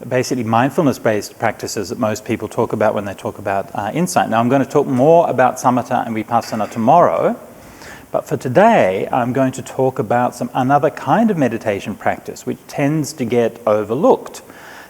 basically mindfulness-based practices that most people talk about when they talk about insight. Now I'm going to talk more about samatha and vipassana tomorrow, but for today I'm going to talk about another kind of meditation practice which tends to get overlooked.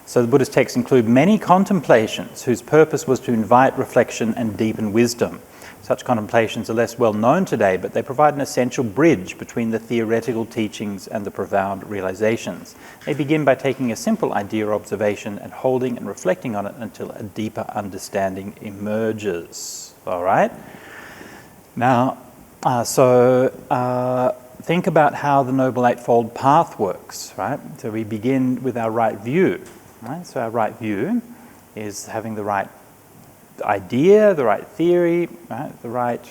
So the Buddhist texts include many contemplations whose purpose was to invite reflection and deepen wisdom. Such contemplations are less well known today, but they provide an essential bridge between the theoretical teachings and the profound realizations. They begin by taking a simple idea or observation and holding and reflecting on it until a deeper understanding emerges. All right? Now, think about how the Noble Eightfold Path works, right? So we begin with our right view, right? So our right view is having the right idea, the right theory, right? The right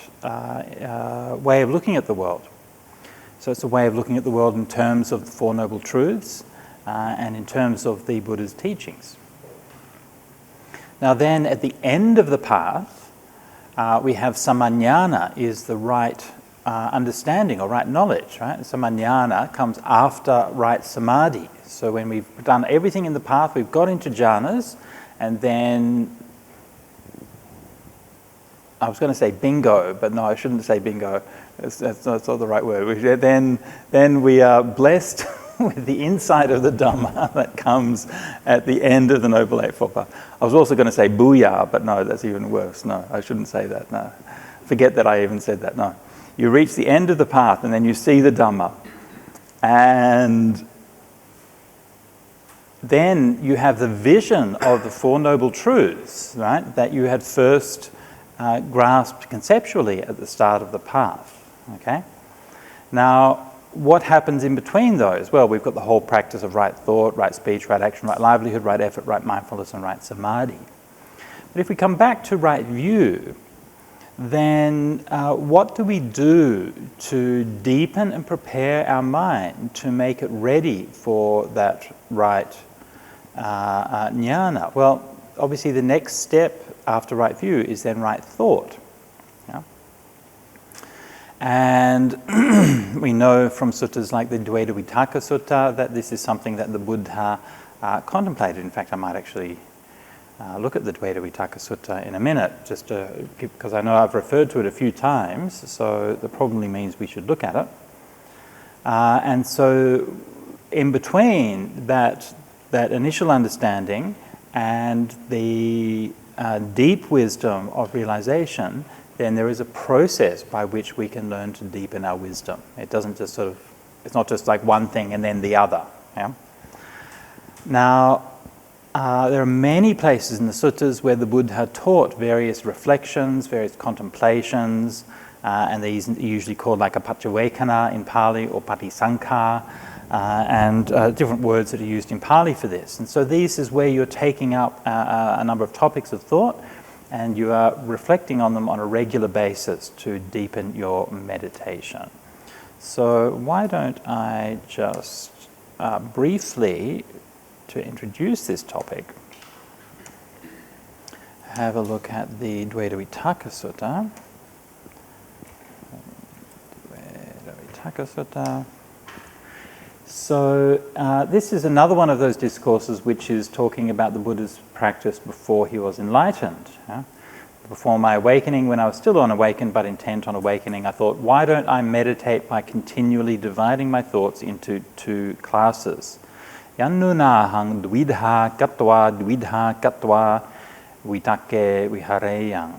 way of looking at the world. So it's a way of looking at the world in terms of the Four Noble Truths and in terms of the Buddha's teachings. Now then, at the end of the path, we have samajnana, is the right understanding or right knowledge, right? Samajnana comes after right samadhi. So when we've done everything in the path, we've got into jhanas, and then I was going to say bingo, but no, I shouldn't say bingo. That's not the right word. Then we are blessed with the insight of the Dhamma that comes at the end of the Noble Eightfold Path. I was also going to say booyah, but no, that's even worse. No, I shouldn't say that. No, forget that I even said that. No, you reach the end of the path, and then you see the Dhamma, and then you have the vision of the Four Noble Truths, right? That you had first grasped conceptually at the start of the path. Okay? Now, what happens in between those? Well, we've got the whole practice of right thought, right speech, right action, right livelihood, right effort, right mindfulness, and right samadhi. But if we come back to right view, then what do we do to deepen and prepare our mind to make it ready for that right jnana? Well, obviously the next step after right view is then right thought. Yeah? And we know from suttas like the Dvedhavitakka Sutta that this is something that the Buddha contemplated. In fact, I might actually look at the Dvedhavitakka Sutta in a minute, just because I know I've referred to it a few times, so that probably means we should look at it. And so in between that initial understanding and the deep wisdom of realization, then there is a process by which we can learn to deepen our wisdom. It doesn't just it's not just like one thing and then the other. Yeah? Now, there are many places in the suttas where the Buddha taught various reflections, various contemplations, and these are usually called like a paccavekkhana in Pali or patisankha, and different words that are used in Pali for this. And so this is where you're taking up a number of topics of thought and you are reflecting on them on a regular basis to deepen your meditation. So why don't I just briefly, to introduce this topic, have a look at the Dvedhavitakka Sutta. Dvedhavitakka Sutta. So this is another one of those discourses which is talking about the Buddha's practice before he was enlightened. Yeah? Before my awakening, when I was still unawakened but intent on awakening, I thought, why don't I meditate by continually dividing my thoughts into two classes? Yannunahang dvidha katva vitakke vihareyang.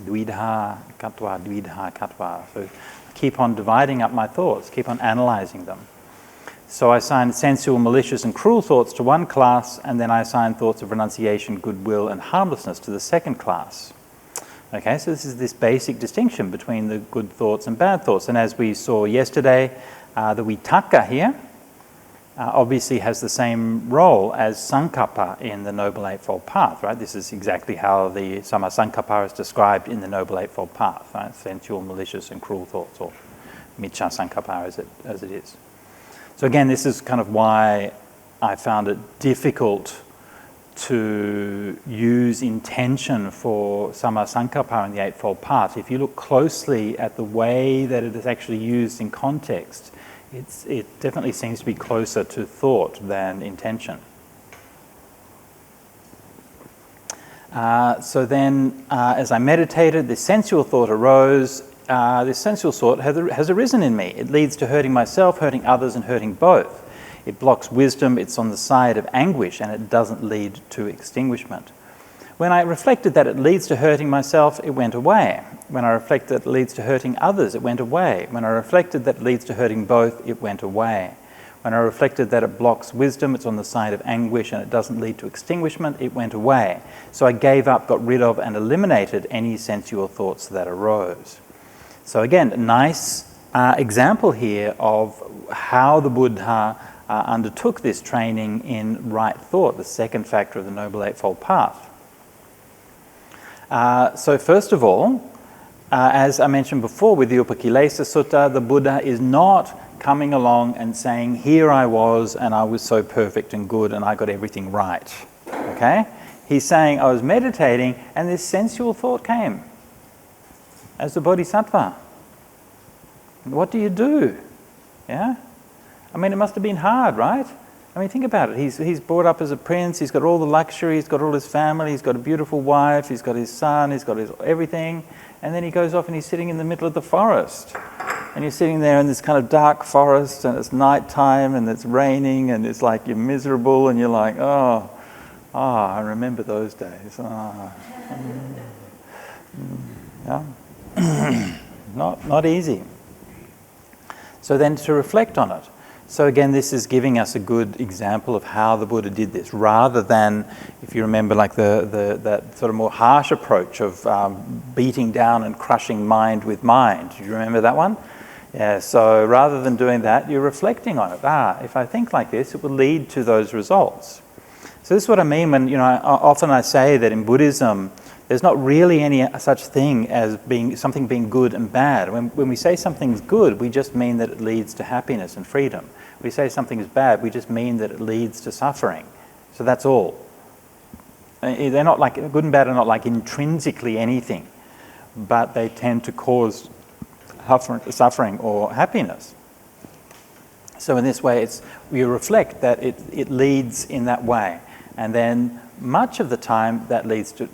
Dvidha katva. So keep on dividing up my thoughts, keep on analyzing them. So I assigned sensual, malicious, and cruel thoughts to one class, and then I assigned thoughts of renunciation, goodwill, and harmlessness to the second class. Okay, so this is this basic distinction between the good thoughts and bad thoughts. And as we saw yesterday, the vitakka here obviously has the same role as sankappa in the Noble Eightfold Path, right? This is exactly how the samma sankappa is described in the Noble Eightfold Path, right? Sensual, malicious, and cruel thoughts, or miccha sankappa as it is. So again, this is kind of why I found it difficult to use intention for samma sankappa in the Eightfold Path. If you look closely at the way that it is actually used in context, it definitely seems to be closer to thought than intention. So then, as I meditated, this sensual thought arose. This sensual thought has arisen in me. It leads to hurting myself, hurting others, and hurting both. It blocks wisdom, it's on the side of anguish, and it doesn't lead to extinguishment. When I reflected that it leads to hurting myself, it went away. When I reflected that it leads to hurting others, it went away. When I reflected that it leads to hurting both, it went away. When I reflected that it blocks wisdom, it's on the side of anguish, and it doesn't lead to extinguishment, it went away. So I gave up, got rid of, and eliminated any sensual thoughts that arose. So again, a nice example here of how the Buddha undertook this training in right thought, the second factor of the Noble Eightfold Path. So first of all, as I mentioned before with the Upakilesa Sutta, the Buddha is not coming along and saying, here I was and I was so perfect and good and I got everything right. Okay? He's saying, I was meditating and this sensual thought came as the Bodhisattva. What do you do? Yeah? I mean, it must have been hard, right? I mean, think about it. He's brought up as a prince, he's got all the luxury, he's got all his family, he's got a beautiful wife, he's got his son, he's got his everything, and then he goes off and he's sitting in the middle of the forest. And you're sitting there in this kind of dark forest, and it's nighttime, and it's raining, and it's like you're miserable, and you're like, I remember those days. Yeah. Not easy. So then to reflect on it. So again, this is giving us a good example of how the Buddha did this, rather than, if you remember, like that sort of more harsh approach of beating down and crushing mind with mind. Do you remember that one? Yeah. So rather than doing that, you're reflecting on it. If I think like this, it will lead to those results. So this is what I mean when often I say that in Buddhism, there's not really any such thing as something being good and bad. When we say something's good, we just mean that it leads to happiness and freedom. We say something is bad, we just mean that it leads to suffering. So that's all. They're not like, good and bad are not like intrinsically anything, but they tend to cause suffering or happiness. So in this way, we reflect that it leads in that way. And then much of the time, that leads to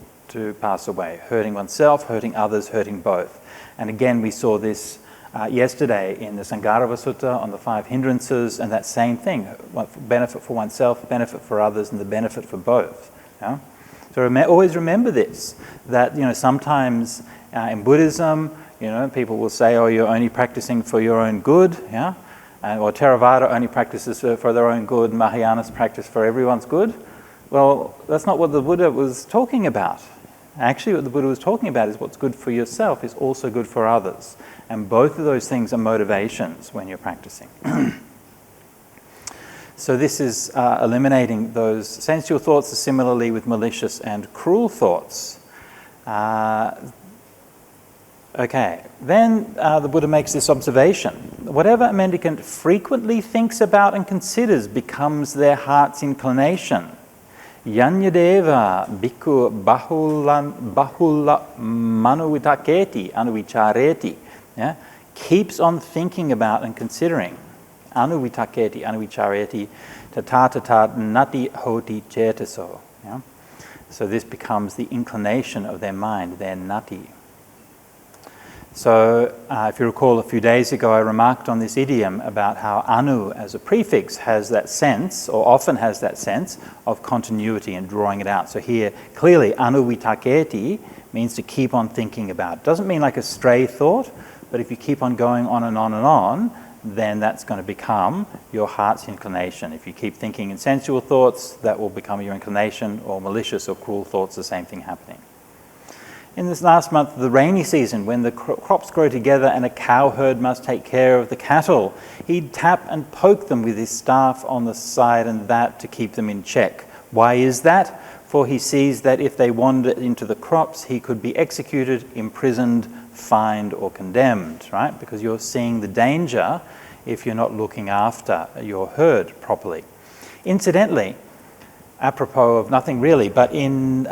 pass away, hurting oneself, hurting others, hurting both. And again, we saw this yesterday in the Sangarava Sutta on the 5 hindrances, and that same thing, benefit for oneself, benefit for others, and the benefit for both. Yeah? So always remember this, that sometimes in Buddhism, people will say, oh, you're only practicing for your own good, yeah? Or Theravada only practices for their own good, Mahayanas practice for everyone's good. Well, that's not what the Buddha was talking about. Actually, what the Buddha was talking about is what's good for yourself is also good for others. And both of those things are motivations when you're practicing. So this is eliminating those sensual thoughts, similarly with malicious and cruel thoughts. Okay, then the Buddha makes this observation. Whatever a mendicant frequently thinks about and considers becomes their heart's inclination. Yanyadeva bhikkhu bahula manuvitaketi anuvichareti. Yeah? Keeps on thinking about and considering. Anuvitaketi anuvichareti tatatat nati hoti chetaso. Yeah? So this becomes the inclination of their mind, their nati. So if you recall a few days ago, I remarked on this idiom about how anu as a prefix has that sense, or often has that sense, of continuity and drawing it out. So here, clearly, anuvitaketi means to keep on thinking about. It doesn't mean like a stray thought, but if you keep on going on and on and on, then that's going to become your heart's inclination. If you keep thinking in sensual thoughts, that will become your inclination, or malicious or cruel thoughts, the same thing happening. In this last month of the rainy season, when the crops grow together and a cowherd must take care of the cattle, he'd tap and poke them with his staff on the side and that to keep them in check. Why is that? For he sees that if they wander into the crops, he could be executed, imprisoned, fined, or condemned, right? Because you're seeing the danger if you're not looking after your herd properly. Incidentally, apropos of nothing really, but in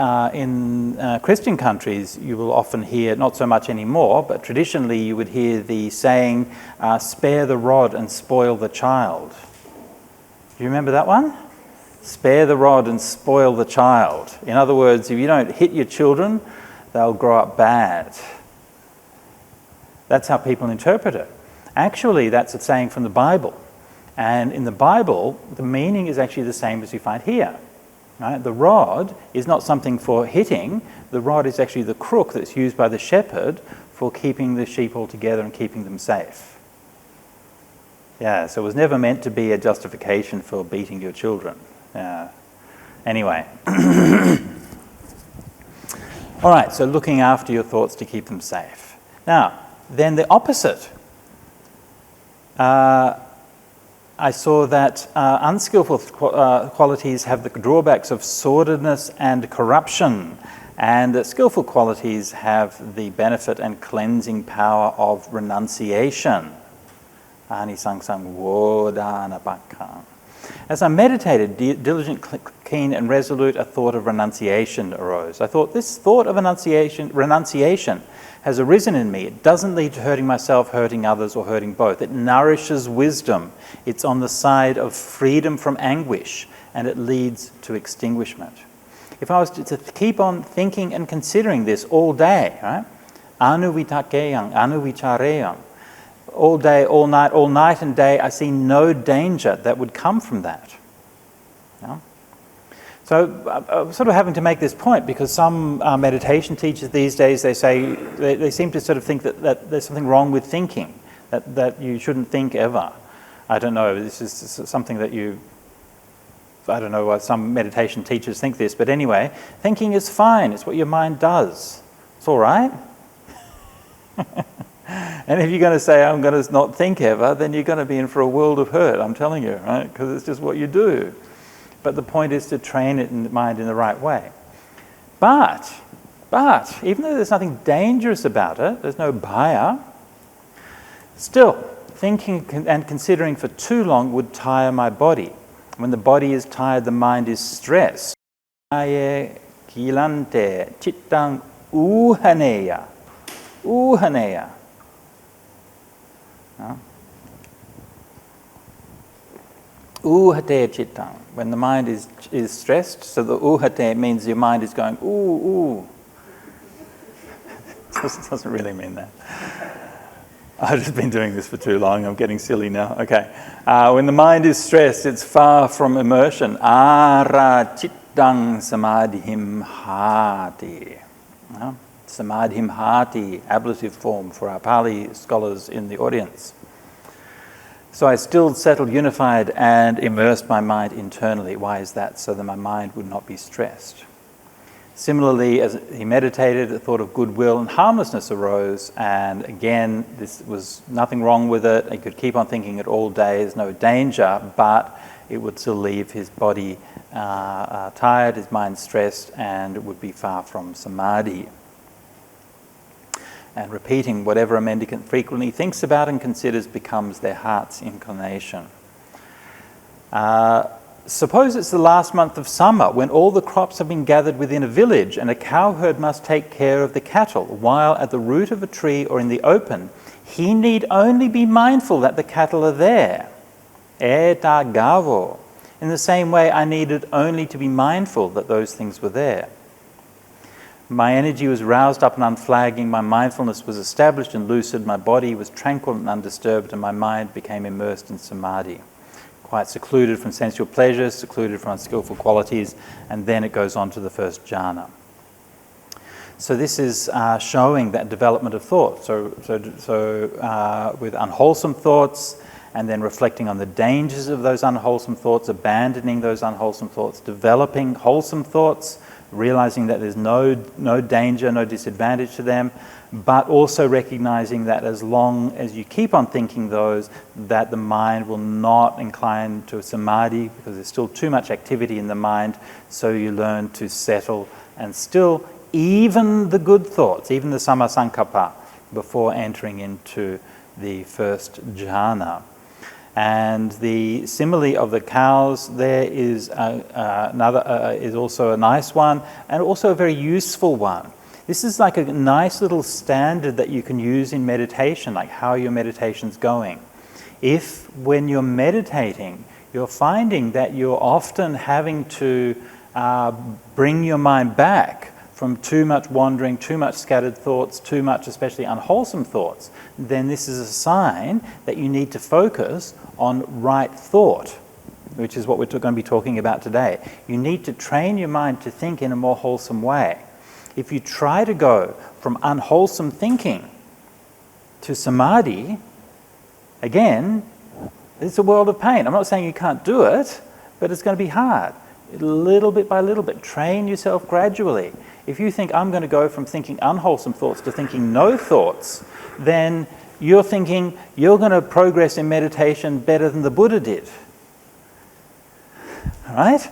Christian countries you will often hear, not so much anymore, but traditionally you would hear the saying, spare the rod and spoil the child. Do you remember that one? Spare the rod and spoil the child. In other words, if you don't hit your children, they'll grow up bad. That's how people interpret it. Actually, that's a saying from the Bible. And in the Bible, the meaning is actually the same as you find here. Right? The rod is not something for hitting. The rod is actually the crook that's used by the shepherd for keeping the sheep all together and keeping them safe. Yeah, so it was never meant to be a justification for beating your children. Yeah. Anyway. All right, so looking after your thoughts to keep them safe. Now, then the opposite. I saw that unskillful qualities have the drawbacks of sordidness and corruption, and that skillful qualities have the benefit and cleansing power of renunciation. Anisangsang wodanapakka. As I meditated, diligent, keen and resolute, a thought of renunciation arose. I thought, this thought of renunciation has arisen in me. It doesn't lead to hurting myself, hurting others, or hurting both. It nourishes wisdom. It's on the side of freedom from anguish, and it leads to extinguishment. If I was to keep on thinking and considering this all day, right? Anuvitakeyang, anuvicareyang, all day, all night and day, I see no danger that would come from that. Yeah? So I'm sort of having to make this point because some meditation teachers these days, they say, they seem to sort of think that there's something wrong with thinking, that you shouldn't think ever. I don't know, this is something that I don't know why some meditation teachers think this, but anyway, thinking is fine, it's what your mind does. It's all right. And if you're going to say, I'm going to not think ever, then you're going to be in for a world of hurt, I'm telling you, right? Because it's just what you do. But the point is to train it in the mind in the right way. But, even though there's nothing dangerous about it, there's no bhaya, still, thinking and considering for too long would tire my body. When the body is tired, the mind is stressed. Aye kilante chittang uhaneya. Uhaneya. Uhate chittang. When the mind is stressed, so the uhate means your mind is going ooh. It doesn't really mean that. I've just been doing this for too long, I'm getting silly now. Okay. When the mind is stressed, it's far from immersion. Ara chittang samadhim hati. Samadhim hati, ablative form for our Pali scholars in the audience. So I still settled, unified, and immersed my mind internally. Why is that? So that my mind would not be stressed. Similarly, as he meditated, the thought of goodwill and harmlessness arose, and again, this was nothing wrong with it. He could keep on thinking it all day, there's no danger, but it would still leave his body tired, his mind stressed, and it would be far from samadhi. And repeating whatever a mendicant frequently thinks about and considers becomes their heart's inclination. Suppose it's the last month of summer when all the crops have been gathered within a village and a cowherd must take care of the cattle, while at the root of a tree or in the open, he need only be mindful that the cattle are there. Eta gavo. In the same way, I needed only to be mindful that those things were there. My energy was roused up and unflagging, my mindfulness was established and lucid, my body was tranquil and undisturbed, and my mind became immersed in samadhi. Quite secluded from sensual pleasures, secluded from unskillful qualities, and then it goes on to the first jhana. So this is showing that development of thought. So with unwholesome thoughts, and then reflecting on the dangers of those unwholesome thoughts, abandoning those unwholesome thoughts, developing wholesome thoughts, realizing that there's no danger, no disadvantage to them, but also recognizing that as long as you keep on thinking those, that the mind will not incline to samadhi because there's still too much activity in the mind, so you learn to settle and still, even the good thoughts, even the samasankappa, before entering into the first jhana. And the simile of the cows there is is also a nice one, and also a very useful one. This is like a nice little standard that you can use in meditation, like how your meditation's going. If when you're meditating, you're finding that you're often having to bring your mind back from too much wandering, too much scattered thoughts, too much especially unwholesome thoughts, then this is a sign that you need to focus on right thought, which is what we're going to be talking about today. You need to train your mind to think in a more wholesome way. If you try to go from unwholesome thinking to samadhi, again, it's a world of pain. I'm not saying you can't do it, but it's going to be hard. Little bit by little bit. Train yourself gradually. If you think I'm going to go from thinking unwholesome thoughts to thinking no thoughts, then you're thinking you're going to progress in meditation better than the Buddha did. All right?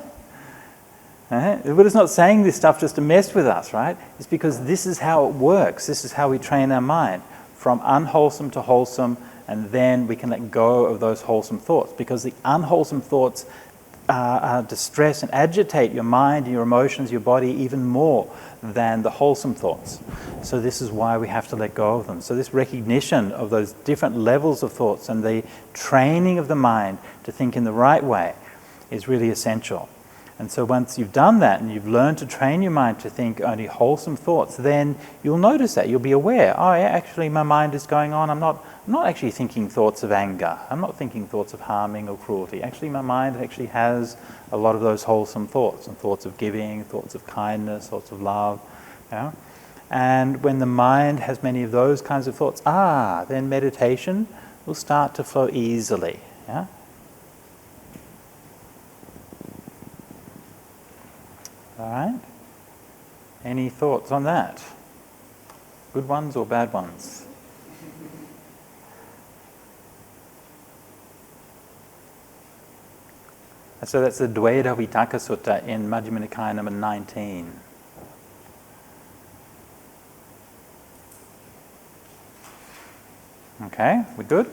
The Buddha's not saying this stuff just to mess with us, right? It's because this is how it works. This is how we train our mind. From unwholesome to wholesome, and then we can let go of those wholesome thoughts, because the unwholesome thoughts distress and agitate your mind, your emotions, your body even more than the wholesome thoughts. So this is why we have to let go of them. So this recognition of those different levels of thoughts and the training of the mind to think in the right way is really essential. And so once you've done that and you've learned to train your mind to think only wholesome thoughts, then you'll notice that. You'll be aware, oh yeah, actually my mind is going on. I'm not actually thinking thoughts of anger. I'm not thinking thoughts of harming or cruelty. Actually my mind actually has a lot of those wholesome thoughts, and thoughts of giving, thoughts of kindness, thoughts of love. You know? And when the mind has many of those kinds of thoughts, then meditation will start to flow easily. Yeah? All right? Any thoughts on that? Good ones or bad ones? So that's the Dvedhavitakka Sutta in Madhupindika Sutta number 19. Okay, we good?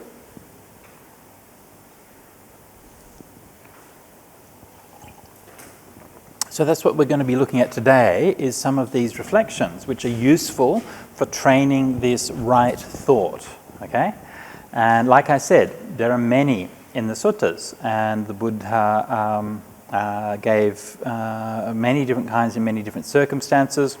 So that's what we're going to be looking at today, is some of these reflections which are useful for training this right thought. Okay? And like I said, there are many in the suttas, and the Buddha gave many different kinds in many different circumstances.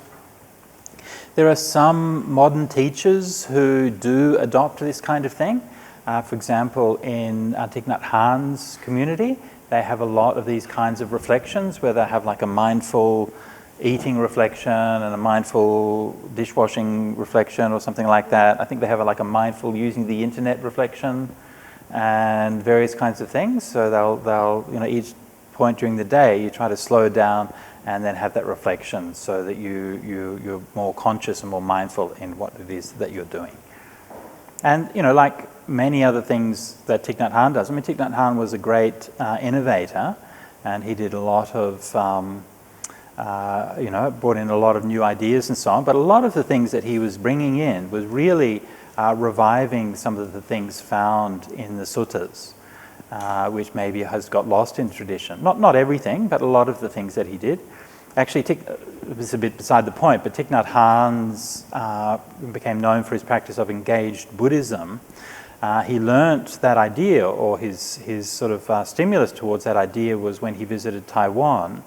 There are some modern teachers who do adopt this kind of thing. For example, in Thich Nhat Hanh's community, they have a lot of these kinds of reflections where they have like a mindful eating reflection and a mindful dishwashing reflection or something like that. I think they have like a mindful using the internet reflection and various kinds of things. So they'll each point during the day you try to slow down and then have that reflection so that you're more conscious and more mindful in what it is that you're doing. And like many other things that Thich Nhat Hanh does. I mean, Thich Nhat Hanh was a great innovator, and he did a lot of, brought in a lot of new ideas and so on. But a lot of the things that he was bringing in was really reviving some of the things found in the suttas, which maybe has got lost in tradition. Not everything, but a lot of the things that he did. Actually, it was a bit beside the point, but Thich Nhat Hanh became known for his practice of engaged Buddhism. He learnt that idea, or his sort of stimulus towards that idea was when he visited Taiwan,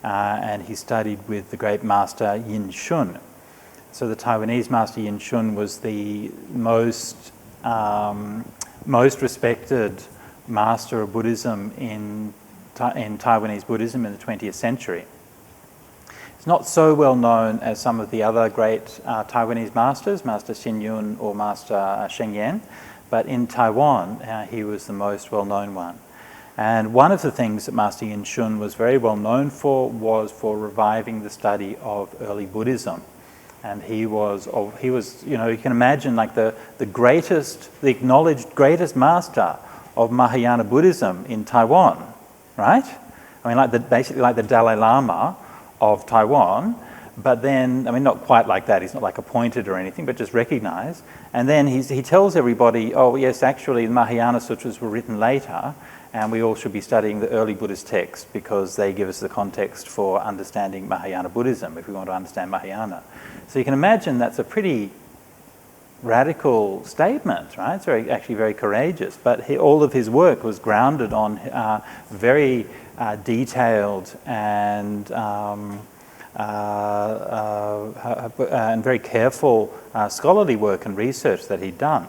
and he studied with the great master Yin Shun. So the Taiwanese master Yin Shun was the most respected master of Buddhism in Taiwanese Buddhism in the 20th century. It's not so well known as some of the other great Taiwanese masters, Master Xin Yun or Master Sheng Yen, but in Taiwan he was the most well-known one. And one of the things that Master Yin Shun was very well known for was for reviving the study of early Buddhism. And he was you can imagine like the acknowledged greatest master of Mahayana Buddhism in Taiwan, right? I mean, basically like the Dalai Lama of Taiwan, but then, I mean, not quite like that, he's not like appointed or anything, but just recognized. And then he tells everybody, oh yes, actually the Mahayana Sutras were written later, and we all should be studying the early Buddhist texts because they give us the context for understanding Mahayana Buddhism, if we want to understand Mahayana. So you can imagine that's a pretty radical statement, right? It's actually very courageous. But all of his work was grounded on very detailed and very careful scholarly work and research that he'd done.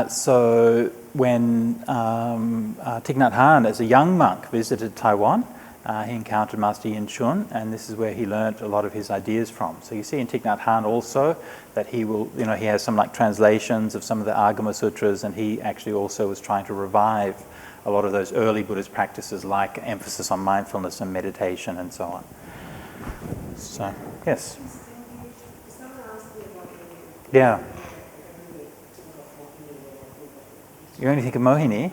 So when Thich Nhat Hanh, as a young monk, visited Taiwan, he encountered Master Yin Shun, and this is where he learnt a lot of his ideas from. So you see in Thich Nhat Hanh also that he has some like translations of some of the Agama Sutras, and he actually also was trying to revive a lot of those early Buddhist practices like emphasis on mindfulness and meditation and so on. So, yes? Yeah. You only think of Mohini?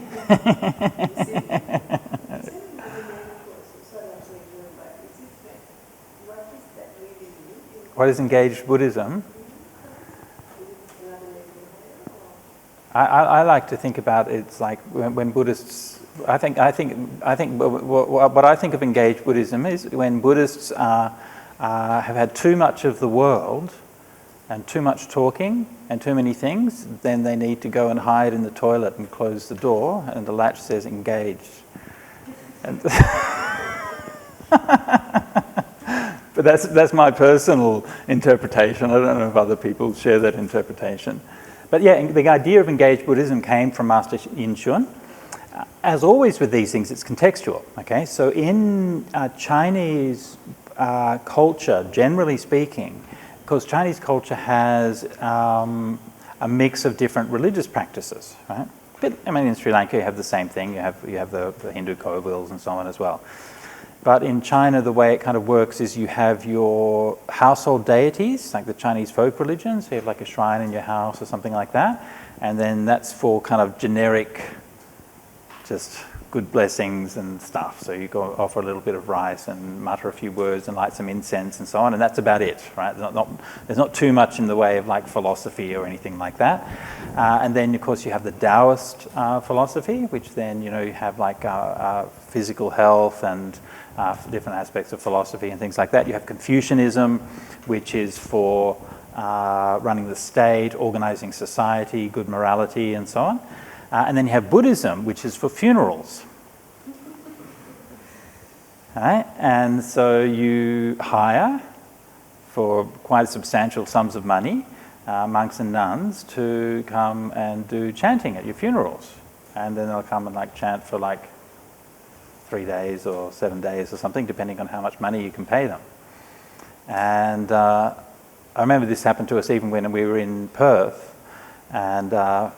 What is engaged Buddhism? I like to think about it's like when Buddhists. I think what I think of engaged Buddhism is when Buddhists have had too much of the world and too much talking and too many things, then they need to go and hide in the toilet and close the door, and the latch says engaged. And but that's my personal interpretation. I don't know if other people share that interpretation. But yeah, the idea of engaged Buddhism came from Master Yin Shun. As always with these things, it's contextual. Okay, so in Chinese culture, generally speaking, because Chinese culture has a mix of different religious practices, right? But I mean, in Sri Lanka, you have the same thing. You have the Hindu kovils and so on as well. But in China, the way it kind of works is you have your household deities, like the Chinese folk religions. So you have like a shrine in your house or something like that. And then that's for kind of generic, just good blessings and stuff. So you go offer a little bit of rice and mutter a few words and light some incense and so on. And that's about it, right? There's not too much in the way of like philosophy or anything like that. And then, of course, you have the Taoist philosophy, which then, you have like physical health and different aspects of philosophy and things like that. You have Confucianism, which is for running the state, organizing society, good morality, and so on. And then you have Buddhism, which is for funerals. Right? And so you hire, for quite substantial sums of money, monks and nuns to come and do chanting at your funerals. And then they'll come and like chant for like 3 days or 7 days or something, depending on how much money you can pay them. And I remember this happened to us even when we were in Perth, and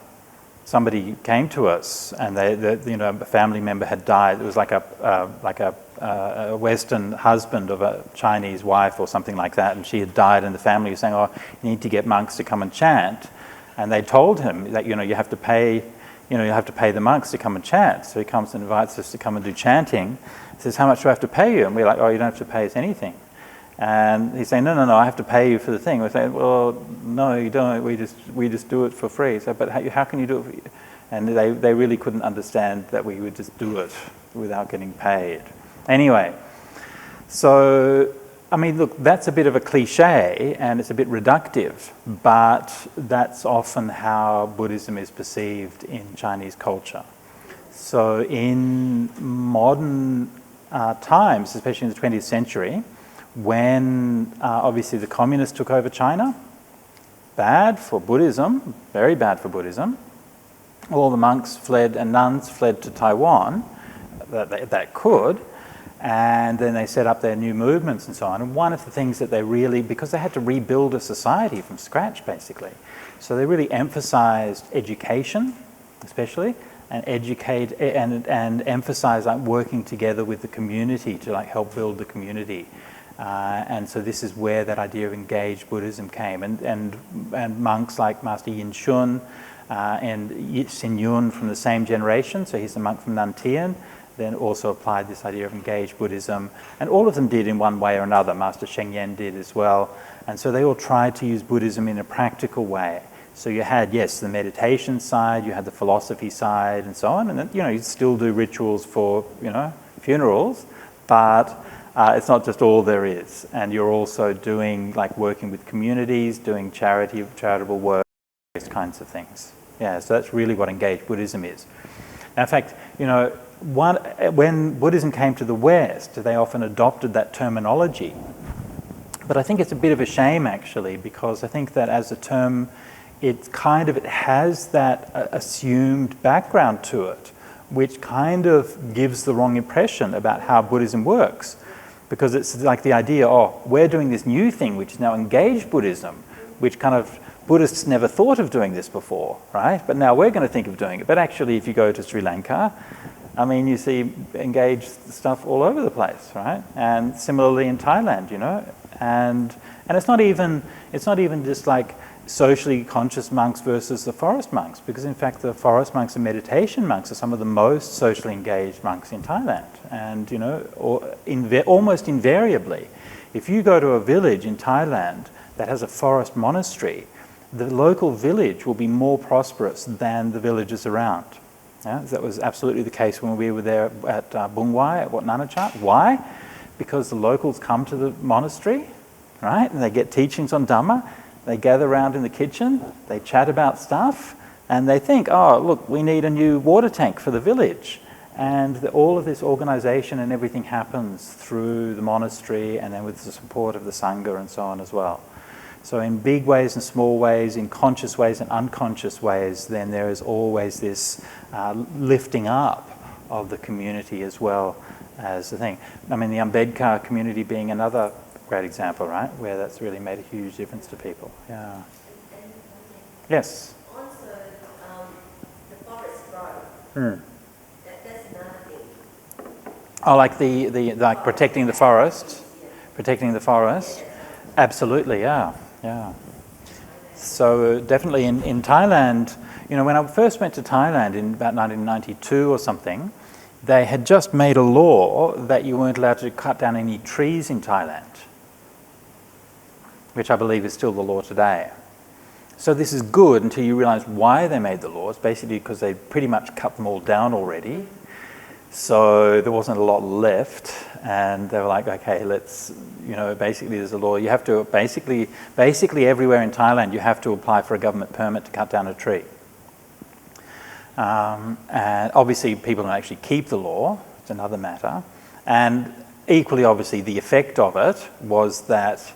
somebody came to us, and a family member had died. It was like a Western husband of a Chinese wife or something like that, and she had died, and the family was saying, "Oh, you need to get monks to come and chant." And they told him that you have to pay. You have to pay the monks to come and chant. So he comes and invites us to come and do chanting. He says, "How much do I have to pay you?" And we're like, "Oh, you don't have to pay us anything." And he's saying, no, I have to pay you for the thing. We're saying, "Well, no, you don't. We just do it for free." So, but how can you do it for you? And they really couldn't understand that we would just do it without getting paid. Anyway, so I mean, look, that's a bit of a cliche and it's a bit reductive, but that's often how Buddhism is perceived in Chinese culture. So in modern times, especially in the 20th century, when obviously the communists took over China, bad for Buddhism, very bad for Buddhism. All the monks fled and nuns fled to Taiwan that could, and then they set up their new movements and so on. And one of the things that they really, because they had to rebuild a society from scratch basically, so they really emphasized education, especially, and emphasize like working together with the community to like help build the community. And so this is where that idea of engaged Buddhism came, and monks like Master Yin Shun and Xin Yun from the same generation, so he's a monk from Nantian, then also applied this idea of engaged Buddhism, and all of them did in one way or another. Master Sheng Yen did as well, and so they all tried to use Buddhism in a practical way. So you had, yes, the meditation side, you had the philosophy side, and so on, and then, you'd still do rituals for, funerals, but It's not just all there is. And you're also doing, like, working with communities, doing charitable work, those kinds of things. Yeah, so that's really what engaged Buddhism is. And in fact, you know, when Buddhism came to the West, they often adopted that terminology. But I think it's a bit of a shame, actually, because I think that as a term, it has that assumed background to it, which kind of gives the wrong impression about how Buddhism works. Because it's like the idea, oh, we're doing this new thing, which is now engaged Buddhism, which kind of Buddhists never thought of doing this before, right? But now we're going to think of doing it. But actually, if you go to Sri Lanka, I mean, you see engaged stuff all over the place, right? And similarly in Thailand, you know, and it's not even just like socially conscious monks versus the forest monks, because in fact the forest monks and meditation monks are some of the most socially engaged monks in Thailand. And you know, almost invariably, if you go to a village in Thailand that has a forest monastery, the local village will be more prosperous than the villages around. Yeah, that was absolutely the case when we were there at Bungwai, at Wat Nanachat. Why? Because the locals come to the monastery, right, and they get teachings on Dhamma. They gather around in the kitchen, they chat about stuff, and they think, oh, look, we need a new water tank for the village. And all of this organization and everything happens through the monastery and then with the support of the Sangha and so on as well. So in big ways and small ways, in conscious ways and unconscious ways, then there is always this lifting up of the community as well as the thing. I mean, the Ambedkar community being another great example, right, where that's really made a huge difference to people. Yeah. Yes. Also, the forest growth. That's another thing. Oh, like the like protecting the forest, protecting the forest. Absolutely, yeah. So definitely in Thailand, you know, when I first went to Thailand in about 1992 or something, they had just made a law that you weren't allowed to cut down any trees in Thailand, which I believe is still the law today. So this is good until you realize why they made the laws, basically because they pretty much cut them all down already. So there wasn't a lot left, and they were like, okay, let's, you know, basically there's a law. You have to, basically everywhere in Thailand, you have to apply for a government permit to cut down a tree. And obviously people don't actually keep the law, it's another matter. And equally, obviously, the effect of it was that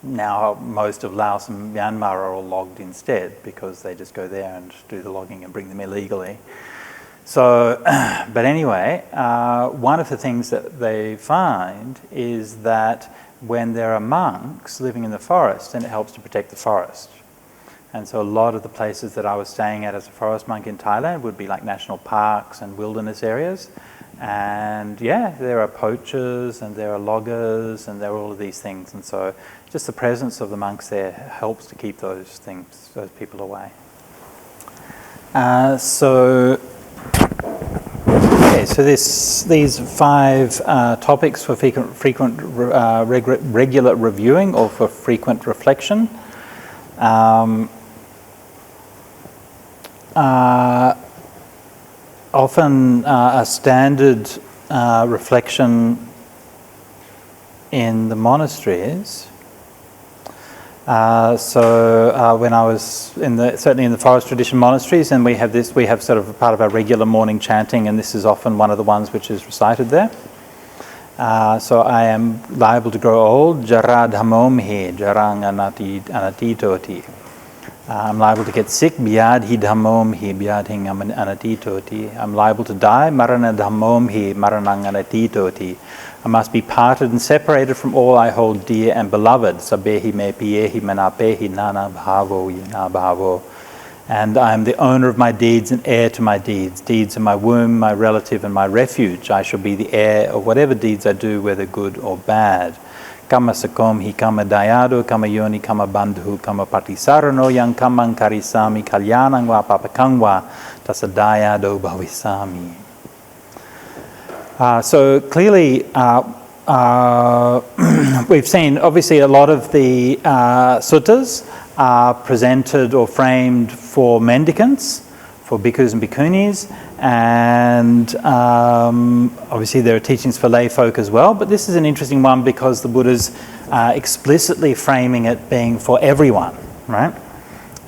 now most of Laos and Myanmar are all logged instead, because they just go there and do the logging and bring them illegally. So, but anyway, one of the things that they find is that when there are monks living in the forest, then it helps to protect the forest. And so a lot of the places that I was staying at as a forest monk in Thailand would be like national parks and wilderness areas. And yeah, there are poachers and there are loggers and there are all of these things. And so just the presence of the monks there helps to keep those people away. So these 5 topics for regular reviewing or for frequent reflection. Often a standard reflection in the monasteries. When I was certainly in the forest tradition monasteries, and we have sort of a part of our regular morning chanting, and this is often one of the ones which is recited there. So I am liable to grow old, jara dhammom he, jarang anatitoti. I'm liable to get sick, biad hi dhammom hi, biad hing anatitoti. I'm liable to die, marana dhammom hi, maranang anatitoti. I must be parted and separated from all I hold dear and beloved. Sabehi me piyehi manapehi nana bhavo yina bhavo. And I am the owner of my deeds and heir to my deeds. Deeds are my womb, my relative, and my refuge. I shall be the heir of whatever deeds I do, whether good or bad. Kama sakom hi kama dayado, kama yoni, kama bandhu, kama patisarano, yang kamang karisami, kalyanang wa papakangwa, tasadayado bhavisami. So clearly, we've seen obviously a lot of the suttas are presented or framed for mendicants, for bhikkhus and bhikkhunis, and obviously there are teachings for lay folk as well, but this is an interesting one because the Buddha's explicitly framing it being for everyone, right?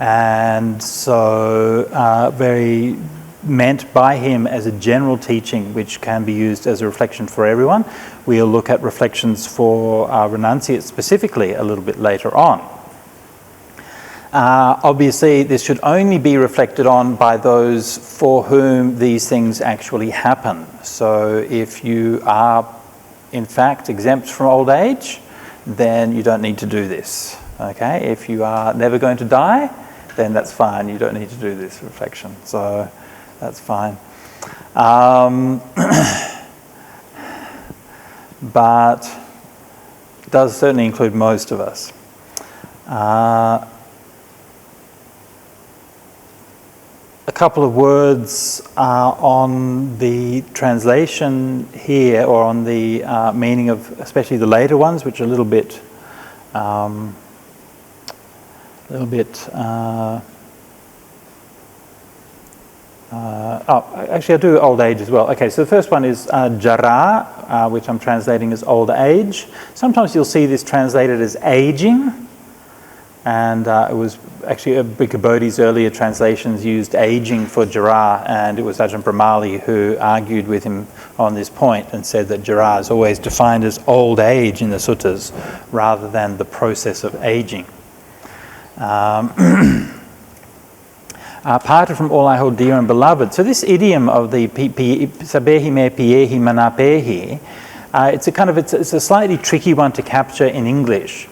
And so very meant by him as a general teaching which can be used as a reflection for everyone. We'll look at reflections for renunciates specifically a little bit later on. Obviously, this should only be reflected on by those for whom these things actually happen. So if you are, in fact, exempt from old age, then you don't need to do this. Okay? If you are never going to die, then that's fine. You don't need to do this reflection. So that's fine. But it does certainly include most of us. A couple of words on the translation here, or on the meaning of especially the later ones, which are a little bit actually I do old age as well. Okay, so the first one is jara, which I'm translating as old age. Sometimes you'll see this translated as aging, and it was actually Bhikkhu Bodhi's earlier translations used aging for jara, and it was Ajahn Brahmali who argued with him on this point and said that jara is always defined as old age in the suttas rather than the process of aging. Parted from all I hold dear and beloved. So this idiom of the sabehi me piyehi manapehi, it's a slightly tricky one to capture in English.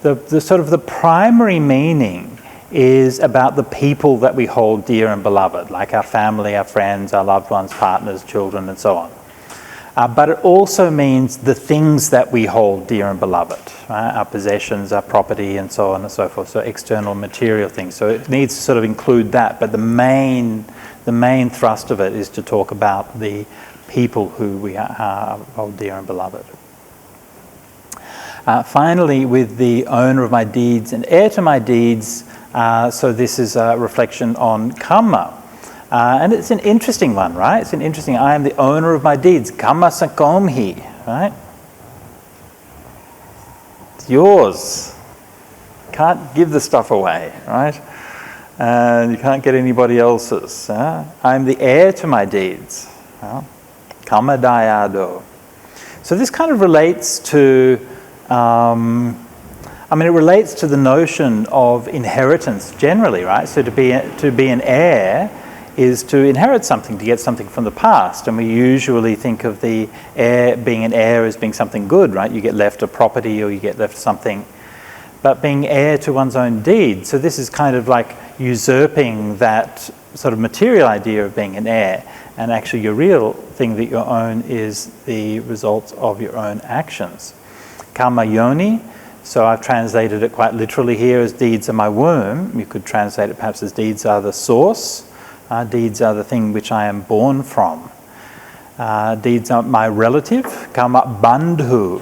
The sort of the primary meaning is about the people that we hold dear and beloved, like our family, our friends, our loved ones, partners, children, and so on. But it also means the things that we hold dear and beloved, right? Our possessions, our property, and so on and so forth. So external material things. So it needs to sort of include that. But the main thrust of it is to talk about the people who we hold dear and beloved. Finally, with the owner of my deeds and heir to my deeds, so this is a reflection on karma. And it's an interesting one, right? It's an interesting, I am the owner of my deeds. Karma sankomhi, right? It's yours. Can't give the stuff away, right? And you can't get anybody else's. I'm the heir to my deeds. Karma dayado. So this kind of relates to, it relates to the notion of inheritance generally, right? So to be an heir is to inherit something, to get something from the past. And we usually think of the heir, being an heir, as being something good, right? You get left a property or you get left something. But being heir to one's own deed, so this is kind of like usurping that sort of material idea of being an heir. And actually your real thing that you own is the result of your own actions. Karma yoni, so I've translated it quite literally here as deeds are my womb. You could translate it perhaps as deeds are the source. Deeds are the thing which I am born from. Deeds are my relative, karma bandhu.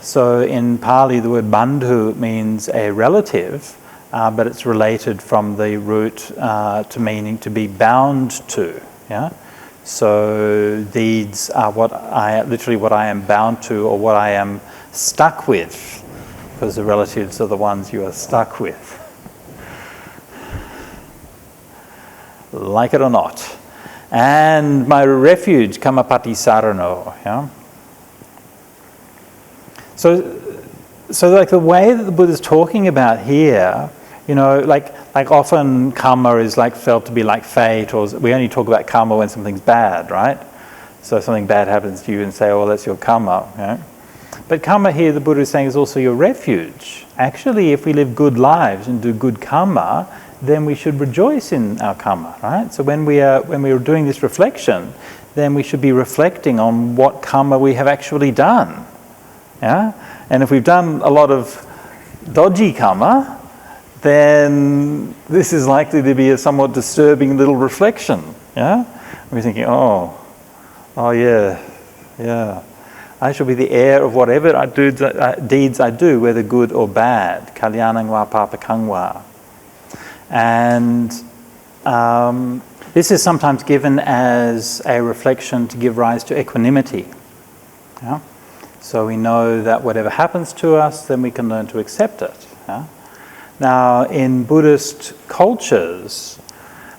So in Pali the word bandhu means a relative, but it's related from the root to meaning to be bound to. Yeah? So deeds are literally what I am bound to, or what I am stuck with, because the relatives are the ones you are stuck with. Like it or not. And my refuge, kamapati sarano. Yeah? So like the way that the Buddha is talking about here, like often karma is like felt to be like fate, or we only talk about karma when something's bad, right? So something bad happens to you and say, oh, that's your karma. Yeah? But karma here, the Buddha is saying, is also your refuge. Actually, if we live good lives and do good karma, then we should rejoice in our karma, right? So when we are doing this reflection, then we should be reflecting on what karma we have actually done. Yeah? And if we've done a lot of dodgy karma, then this is likely to be a somewhat disturbing little reflection. Yeah? We're thinking, oh yeah. I shall be the heir of whatever deeds I do, whether good or bad. Kalyanang wa papakang wa. And This is sometimes given as a reflection to give rise to equanimity. Yeah? So we know that whatever happens to us, then we can learn to accept it. Yeah? Now, in Buddhist cultures,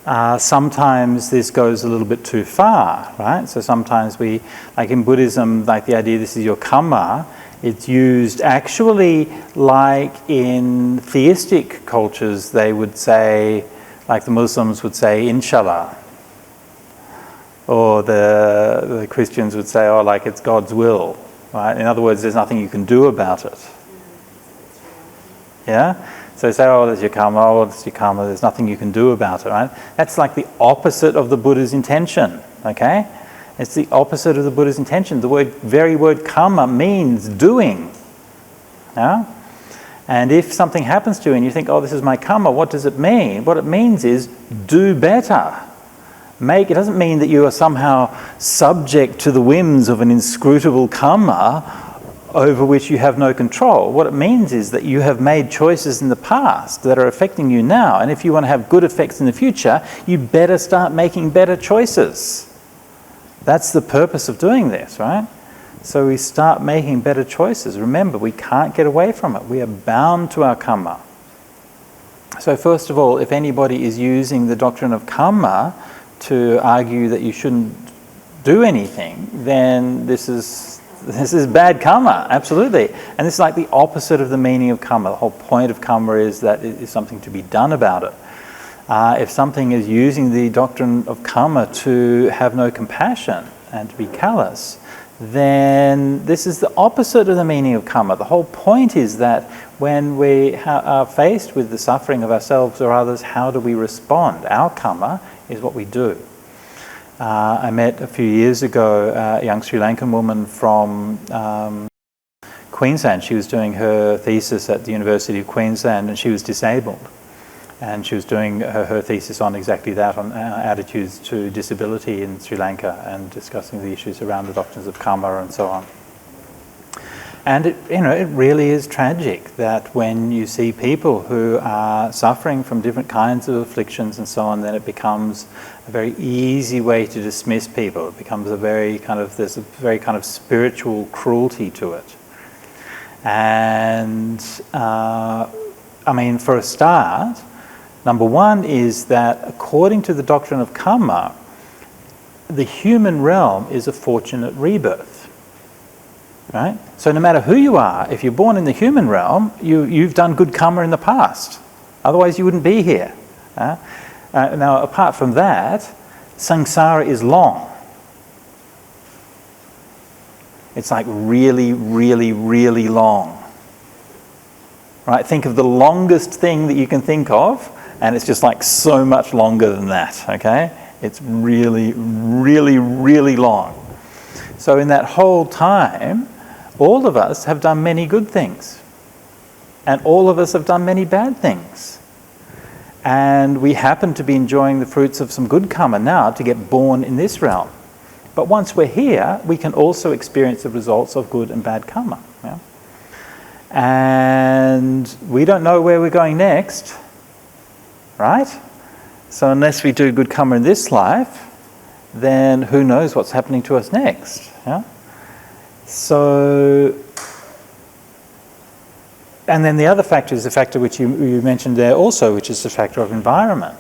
sometimes this goes a little bit too far, right? So sometimes we, like in Buddhism, like the idea this is your karma, it's used actually like in theistic cultures, they would say, like the Muslims would say, inshallah. Or the Christians would say, oh, like it's God's will, right? In other words, there's nothing you can do about it. Yeah? So they say, oh, there's your karma, there's nothing you can do about it, right? That's like the opposite of the Buddha's intention, okay? It's the opposite of the Buddha's intention. The very word karma means doing. Yeah? And if something happens to you and you think, oh, this is my karma, what does it mean? What it means is do better. It doesn't mean that you are somehow subject to the whims of an inscrutable karma over which you have no control. What it means is that you have made choices in the past that are affecting you now. And if you want to have good effects in the future, you better start making better choices. That's the purpose of doing this, right? So we start making better choices. Remember, we can't get away from it. We are bound to our karma. So first of all, if anybody is using the doctrine of karma to argue that you shouldn't do anything, then this is bad karma, absolutely. And this is like the opposite of the meaning of karma. The whole point of karma is that it is something to be done about it. If something is using the doctrine of karma to have no compassion and to be callous, then this is the opposite of the meaning of karma. The whole point is that when we are faced with the suffering of ourselves or others, how do we respond? Our karma is what we do. I met a few years ago a young Sri Lankan woman from Queensland. She was doing her thesis at the University of Queensland and she was disabled. And she was doing her thesis on exactly that, on attitudes to disability in Sri Lanka and discussing the issues around the doctrines of karma and so on. And it really is tragic that when you see people who are suffering from different kinds of afflictions and so on, then it becomes a very easy way to dismiss people. It becomes there's a very kind of spiritual cruelty to it. And for a start, number one is that according to the doctrine of karma, the human realm is a fortunate rebirth. Right? So no matter who you are, if you're born in the human realm, you've done good karma in the past. Otherwise you wouldn't be here. Now apart from that, samsara is long. It's like really, really, really long. Right? Think of the longest thing that you can think of, and it's just like so much longer than that, okay? It's really, really, really long. So in that whole time, all of us have done many good things. And all of us have done many bad things. And we happen to be enjoying the fruits of some good karma now to get born in this realm. But once we're here, we can also experience the results of good and bad karma. Yeah? And we don't know where we're going next, right? So unless we do good karma in this life, then who knows what's happening to us next. Yeah? So, and then the other factor is the factor which you mentioned there also, which is the factor of environment.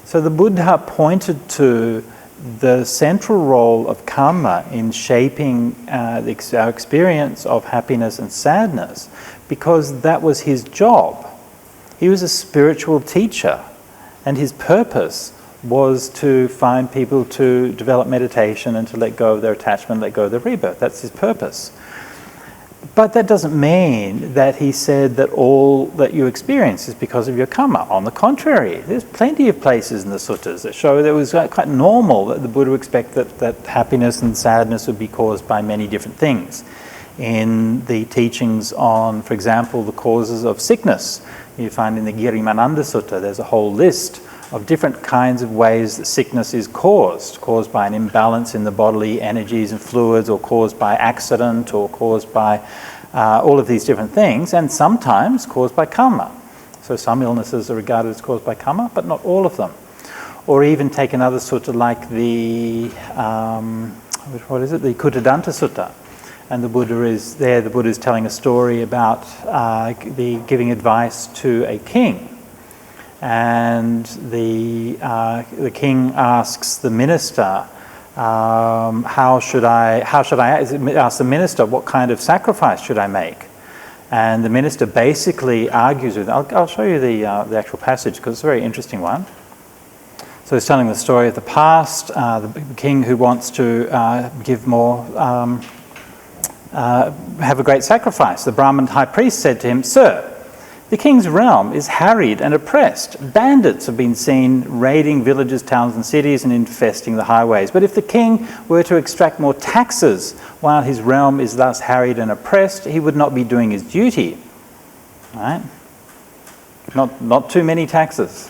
So the Buddha pointed to the central role of karma in shaping our experience of happiness and sadness, because that was his job. He was a spiritual teacher, and his purpose was to find people to develop meditation and to let go of their attachment, let go of their rebirth. That's his purpose. But that doesn't mean that he said that all that you experience is because of your karma. On the contrary, there's plenty of places in the suttas that show that it was quite normal that the Buddha would expect that happiness and sadness would be caused by many different things. In the teachings on, for example, the causes of sickness, you find in the Girimananda Sutta, there's a whole list of different kinds of ways that sickness is caused by an imbalance in the bodily energies and fluids, or caused by accident, or caused by all of these different things, and sometimes caused by karma. So some illnesses are regarded as caused by karma, but not all of them. or even take another sutta like the, what is it, the Kuttadanta Sutta. And the Buddha is there, the Buddha is telling a story about giving advice to a king. And the king asks the minister, how should I ask the minister, what kind of sacrifice should I make? And the minister basically argues with, I'll show you the actual passage because it's a very interesting one. So he's telling the story of the past, the king who wants to give more, have a great sacrifice. The Brahmin high priest said to him, "Sir, the king's realm is harried and oppressed. Bandits have been seen raiding villages, towns and cities and infesting the highways. But if the king were to extract more taxes while his realm is thus harried and oppressed, he would not be doing his duty." Right? Not too many taxes.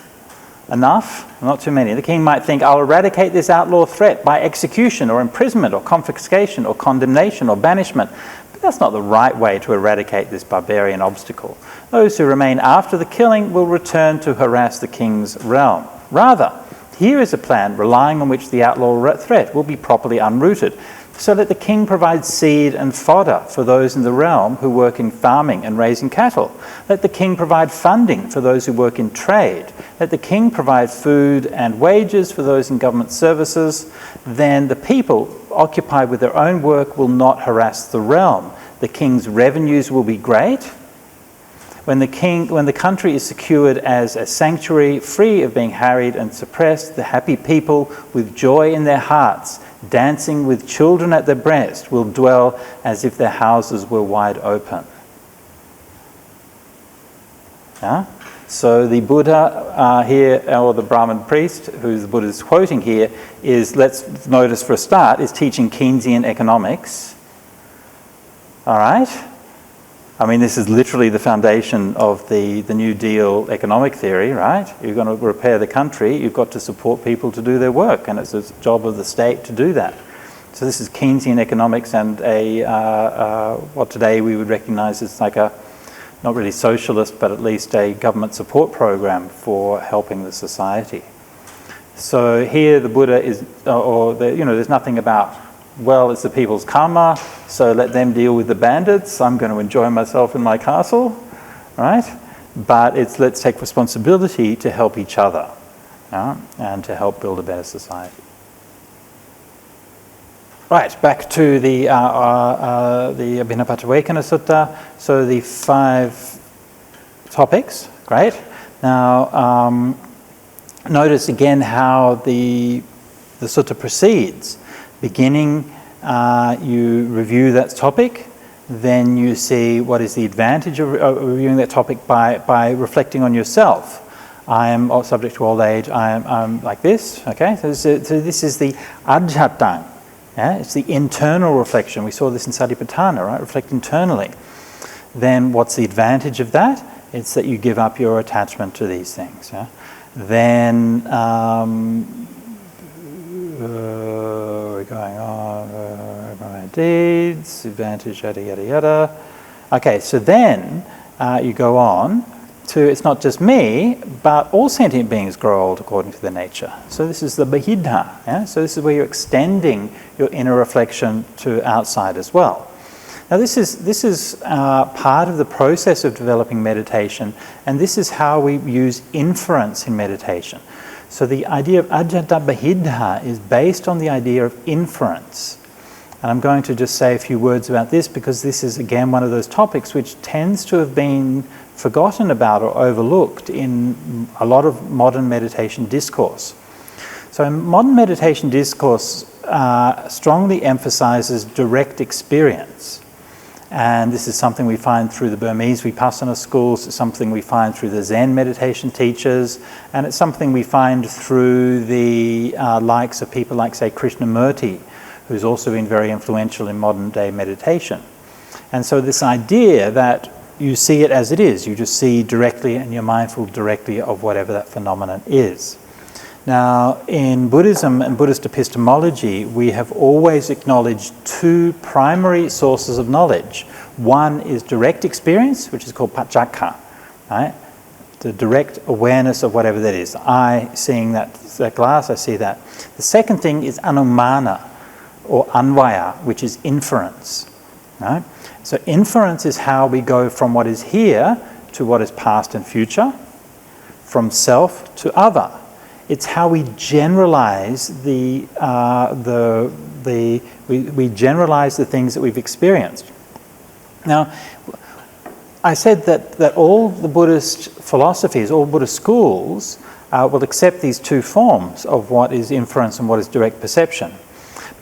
Enough? Not too many. The king might think, "I'll eradicate this outlaw threat by execution or imprisonment or confiscation or condemnation or banishment." But that's not the right way to eradicate this barbarian obstacle. Those who remain after the killing will return to harass the king's realm. Rather, here is a plan relying on which the outlaw threat will be properly unrooted, so that the king provides seed and fodder for those in the realm who work in farming and raising cattle. Let the king provide funding for those who work in trade. Let the king provide food and wages for those in government services. Then the people occupied with their own work will not harass the realm. The king's revenues will be great. When the country is secured as a sanctuary, free of being harried and suppressed, the happy people with joy in their hearts, dancing with children at their breast, will dwell as if their houses were wide open. Yeah? So the Buddha here, or the Brahmin priest, who the Buddha is quoting here, is, let's notice for a start, is teaching Keynesian economics. All right? I mean, this is literally the foundation of the New Deal economic theory, right? You're going to repair the country, you've got to support people to do their work, and it's the job of the state to do that. So this is Keynesian economics, and what today we would recognise as like a, not really socialist, but at least a government support program for helping the society. So here the Buddha is, there's nothing about, well, it's the people's karma, so let them deal with the bandits. I'm going to enjoy myself in my castle, right? But it's, let's take responsibility to help each other, and to help build a better society. Right, back to the Abhinavadavekana Sutta. So the 5 topics, great. Now, notice again how the sutta proceeds. Beginning, you review that topic, then you see what is the advantage of reviewing that topic by reflecting on yourself. I am subject to old age, I'm like this, okay? So this is the adhyatang, yeah? It's the internal reflection. We saw this in Satipatthana, right? Reflect internally. Then what's the advantage of that? It's that you give up your attachment to these things, yeah? Then, we're going on, my deeds, advantage, yada, yada, yada. Okay, so then you go on to, it's not just me, but all sentient beings grow old according to their nature. So this is the Bahidha, yeah? So this is where you're extending your inner reflection to outside as well. Now this is part of the process of developing meditation, and this is how we use inference in meditation. So the idea of ajata bahidha is based on the idea of inference. And I'm going to just say a few words about this because this is again one of those topics which tends to have been forgotten about or overlooked in a lot of modern meditation discourse. So modern meditation discourse strongly emphasizes direct experience. And this is something we find through the Burmese Vipassana schools, it's something we find through the Zen meditation teachers, and it's something we find through the likes of people like, say, Krishnamurti, who's also been very influential in modern day meditation. And so this idea that you see it as it is, you just see directly and you're mindful directly of whatever that phenomenon is. Now, in Buddhism and Buddhist epistemology, we have always acknowledged 2 primary sources of knowledge. One is direct experience, which is called paccakka, right? The direct awareness of whatever that is. I seeing that glass, I see that. The second thing is anumana, or anvaya, which is inference. Right? So inference is how we go from what is here to what is past and future, from self to other. It's how we generalize we generalize the things that we've experienced. Now, I said that all the Buddhist philosophies, all Buddhist schools, will accept these two forms of what is inference and what is direct perception.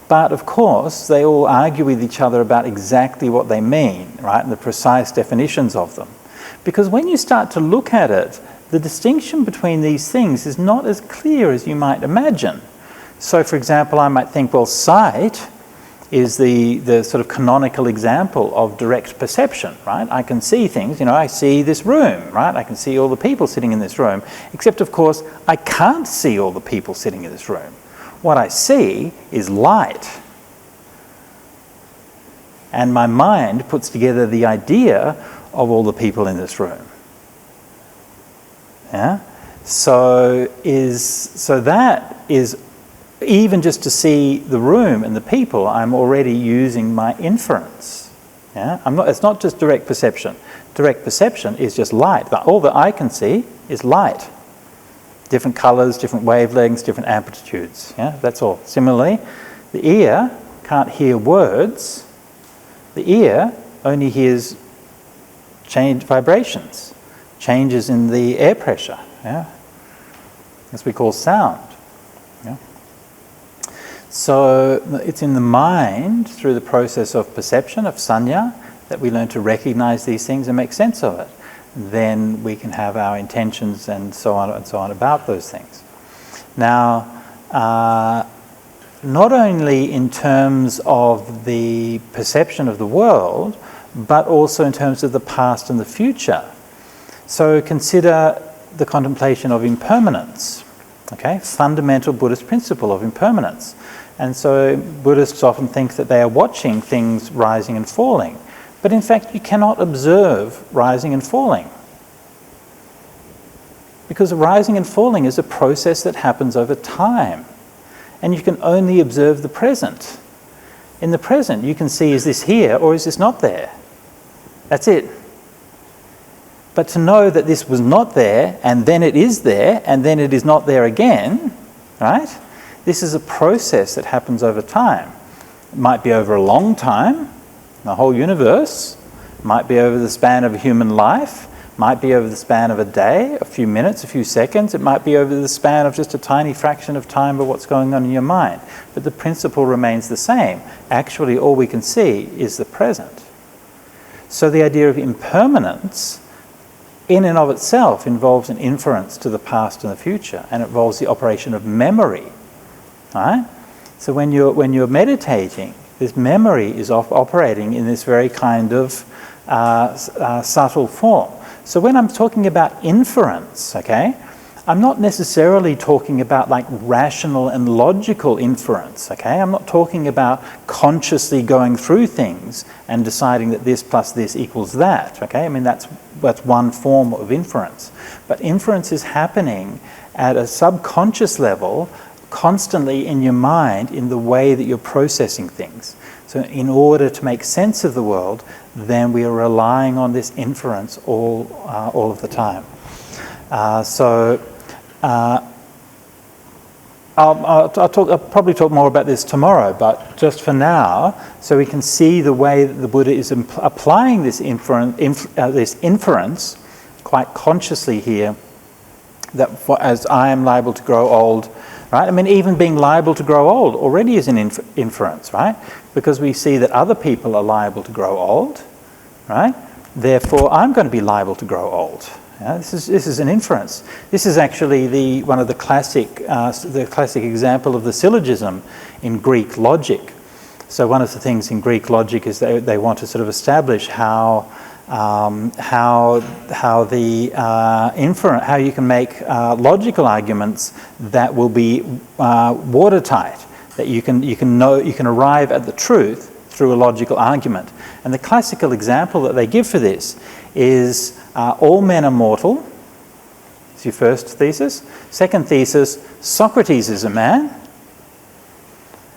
But of course, they all argue with each other about exactly what they mean, right, and the precise definitions of them. Because when you start to look at it, the distinction between these things is not as clear as you might imagine. So, for example, I might think, well, sight is the sort of canonical example of direct perception, right? I can see things, I see this room, right? I can see all the people sitting in this room, except, of course, I can't see all the people sitting in this room. What I see is light. And my mind puts together the idea of all the people in this room. Yeah? So that is, even just to see the room and the people, I'm already using my inference. Yeah? It's not just direct perception. Direct perception is just light. All that I can see is light. Different colours, different wavelengths, different amplitudes. Yeah? That's all. Similarly, the ear can't hear words. The ear only hears vibrations, changes in the air pressure. Yeah? As we call sound. Yeah? So it's in the mind, through the process of perception, of sanya, that we learn to recognize these things and make sense of it. Then we can have our intentions and so on about those things. Now, not only in terms of the perception of the world, but also in terms of the past and the future. So consider the contemplation of impermanence. Okay, fundamental Buddhist principle of impermanence. And so Buddhists often think that they are watching things rising and falling. But in fact, you cannot observe rising and falling. Because rising and falling is a process that happens over time. And you can only observe the present. In the present, you can see, is this here or is this not there? That's it. But to know that this was not there, and then it is there, and then it is not there again, right? This is a process that happens over time. It might be over a long time, the whole universe. It might be over the span of a human life. It might be over the span of a day, a few minutes, a few seconds. It might be over the span of just a tiny fraction of time of what's going on in your mind. But the principle remains the same. Actually, all we can see is the present. So the idea of impermanence, in and of itself, involves an inference to the past and the future, and involves the operation of memory. Right? So when you're meditating, this memory is operating in this very kind of subtle form. So when I'm talking about inference, okay, I'm not necessarily talking about like rational and logical inference, okay? I'm not talking about consciously going through things and deciding that this plus this equals that, okay? I mean, that's one form of inference. But inference is happening at a subconscious level, constantly in your mind, in the way that you're processing things. So in order to make sense of the world, then we are relying on this inference all of the time. I'll probably talk more about this tomorrow, but just for now, so we can see the way that the Buddha is applying this inference quite consciously here, that as I am liable to grow old, right? I mean, even being liable to grow old already is an inference, right? Because we see that other people are liable to grow old, right? Therefore, I'm going to be liable to grow old. Yeah, this is an inference. This is actually one of the classic example of the syllogism in Greek logic. So one of the things in Greek logic is they want to sort of establish how you can make logical arguments that will be watertight, that you can arrive at the truth through a logical argument. And the classical example that they give for this is all men are mortal, It's your first thesis. Second thesis, Socrates is a man.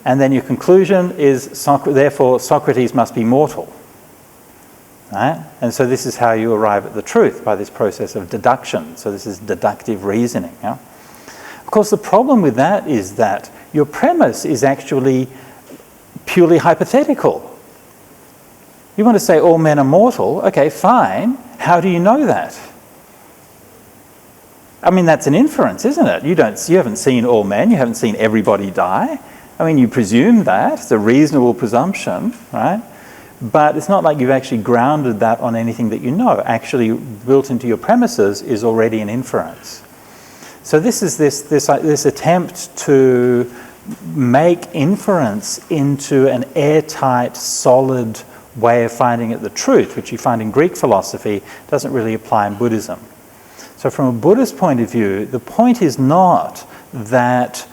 And then your conclusion is, therefore, Socrates must be mortal. Right? And so this is how you arrive at the truth, by this process of deduction. So this is deductive reasoning. Yeah? Of course, the problem with that is that your premise is actually purely hypothetical. You want to say all men are mortal, okay, fine. How do you know that? I mean, that's an inference, isn't it? You haven't seen all men, you haven't seen everybody die. I mean, you presume that, it's a reasonable presumption, right? But it's not like you've actually grounded that on anything that you know. Actually, built into your premises is already an inference. So this is this attempt to make inference into an airtight, solid way of finding out the truth, which you find in Greek philosophy, doesn't really apply in Buddhism. So from a Buddhist point of view, the point is not that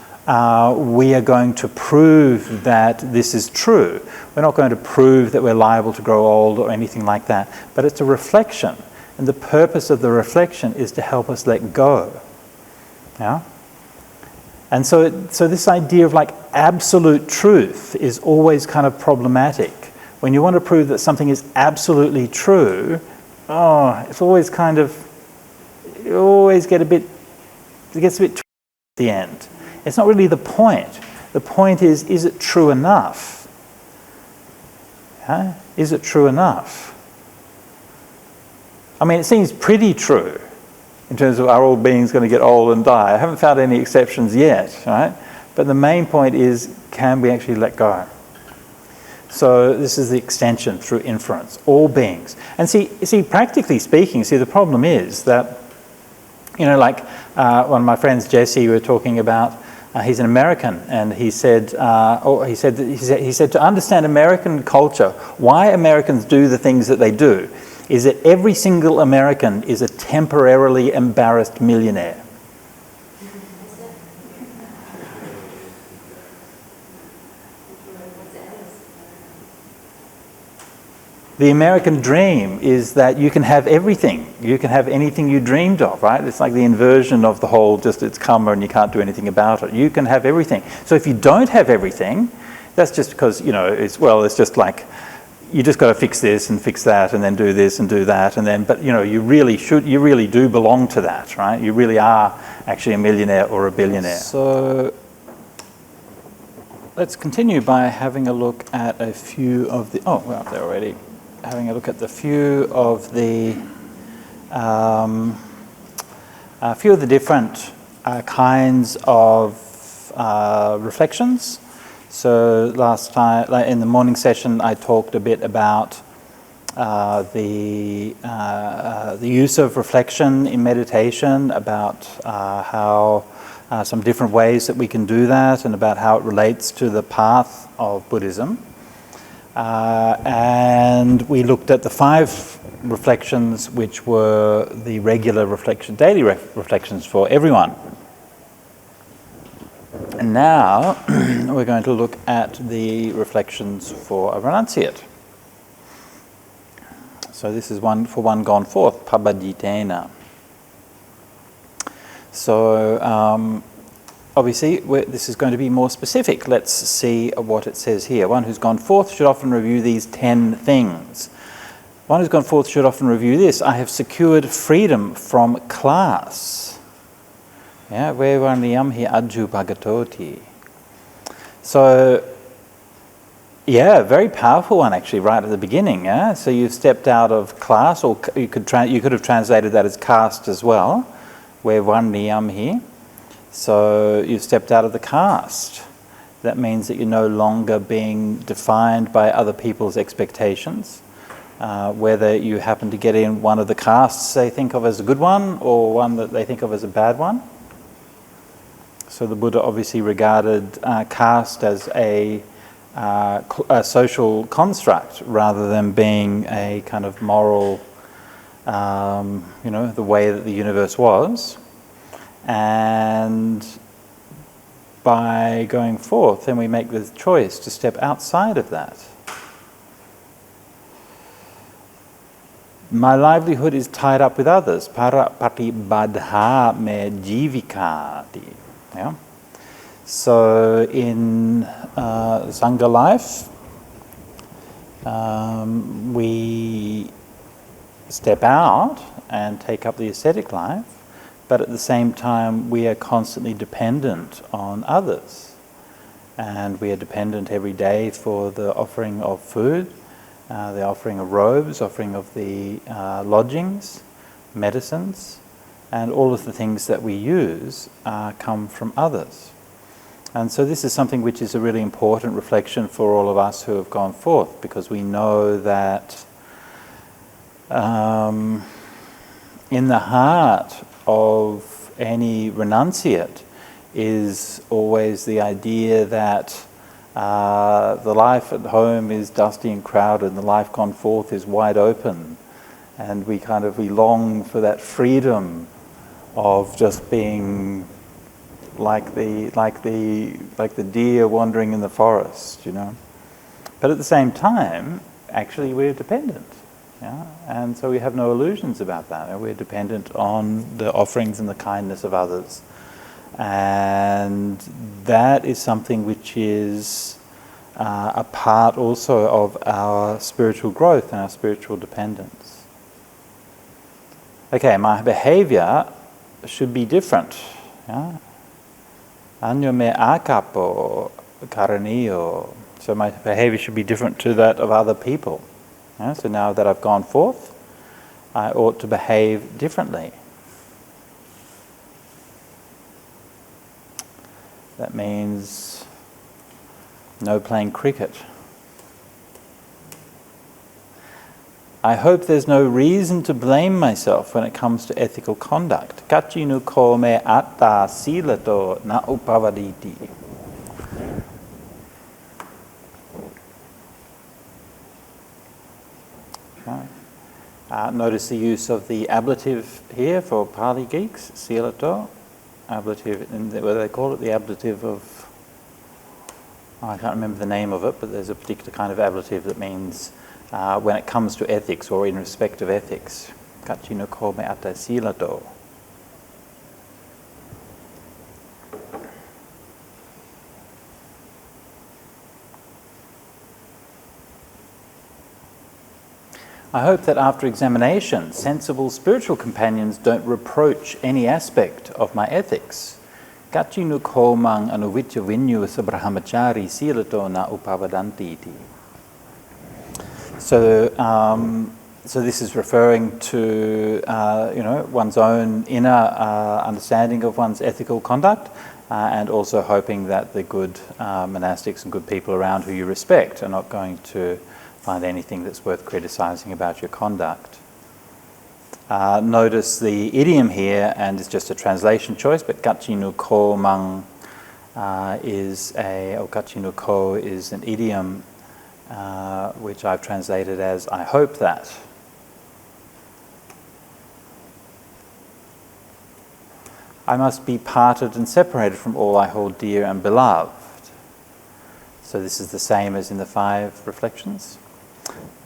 we are going to prove that this is true. We're not going to prove that we're liable to grow old or anything like that, but it's a reflection. And the purpose of the reflection is to help us let go. Yeah? And so this idea of like absolute truth is always kind of problematic. When you want to prove that something is absolutely true, it's always kind of, you always get it gets a bit at the end. It's not really the point. The point is it true enough? Yeah? Is it true enough? I mean, it seems pretty true in terms of are all beings going to get old and die. I haven't found any exceptions yet, right? But the main point is, can we actually let go? So this is the extension through inference, all beings. And see, practically speaking, the problem is that, like one of my friends, Jesse, we were talking about, he's an American, and he said to understand American culture, why Americans do the things that they do, is that every single American is a temporarily embarrassed millionaire. The American dream is that you can have everything. You can have anything you dreamed of, right? It's like the inversion of the whole just it's karma and you can't do anything about it. You can have everything. So if you don't have everything, that's just because, it's just like, you just got to fix this and fix that and then do this and do that and then, but you really do belong to that, right? You really are actually a millionaire or a billionaire. So let's continue by having a look at a few of the, we're up there already. Having a look at a few of the different kinds of reflections. So last time, in the morning session, I talked a bit about the use of reflection in meditation, about how some different ways that we can do that, and about how it relates to the path of Buddhism. And we looked at the 5 reflections which were the regular daily reflections for everyone. And now we're going to look at the reflections for a renunciate. So this is one for one gone forth, pabaditena. So obviously, this is going to be more specific. Let's see what it says here. One who's gone forth should often review these 10 things. One who's gone forth should often review this. I have secured freedom from class. Yeah, vevarniyam hi ajju bhagatoti. So, yeah, very powerful one actually, right at the beginning. Yeah, so you've stepped out of class, or you could have translated that as caste as well. Vevarniyam hi. So you've stepped out of the caste. That means that you're no longer being defined by other people's expectations. Whether you happen to get in one of the castes they think of as a good one or one that they think of as a bad one. So the Buddha obviously regarded caste as a social construct rather than being a kind of moral, the way that the universe was. And by going forth, then we make the choice to step outside of that. my livelihood is tied up with others. Para patibadha me jivikati. Yeah? So in Sangha life, we step out and take up the ascetic life, but at the same time we are constantly dependent on others. And we are dependent every day for the offering of food, the offering of robes, offering of the lodgings, medicines, and all of the things that we use come from others. And so this is something which is a really important reflection for all of us who have gone forth, because we know that in the heart of any renunciate is always the idea that the life at home is dusty and crowded, and the life gone forth is wide open, and we long for that freedom of just being like the deer wandering in the forest, you know. But at the same time, actually we're dependent, yeah? And so we have no illusions about that. We're dependent on the offerings and the kindness of others. And that is something which is a part also of our spiritual growth and our spiritual dependence. Okay, my behavior should be different. Yeah? Anyo me akapo karaniyo. So my behavior should be different to that of other people. Yeah? So now that I've gone forth, I ought to behave differently. That means no playing cricket. I hope there's no reason to blame myself when it comes to ethical conduct. Kachinu ko me atta silato na upavaditi. Notice the use of the ablative here for Pali geeks, silato. Ablative, what do they call it? The ablative of, I can't remember the name of it, but there's a particular kind of ablative that means when it comes to ethics or in respect of ethics. Kachino ko me atta silato. I hope that after examination, sensible spiritual companions don't reproach any aspect of my ethics. Kachinu ko mang anuvitya vinyu sabrahmachari silato na upavadanti iti. So this is referring to one's own inner understanding of one's ethical conduct, and also hoping that the good monastics and good people around who you respect are not going to find anything that's worth criticizing about your conduct. Notice the idiom here, and it's just a translation choice, but Kachinu ko mang Kachinu ko is an idiom which I've translated as I hope that. I must be parted and separated from all I hold dear and beloved. So this is the same as in the 5 reflections.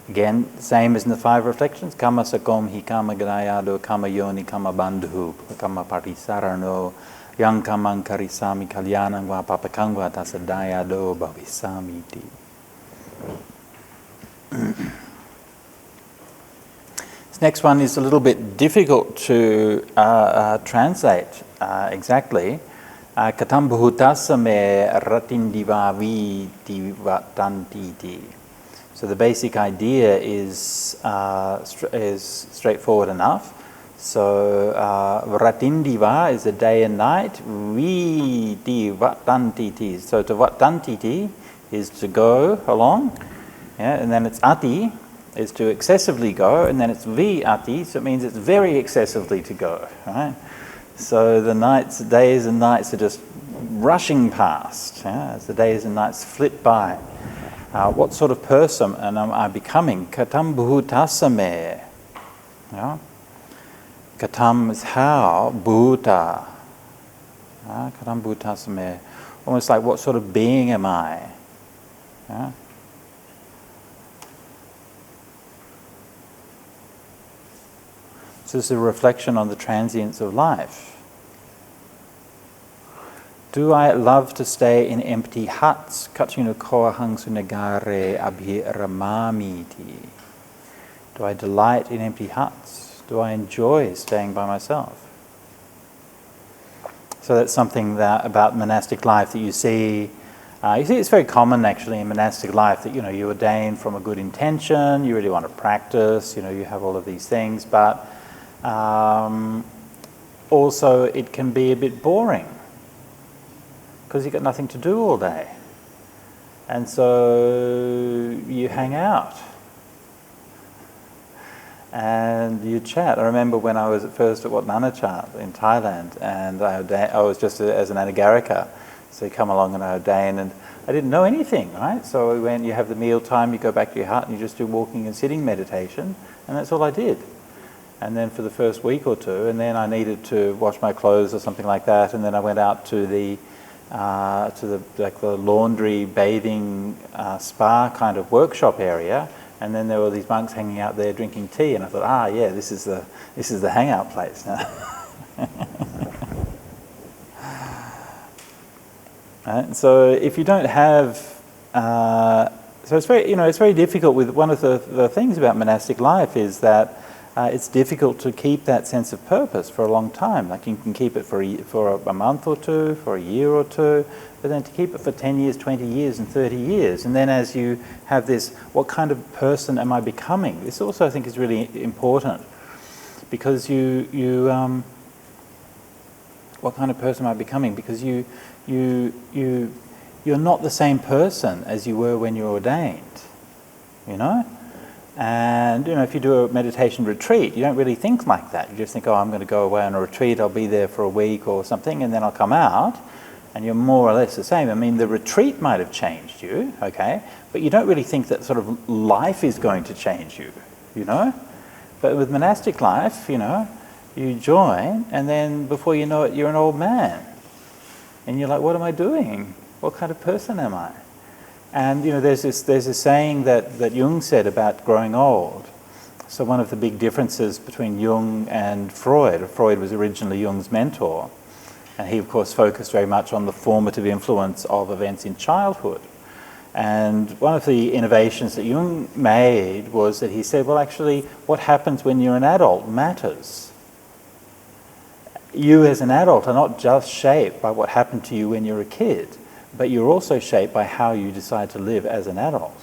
Again, same as in the 5 reflections. Kama sakom hi kama grayado, kama yoni, kama bandhu, kama parisarano, yang kamang karisami kalyanang wa papakangwa tasadayado bhavisamiti. This next one is a little bit difficult to translate exactly. Katam bhutasa me ratindivavi divatantiti. So the basic idea is straightforward enough. So Vratindiva is a day and night. Viti vatantiti. So to vatantiti is to go along, yeah, and then it's ati is to excessively go, and then it's vi ati, so it means it's very excessively to go, right? So the days and nights are just rushing past, yeah, as the days and nights flit by. What sort of person am I becoming? Katam bhutasame. Yeah? Katam is how, bhuta. Katam bhutasame. Almost like what sort of being am I? Yeah? So this is a reflection on the transience of life. Do I love to stay in empty huts? Kachino koahang sunagare abhiramamiti. Do I delight in empty huts? Do I enjoy staying by myself? So that's something that about monastic life that you see. You see, it's very common actually in monastic life that you ordain from a good intention. You really want to practice. You have all of these things, but also it can be a bit boring because you've got nothing to do all day, and so you hang out and you chat. I remember when I was at first at Wat Nanachat in Thailand, and I was just as an anagarika, so you come along and I ordain, and I didn't know anything, right? So we went, you have the meal time, you go back to your hut and you just do walking and sitting meditation, and that's all I did. And then for the first week or two, and then I needed to wash my clothes or something like that, and then I went out to the laundry, bathing, spa kind of workshop area, and then there were these monks hanging out there drinking tea, and I thought, yeah, this is the hangout place now. Right? So if you don't have, so it's very difficult. With one of the things about monastic life is that it's difficult to keep that sense of purpose for a long time. Like you can keep it for a month or two, for a year or two, but then to keep it for 10 years, 20 years, and 30 years. And then as you have this, what kind of person am I becoming? This also I think is really important, because what kind of person am I becoming? Because you're not the same person as you were when you were ordained, And if you do a meditation retreat, you don't really think like that. You just think, I'm going to go away on a retreat, I'll be there for a week or something, and then I'll come out, and you're more or less the same. I mean, the retreat might have changed you, okay, but you don't really think that sort of life is going to change you, But with monastic life, you join, and then before you know it, you're an old man. And you're like, what am I doing? What kind of person am I? And there's a saying that Jung said about growing old. So one of the big differences between Jung and Freud was originally Jung's mentor, and he of course focused very much on the formative influence of events in childhood. And one of the innovations that Jung made was that he said, well, actually, what happens when you're an adult matters. You as an adult are not just shaped by what happened to you when you're a kid, but you're also shaped by how you decide to live as an adult.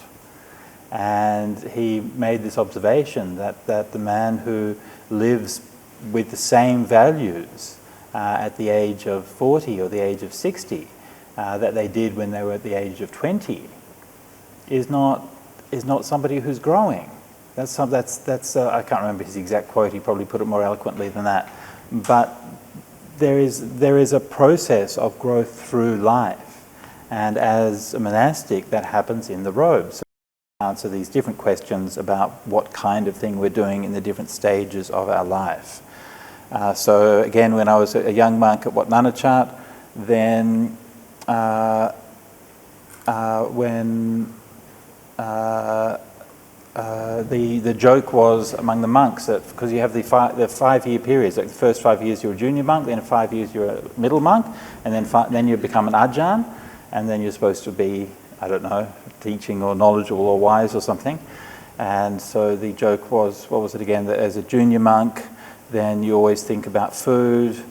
And he made this observation that the man who lives with the same values at the age of 40 or the age of 60 that they did when they were at the age of 20 is not somebody who's growing. That's I can't remember his exact quote. He probably put it more eloquently than that. But there is a process of growth through life, and as a monastic, that happens in the robes. So we answer these different questions about what kind of thing we're doing in the different stages of our life. So again, when I was a young monk at Wat Nanachat, then the joke was among the monks that because you have the 5-year periods, like the first 5 years you're a junior monk, then 5 years you're a middle monk, and then you become an ajahn, and then you're supposed to be, I don't know, teaching or knowledgeable or wise or something. And so the joke was, what was it again, that as a junior monk, then you always think about food,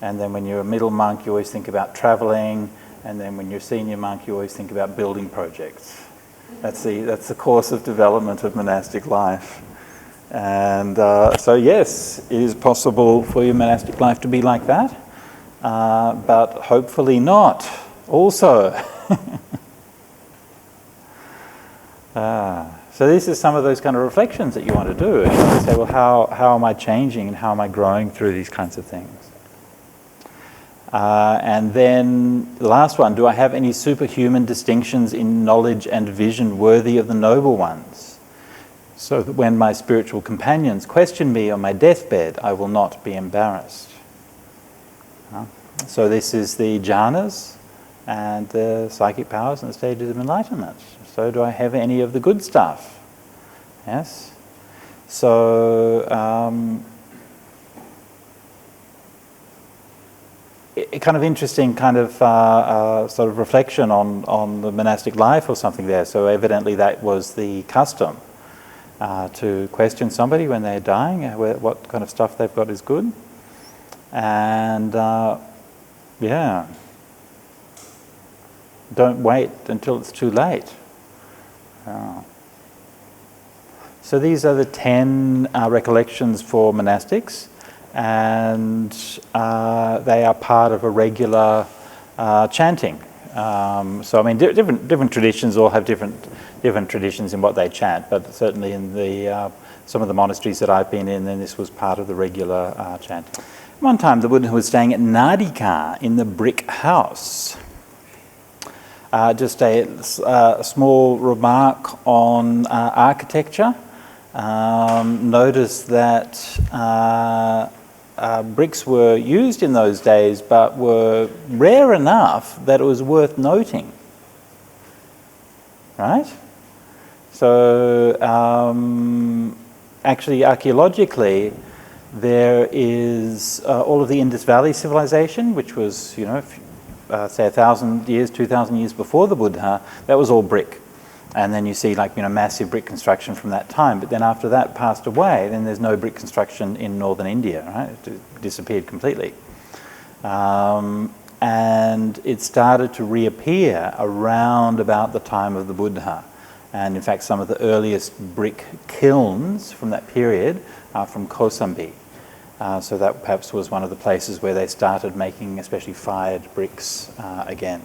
and then when you're a middle monk, you always think about traveling, and then when you're a senior monk, you always think about building projects. That's the course of development of monastic life. And so yes, it is possible for your monastic life to be like that, but hopefully not also. So this is some of those kind of reflections that you want to do. And you want to say, well, how am I changing and how am I growing through these kinds of things? And then the last one, do I have any superhuman distinctions in knowledge and vision worthy of the noble ones? So that when my spiritual companions question me on my deathbed, I will not be embarrassed. So this is the jhanas and the psychic powers and the stages of enlightenment. So do I have any of the good stuff? Yes. So kind of interesting kind of sort of reflection on the monastic life or something there. So evidently that was the custom, to question somebody when they're dying, what kind of stuff they've got is good. And yeah, don't wait until it's too late. So these are the 10 recollections for monastics, and they are part of a regular chanting. So I mean, different traditions all have different traditions in what they chant, but certainly in the some of the monasteries that I've been in, then this was part of the regular chanting. One time the Buddha was staying at Nadika in the brick house. Just a small remark on architecture. Notice that bricks were used in those days, but were rare enough that it was worth noting. Right? So, actually, archaeologically, there is all of the Indus Valley civilization, which was, say 1,000 years, 2,000 years before the Buddha. That was all brick. And then you see massive brick construction from that time. But then after that passed away, then there's no brick construction in northern India, right? It disappeared completely. And it started to reappear around about the time of the Buddha. And in fact, some of the earliest brick kilns from that period are from Kosambi. So that perhaps was one of the places where they started making especially fired bricks again.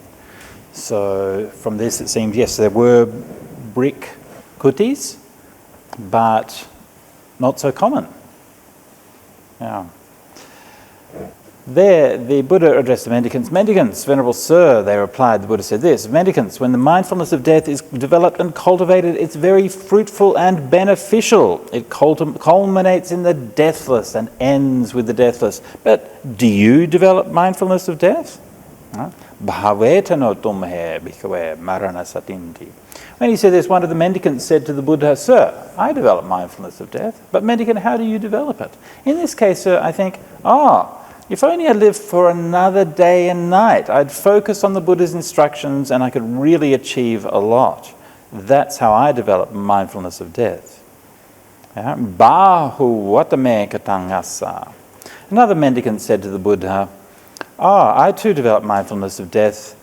So from this it seems, yes, there were brick kutis, but not so common. Yeah. There, the Buddha addressed the mendicants. Mendicants, Venerable Sir, they replied, the Buddha said this, mendicants, when the mindfulness of death is developed and cultivated, it's very fruitful and beneficial. It culminates in the deathless and ends with the deathless. But do you develop mindfulness of death? Bhavetano tumhe bhikkhave marana satinti. When he said this, one of the mendicants said to the Buddha, Sir, I develop mindfulness of death, but mendicant, how do you develop it? In this case, sir, I think, if only I lived for another day and night, I'd focus on the Buddha's instructions and I could really achieve a lot. That's how I develop mindfulness of death. Bahu watame katangasa. Another mendicant said to the Buddha, I too develop mindfulness of death.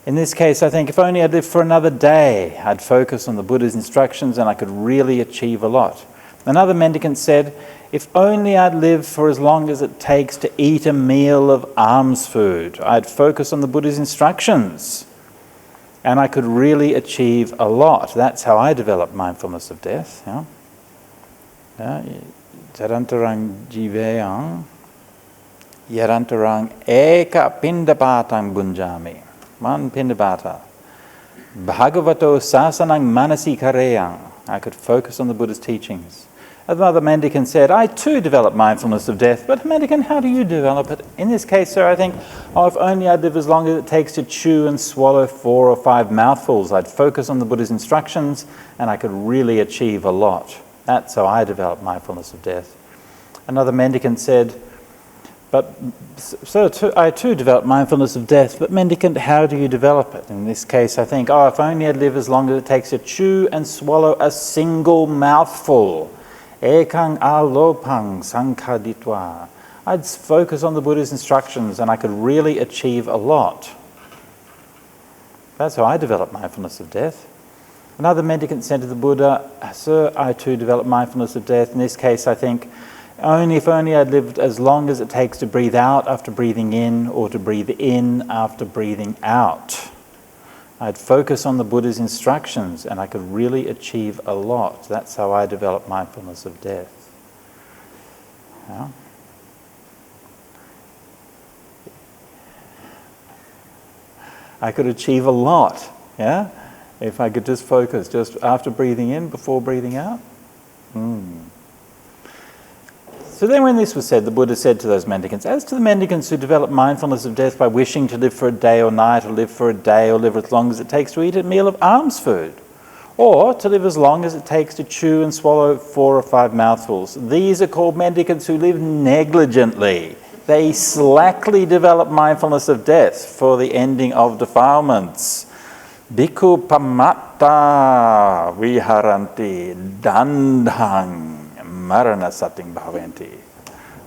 In this case, I think if only I'd live for another day, I'd focus on the Buddha's instructions and I could really achieve a lot. Another mendicant said, if only I'd live for as long as it takes to eat a meal of alms food, I'd focus on the Buddha's instructions and I could really achieve a lot. That's how I develop mindfulness of death. Charantarang jiveyang yarantarang eka pindapatang bunjami. Man pindapata. Bhagavato sasanang manasi kareyang. I could focus on the Buddha's teachings. Another mendicant said, I too develop mindfulness of death, but mendicant, how do you develop it? In this case, sir, I think, if only I'd live as long as it takes to chew and swallow 4 or 5 mouthfuls, I'd focus on the Buddha's instructions and I could really achieve a lot. That's how I develop mindfulness of death. Another mendicant said, but sir, I too develop mindfulness of death, but mendicant, how do you develop it? In this case, I think, if only I'd live as long as it takes to chew and swallow a single mouthful. Ekang alopang sankaditwa. I'd focus on the Buddha's instructions and I could really achieve a lot. That's how I develop mindfulness of death. Another mendicant said to the Buddha, Sir, I too develop mindfulness of death. In this case, I think, if only I'd lived as long as it takes to breathe out after breathing in, or to breathe in after breathing out. I'd focus on the Buddha's instructions and I could really achieve a lot. That's how I develop mindfulness of death. Yeah. I could achieve a lot, if I could just focus, just after breathing in, before breathing out. So then when this was said, the Buddha said to those mendicants, as to the mendicants who develop mindfulness of death by wishing to live for a day or night, or live for a day, or live as long as it takes to eat a meal of alms food, or to live as long as it takes to chew and swallow 4 or 5 mouthfuls, these are called mendicants who live negligently. They slackly develop mindfulness of death for the ending of defilements. Bhikkhu pamatta viharanti dandhang marana sating bhavanti.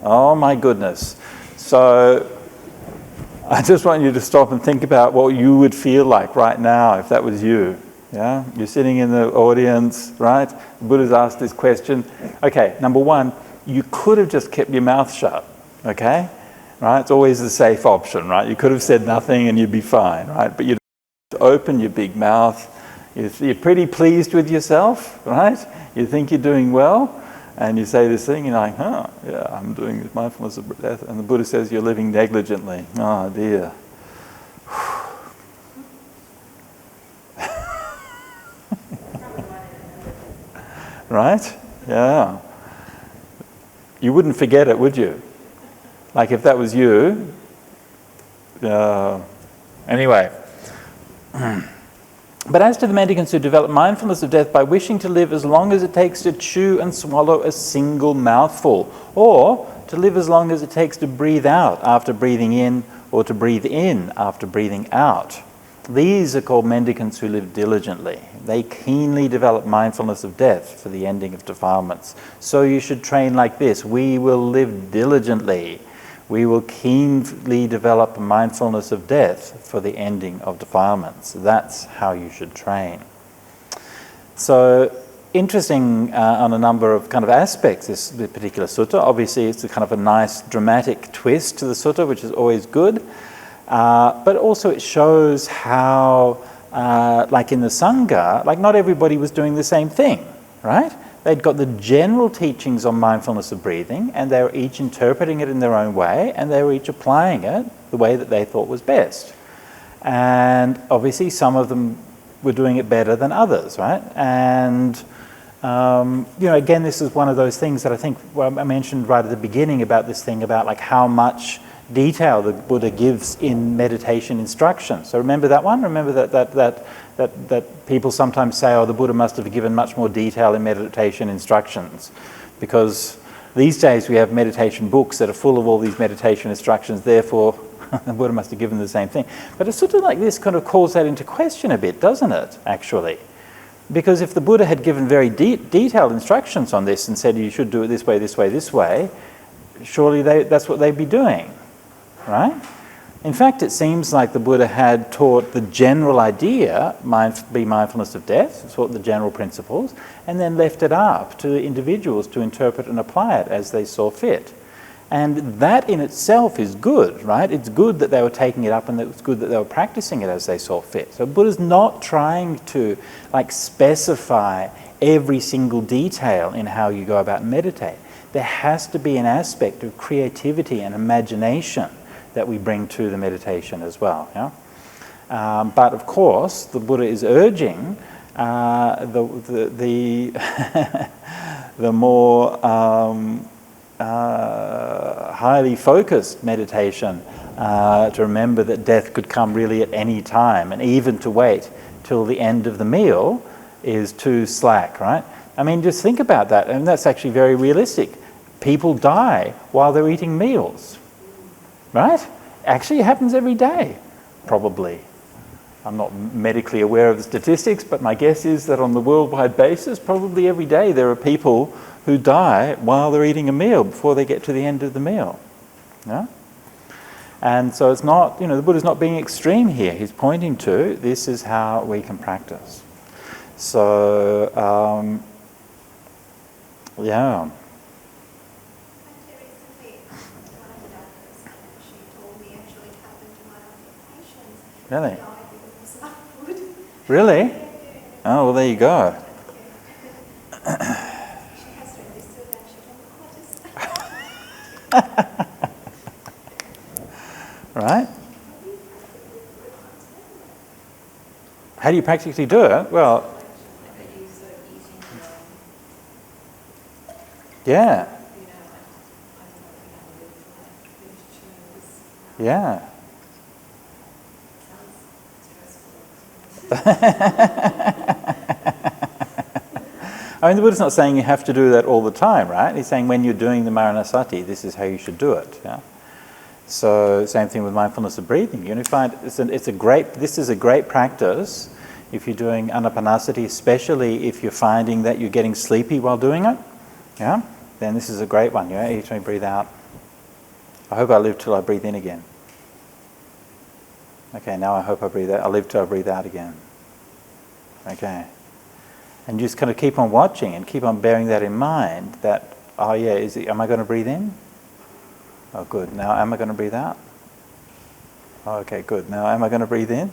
Oh my goodness. So I just want you to stop and think about what you would feel like right now if that was you. Yeah, you're sitting in the audience, right? The Buddha's asked this question. Okay, number one, you could have just kept your mouth shut, okay? Right? It's always the safe option, right? You could have said nothing and you'd be fine, right? But you open your big mouth. You're pretty pleased with yourself, right? You think you're doing well, and you say this thing, you're like, oh, yeah, I'm doing this mindfulness of death. And the Buddha says you're living negligently. Oh, dear. Right? Yeah. You wouldn't forget it, would you? Like if that was you. Anyway. But as to the mendicants who develop mindfulness of death by wishing to live as long as it takes to chew and swallow a single mouthful, or to live as long as it takes to breathe out after breathing in, or to breathe in after breathing out. These are called mendicants who live diligently. They keenly develop mindfulness of death for the ending of defilements. So you should train like this. We will live diligently. We will keenly develop mindfulness of death for the ending of defilements. That's how you should train. So interesting on a number of kind of aspects, this particular sutta. Obviously, it's a kind of a nice dramatic twist to the sutta, which is always good. But also it shows how, like in the Sangha, like not everybody was doing the same thing, right? They'd got the general teachings on mindfulness of breathing, and they were each interpreting it in their own way, and they were each applying it the way that they thought was best. And obviously some of them were doing it better than others, right? And again, this is one of those things that I think I mentioned right at the beginning about this thing about like how much detail the Buddha gives in meditation instructions. So remember that one? Remember that people sometimes say, oh, the Buddha must have given much more detail in meditation instructions, because these days we have meditation books that are full of all these meditation instructions, therefore the Buddha must have given the same thing. But a sutta like this kind of calls that into question a bit, doesn't it, actually? Because if the Buddha had given very detailed instructions on this and said you should do it this way, this way, this way, surely that's what they'd be doing. Right? In fact, it seems like the Buddha had taught the general idea, be mindfulness of death, taught the general principles, and then left it up to the individuals to interpret and apply it as they saw fit. And that in itself is good, right? It's good that they were taking it up, and it's good that they were practicing it as they saw fit. So Buddha's not trying to like specify every single detail in how you go about and meditate. There has to be an aspect of creativity and imagination that we bring to the meditation as well. Yeah? But of course, the Buddha is urging the more highly focused meditation to remember that death could come really at any time, and even to wait till the end of the meal is too slack, right? I mean, just think about that, and that's actually very realistic. People die while they're eating meals. Right? Actually, it happens every day, probably. I'm not medically aware of the statistics, but my guess is that on the worldwide basis, probably every day there are people who die while they're eating a meal before they get to the end of the meal. Yeah? And so it's not, the Buddha's not being extreme here. He's pointing to this is how we can practice. So, yeah. Really? Really? Oh, well, there you go. Right? How do you practically do it? Well, yeah. Yeah. I mean, the Buddha's not saying you have to do that all the time, right? He's saying when you're doing the Maranasati, this is how you should do it. Yeah? So same thing with mindfulness of breathing. You find this is a great practice if you're doing anapanasati, especially if you're finding that you're getting sleepy while doing it. Yeah, then this is a great one. Yeah, each time you breathe out. I hope I live till I breathe in again. Okay, now I hope I breathe out. I live till I breathe out again. Okay, and just kind of keep on watching and keep on bearing that in mind. That am I going to breathe in? Oh, good. Now, am I going to breathe out? Oh, okay, good. Now, am I going to breathe in?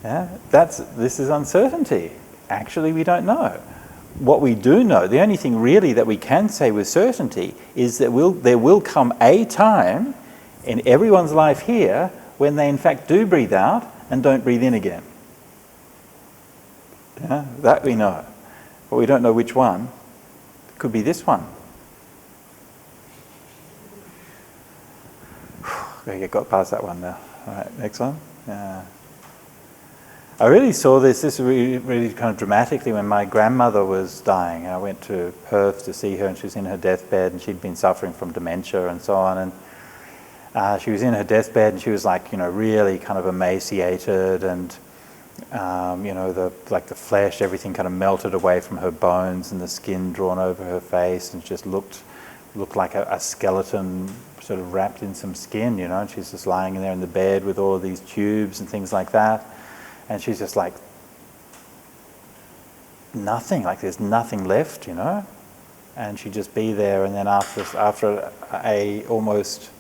Yeah, this is uncertainty. Actually, we don't know. What we do know, the only thing really that we can say with certainty is that there will come a time in everyone's life here when they in fact do breathe out and don't breathe in again. Yeah, that we know. But we don't know which one. It could be this one. Okay, got past that one now. All right, next one. Yeah. I really saw this really kind of dramatically when my grandmother was dying. I went to Perth to see her, and she was in her deathbed, and she'd been suffering from dementia and so on. And she was in her deathbed, and she was like, really kind of emaciated, and the flesh, everything kind of melted away from her bones, and the skin drawn over her face, and just looked like a skeleton sort of wrapped in some skin, and she's just lying there in the bed with all of these tubes and things like that. And she's just like nothing, like there's nothing left, and she'd just be there. And then after a almost,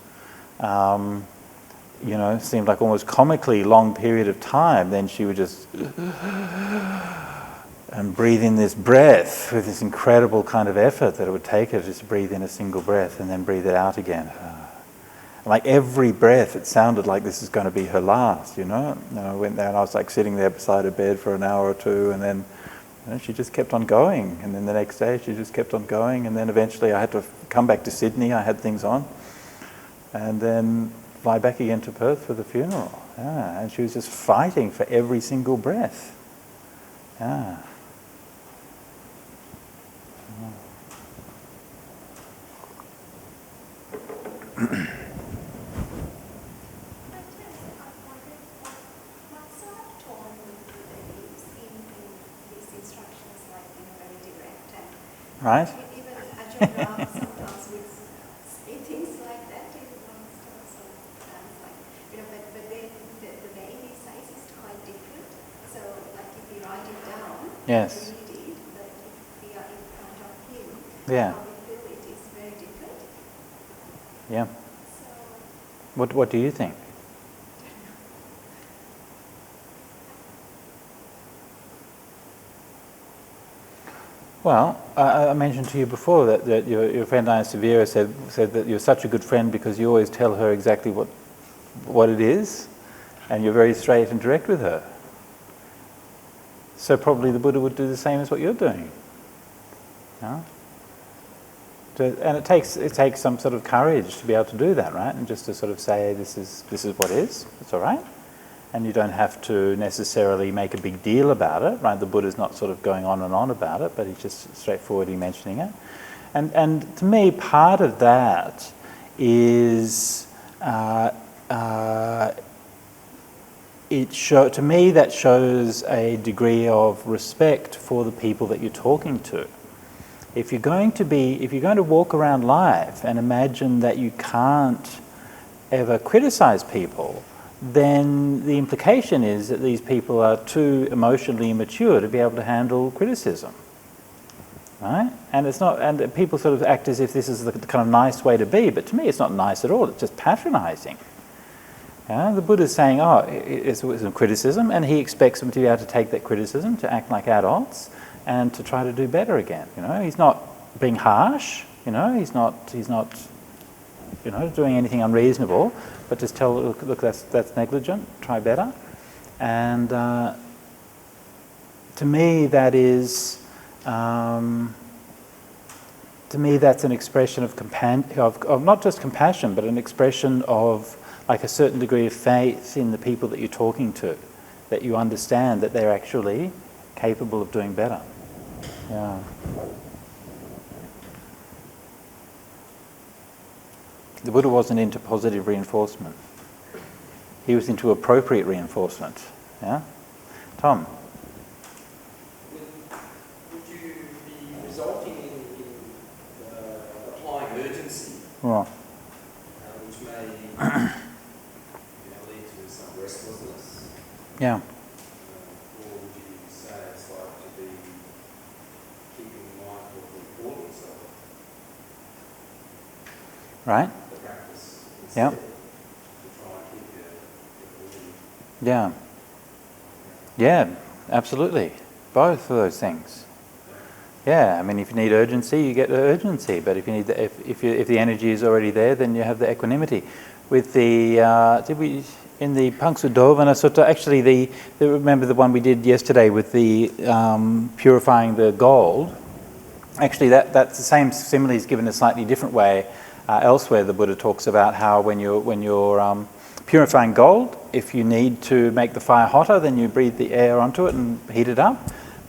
seemed like almost comically long period of time, then she would just and breathe in this breath with this incredible kind of effort that it would take her to just breathe in a single breath and then breathe it out again. Like every breath, it sounded like this is going to be her last, And I went there and I was like sitting there beside her bed for an hour or two, and then she just kept on going. And then the next day she just kept on going, and then eventually I had to come back to Sydney. I had things on, and then fly back again to Perth for the funeral. Yeah, and she was just fighting for every single breath. Yeah. Right? Even Ajahn sometimes would say things like that. But then the way he says is quite different. So, like if you write it down, yes. you read it, but if we are in front of him, yeah. how we feel it is very different. Yeah. So, What do you think? Well, I mentioned to you before that your friend Diana Severa said that you're such a good friend because you always tell her exactly what it is, and you're very straight and direct with her. So probably the Buddha would do the same as what you're doing. Yeah? And it takes some sort of courage to be able to do that, right? And just to sort of say, this is what is. It's all right. And you don't have to necessarily make a big deal about it, right? The Buddha's not sort of going on and on about it, but he's just straightforwardly mentioning it. And to me, part of that is to me that shows a degree of respect for the people that you're talking to. If you're going to walk around life and imagine that you can't ever criticize people, then the implication is that these people are too emotionally immature to be able to handle criticism, right? And it's not, and people sort of act as if this is the kind of nice way to be, but to me it's not nice at all. It's just patronizing. The Buddha's saying, it's a criticism, and he expects them to be able to take that criticism, to act like adults, and to try to do better again. He's not being harsh. He's not doing anything unreasonable, but just tell, look, that's negligent. Try better. And to me, that is, to me, that's an expression of not just compassion, but an expression of like a certain degree of faith in the people that you're talking to, that you understand that they're actually capable of doing better. Yeah. The Buddha wasn't into positive reinforcement. He was into appropriate reinforcement. Yeah? Tom? Would you be resulting in applying urgency, Well, which may lead to some restlessness? yeah. Or would you say it's like to be keeping mindful of the importance of Right? the practice instead Yeah. to try and keep your body? Yeah. Yeah, absolutely. Both of those things. Yeah, I mean, if you need urgency, you get the urgency. But if you need if the energy is already there, then you have the equanimity. With the in the Dvedhavitakka Sutta, actually remember the one we did yesterday with the purifying the gold. Actually, that's the same simile is given a slightly different way. Elsewhere, the Buddha talks about how when you're purifying gold, if you need to make the fire hotter, then you breathe the air onto it and heat it up.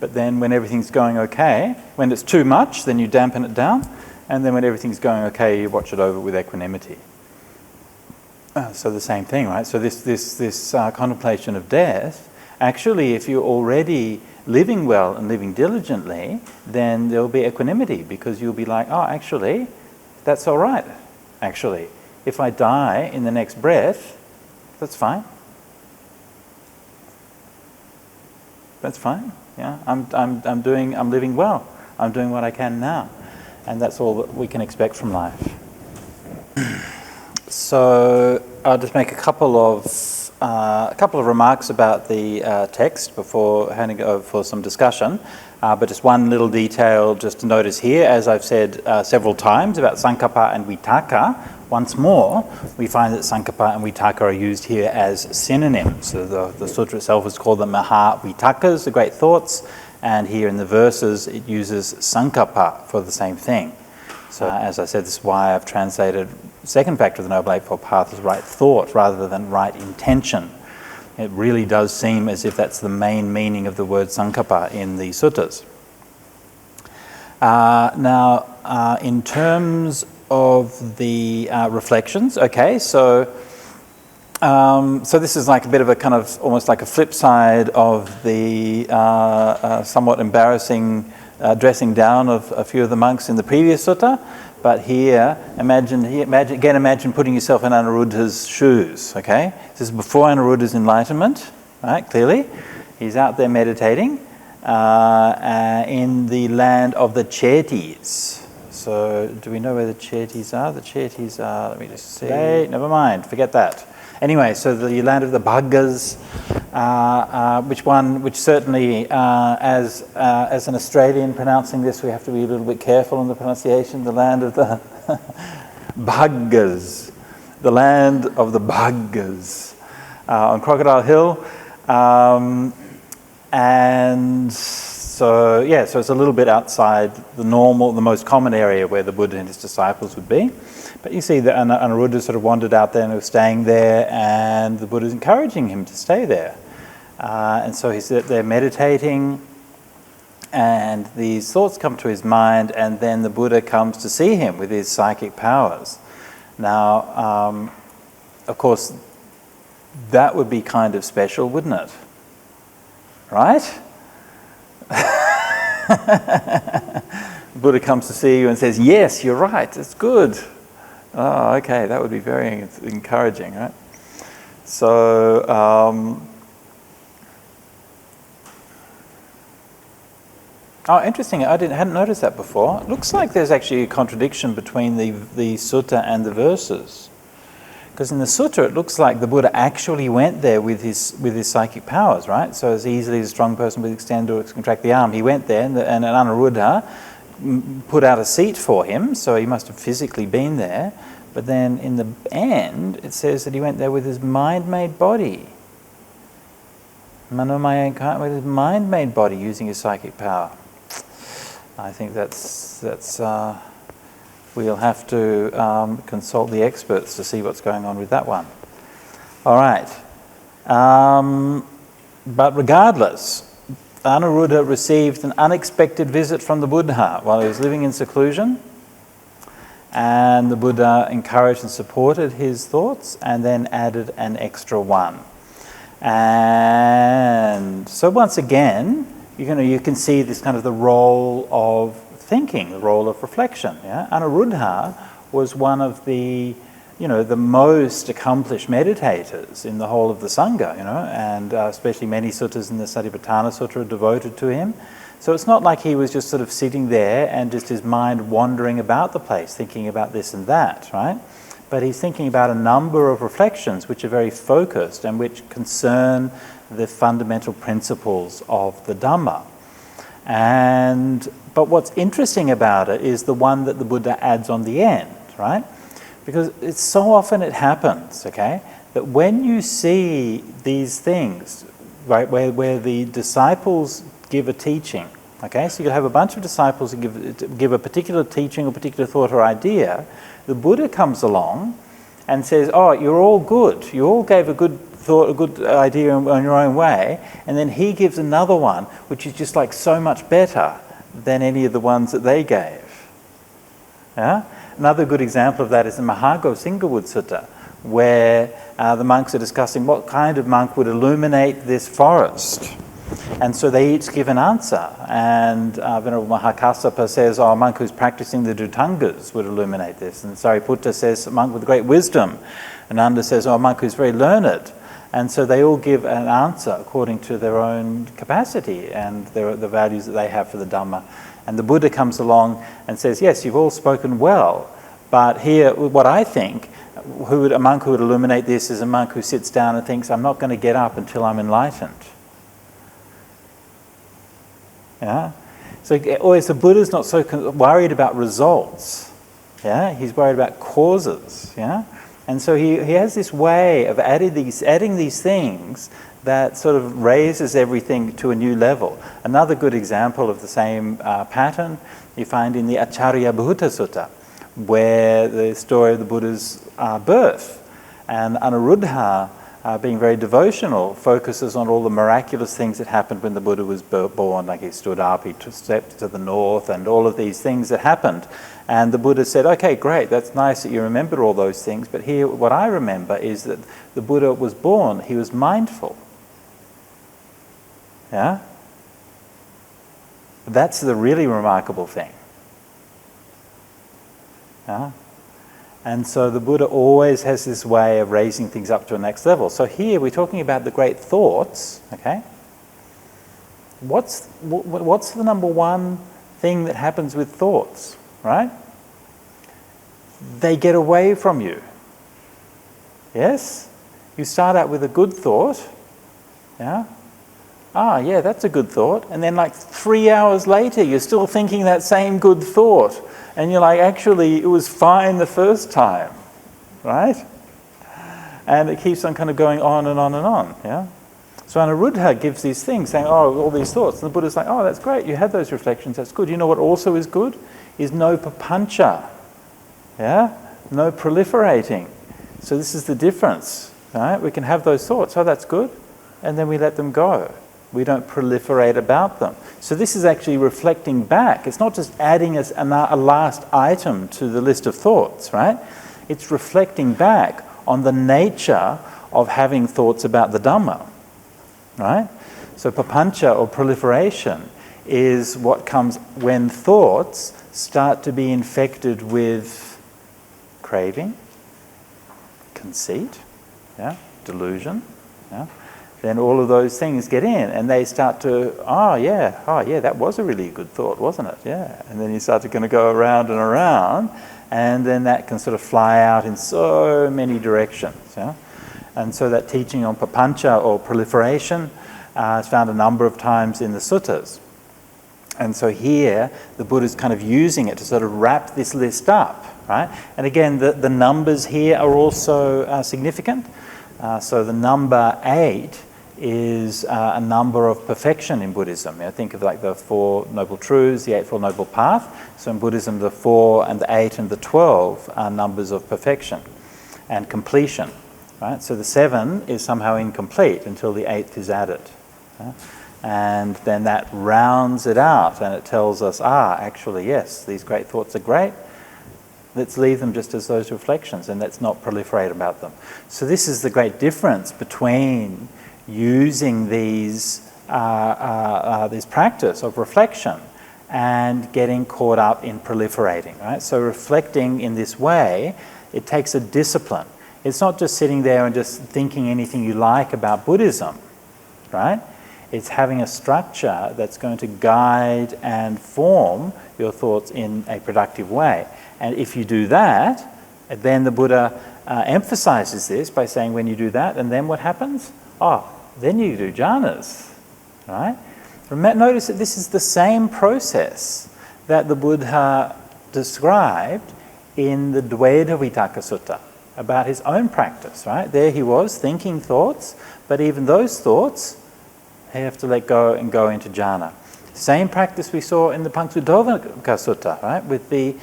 But then when everything's going okay, when it's too much, then you dampen it down. And then when everything's going okay, you watch it over with equanimity. So the same thing, right? So this contemplation of death, actually, if you're already living well and living diligently, then there'll be equanimity, because you'll be like, oh, actually, that's all right, actually. If I die in the next breath, that's fine. That's fine. Yeah, I'm living well. I'm doing what I can now, and that's all that we can expect from life. So I'll just make a couple of remarks about the text before handing it over for some discussion. But just one little detail just to notice here, as I've said several times about sankappa and vitakka. Once more, we find that sankappa and vitakka are used here as synonyms. So the sutra itself is called the Maha Vitakkas, the great thoughts, and here in the verses it uses sankappa for the same thing. So as I said, this is why I've translated the second factor of the Noble Eightfold Path as right thought rather than right intention. It really does seem as if that's the main meaning of the word sankappa in the suttas. Now, in terms of the reflections, okay, so this is like a bit of a kind of almost like a flip side of the somewhat embarrassing dressing down of a few of the monks in the previous sutta. But here, imagine putting yourself in Anuruddha's shoes, okay? This is before Anuruddha's enlightenment, right, clearly. He's out there meditating in the land of the Chetis. So, do we know where the Chetis are? The Chetis are, let me just see. Never mind, forget that. Anyway, so the land of the Bhaggas, which certainly, as an Australian pronouncing this, we have to be a little bit careful in the pronunciation. The land of the Bhaggas, the land of the Bhaggas on Crocodile Hill, and so it's a little bit outside the most common area where the Buddha and his disciples would be. But you see that Anuruddha sort of wandered out there and was staying there, and the Buddha's encouraging him to stay there. And so he's there meditating, and these thoughts come to his mind, and then the Buddha comes to see him with his psychic powers. Now, of course, that would be kind of special, wouldn't it? Right? The Buddha comes to see you and says, yes, you're right, it's good. Oh, okay, that would be very encouraging, right? So, interesting, I hadn't noticed that before. It looks like there's actually a contradiction between the sutta and the verses. Because in the sutta, it looks like the Buddha actually went there with his psychic powers, right? So as easily as a strong person would extend or contract the arm, he went there, and Anuruddha put out a seat for him, so he must have physically been there. But then in the end, it says that he went there with his mind-made body. Manomaya, with his mind-made body, using his psychic power. I think that's we'll have to consult the experts to see what's going on with that one. All right. But regardless, Anuruddha received an unexpected visit from the Buddha while he was living in seclusion. and the Buddha encouraged and supported his thoughts and then added an extra one. And so once again, you can see this kind of the role of thinking, the role of reflection. Yeah? Anuruddha was one of the most accomplished meditators in the whole of the Sangha, and especially many suttas in the Satipatthana Sutta are devoted to him. So it's not like he was just sort of sitting there and just his mind wandering about the place, thinking about this and that, right? But he's thinking about a number of reflections which are very focused and which concern the fundamental principles of the Dhamma. But what's interesting about it is the one that the Buddha adds on the end, right? Because it's so often it happens, okay, that when you see these things, right, where the disciples give a teaching, okay, so you have a bunch of disciples who give a particular teaching or particular thought or idea, the Buddha comes along and says, oh, you're all good, you all gave a good thought, a good idea on your own way, and then he gives another one which is just like so much better than any of the ones that they gave. Yeah? Another good example of that is the Mahago Singlewood Sutta, where the monks are discussing what kind of monk would illuminate this forest. And so they each give an answer. And Venerable Mahakassapa says, a monk who's practicing the Dhutangas would illuminate this. And Sariputta says, a monk with great wisdom. Ananda says, a monk who's very learned. And so they all give an answer according to their own capacity and the values that they have for the Dhamma. And the Buddha comes along and says, yes, you've all spoken well, but here, what I think, a monk who would illuminate this is a monk who sits down and thinks, I'm not going to get up until I'm enlightened. Yeah? So always the Buddha's not so worried about results. Yeah? He's worried about causes. Yeah? And so he has this way of adding these things that sort of raises everything to a new level. Another good example of the same pattern you find in the Acharya Bhuta Sutta, where the story of the Buddha's birth. And Anuruddha, being very devotional, focuses on all the miraculous things that happened when the Buddha was born, like he stood up, he stepped to the north, and all of these things that happened. And the Buddha said, okay, great, that's nice that you remember all those things, but here what I remember is that the Buddha was born, he was mindful. Yeah? That's the really remarkable thing. Yeah? And so the Buddha always has this way of raising things up to a next level. So here we're talking about the great thoughts, okay? What's the number one thing that happens with thoughts, right? They get away from you. Yes? You start out with a good thought, yeah? Ah, yeah, that's a good thought. And then like 3 hours later, you're still thinking that same good thought. And you're like, actually, it was fine the first time, right? And it keeps on kind of going on and on and on, yeah? So Anuruddha gives these things, saying, oh, all these thoughts. And the Buddha's like, oh, that's great, you had those reflections, that's good. You know what also is good? Is no papancha, yeah? No proliferating. So this is the difference, right? We can have those thoughts, oh, that's good. And then we let them go. We don't proliferate about them. So this is actually reflecting back. It's not just adding a last item to the list of thoughts, right? It's reflecting back on the nature of having thoughts about the Dhamma, right? So papancha, or proliferation, is what comes when thoughts start to be infected with craving, conceit, yeah, delusion, yeah. Then all of those things get in and they start to, oh yeah, that was a really good thought, wasn't it? Yeah. And then you start to kind of go around and around, and then that can sort of fly out in so many directions. Yeah? And so that teaching on papancha, or proliferation, is found a number of times in the suttas. And so here, the Buddha's kind of using it to sort of wrap this list up, right? And again, the numbers here are also significant. So the number 8 is a number of perfection in Buddhism. You know, think of like the 4 Noble Truths, the Eightfold Noble Path. So in Buddhism, the 4 and the 8 and the 12 are numbers of perfection and completion. Right? So the 7 is somehow incomplete until the 8th is added. And then that rounds it out and it tells us, actually, yes, these great thoughts are great, Let's leave them just as those reflections and let's not proliferate about them. So this is the great difference between using this practice of reflection and getting caught up in proliferating, right? So reflecting in this way, it takes a discipline. It's not just sitting there and just thinking anything you like about Buddhism, right? It's having a structure that's going to guide and form your thoughts in a productive way. And if you do that, then the Buddha emphasizes this by saying when you do that, and then what happens? Then you do jhanas, right? Notice that this is the same process that the Buddha described in the Dvedhavitakka Sutta about his own practice, right? There he was thinking thoughts, but even those thoughts, you have to let go and go into jhana. Same practice we saw in the Madhupindika Sutta, right? With the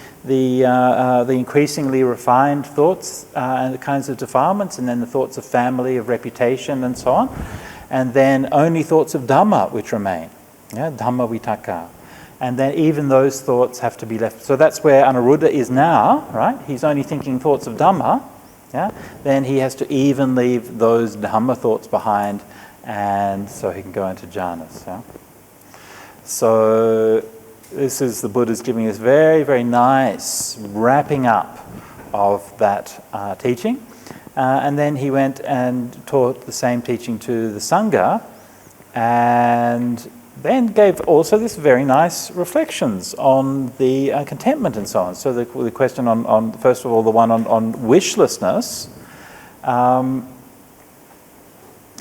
increasingly refined thoughts and the kinds of defilements, and then the thoughts of family, of reputation, and so on. And then only thoughts of Dhamma which remain, Dhamma vitaka. And then even those thoughts have to be left. So that's where Anuruddha is now, right? He's only thinking thoughts of Dhamma. Then he has to even leave those Dhamma thoughts behind, and so he can go into jhanas. So this is the Buddha's giving us very, very nice wrapping up of that teaching. And then he went and taught the same teaching to the Sangha, and then gave also this very nice reflections on the contentment and so on. So the question on first of all, the one on wishlessness,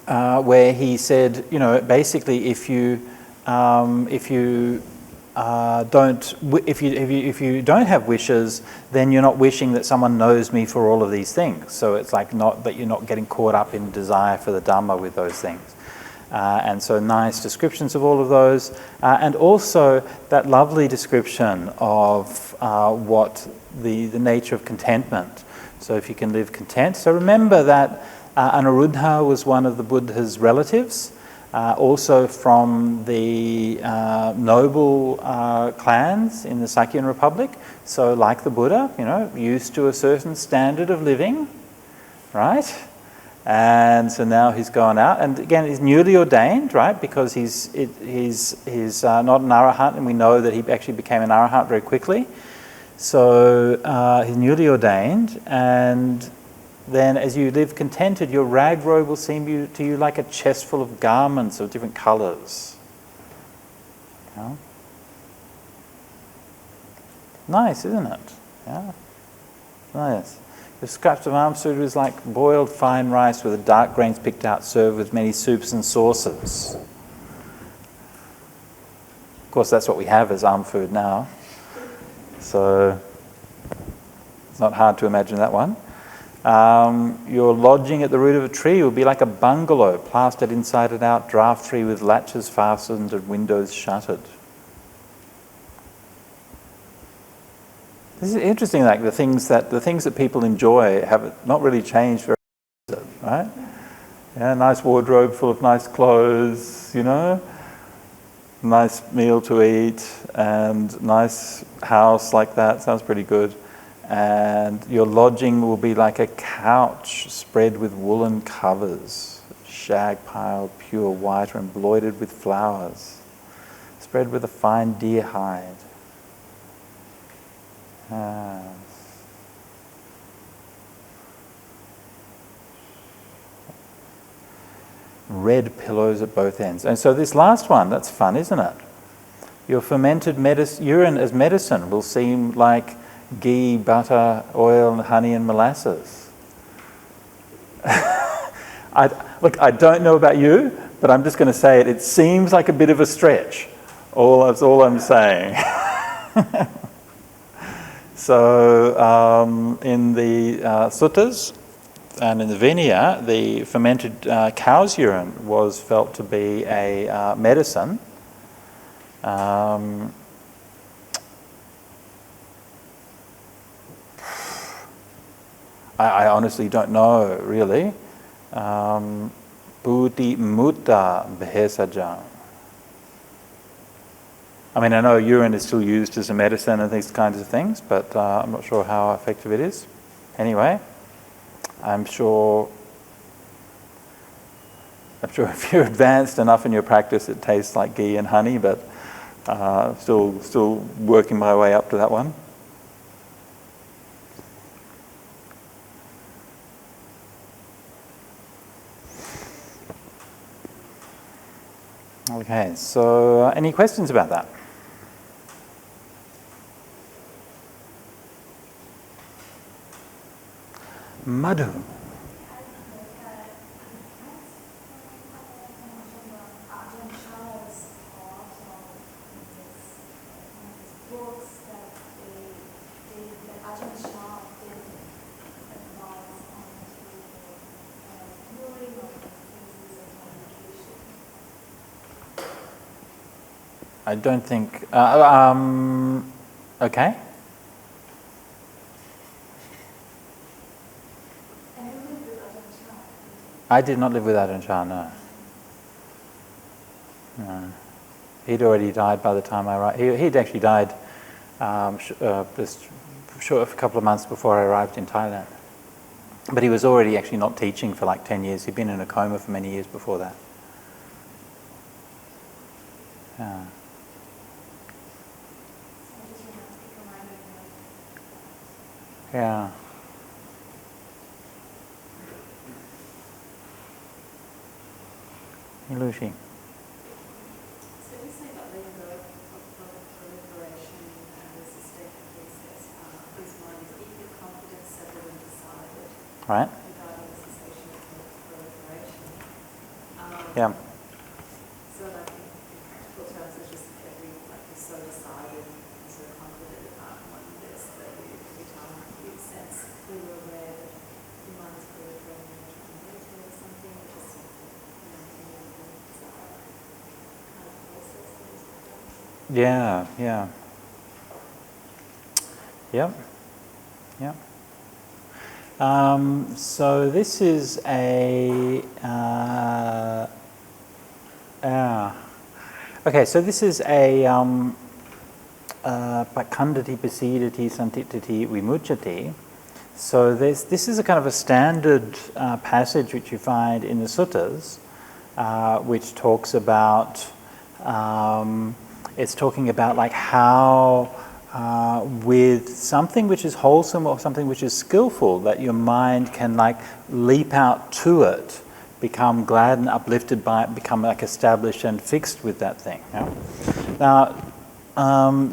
where he said, basically if you don't have wishes, then you're not wishing that someone knows me for all of these things. So it's like not that you're not getting caught up in desire for the Dhamma with those things. And so nice descriptions of all of those. And also that lovely description of what the nature of contentment. So if you can live content. So remember that Anuruddha was one of the Buddha's relatives. Also from the noble clans in the Sakyan Republic. So like the Buddha, used to a certain standard of living, right? And so now he's gone out, and again he's newly ordained, right? Because he's not an arahant, and we know that he actually became an arahant very quickly. So he's newly ordained, and then as you live contented, your rag robe will seem to you like a chest full of garments of different colours. Nice, isn't it? Yeah, nice. The scraps of arm food is like boiled fine rice with the dark grains picked out, served with many soups and sauces. Of course, that's what we have as arm food now. So it's not hard to imagine that one. Your lodging at the root of a tree will be like a bungalow, plastered inside and out, draft-free with latches fastened and windows shuttered. This is interesting. Like the things that people enjoy have not really changed very much, right? Yeah, nice wardrobe full of nice clothes, nice meal to eat, and nice house like that. Sounds pretty good. And your lodging will be like a couch spread with woolen covers, shag piled, pure white, or embroidered with flowers, spread with a fine deer hide. Red pillows at both ends. And so this last one, that's fun, isn't it? Your fermented urine as medicine will seem like ghee, butter, oil, and honey and molasses. I don't know about you, but I'm just going to say it. It seems like a bit of a stretch. That's all I'm saying. So in the suttas and in the Vinaya, the fermented cow's urine was felt to be a medicine. I honestly don't know, really. Buddhi mutta bhesajam. I mean, I know urine is still used as a medicine and these kinds of things, but I'm not sure how effective it is. Anyway, I'm sure if you're advanced enough in your practice, it tastes like ghee and honey, but still working my way up to that one. Okay, so any questions about that? Madhu. I don't think. Okay. I did not live with Ajahn Chah, no. No. He'd already died by the time I arrived. He'd actually died just short of a couple of months before I arrived in Thailand. But he was already actually not teaching for like 10 years. He'd been in a coma for many years before that. Yeah. Yeah. Lucy. So you say about letting go of proliferation as a state of whose mind is equal, confident, settled, and decided. Right. Regarding the cessation of proliferation. Yeah. So like in practical terms, it's just every like you're so decided and so confident about oneness that every time you sense we were aware that your mind is proliferating and you're trying to meditate or something, or just Yeah, yeah. Yep. Yep. So this is a okay. So this is a Pakandati Pasidati Santitati Vimucchati. So this is a kind of a standard passage which you find in the suttas, which talks about. It's talking about like how with something which is wholesome or something which is skillful, that your mind can like leap out to it, become glad and uplifted by it, become like established and fixed with that thing. Yeah? Now,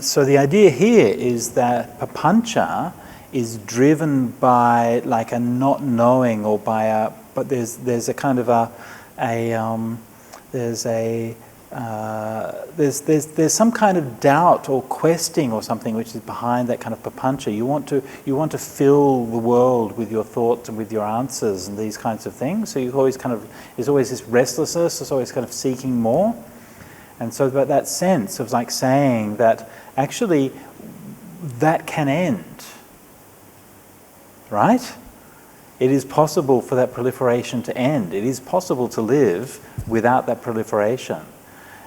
so the idea here is that papancha is driven by like a not knowing or by a, but there's a kind of there's some kind of doubt or questing or something which is behind that kind of papancha. You want to fill the world with your thoughts and with your answers and these kinds of things. So you always there's always this restlessness. There's always kind of seeking more. And so about that sense of like saying that actually that can end, right? It is possible for that proliferation to end. It is possible to live without that proliferation.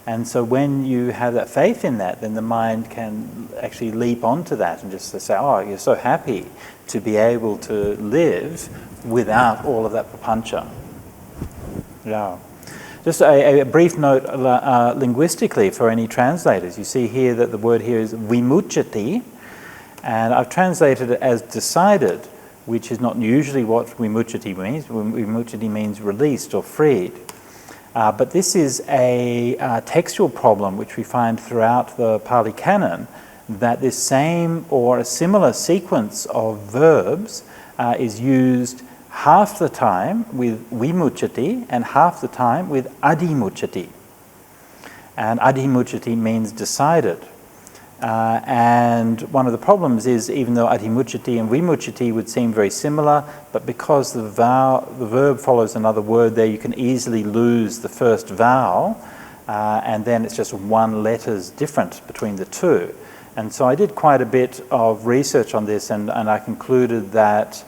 And so when you have that faith in that, then the mind can actually leap onto that and just say, oh, you're so happy to be able to live without all of that papancha. Yeah. Just a brief note linguistically for any translators. You see here that the word here is vimucchati, and I've translated it as decided, which is not usually what vimucchati means. Vimucchati means released or freed. But this is a textual problem which we find throughout the Pali Canon, that this same or a similar sequence of verbs is used half the time with vimucchati and half the time with adhimucchati. And adhimucchati means decided. And one of the problems is, even though adhimucchati and vimucchati would seem very similar, but because the verb follows another word there, you can easily lose the first vowel, and then it's just one letter's difference between the two. And so I did quite a bit of research on this, and I concluded that,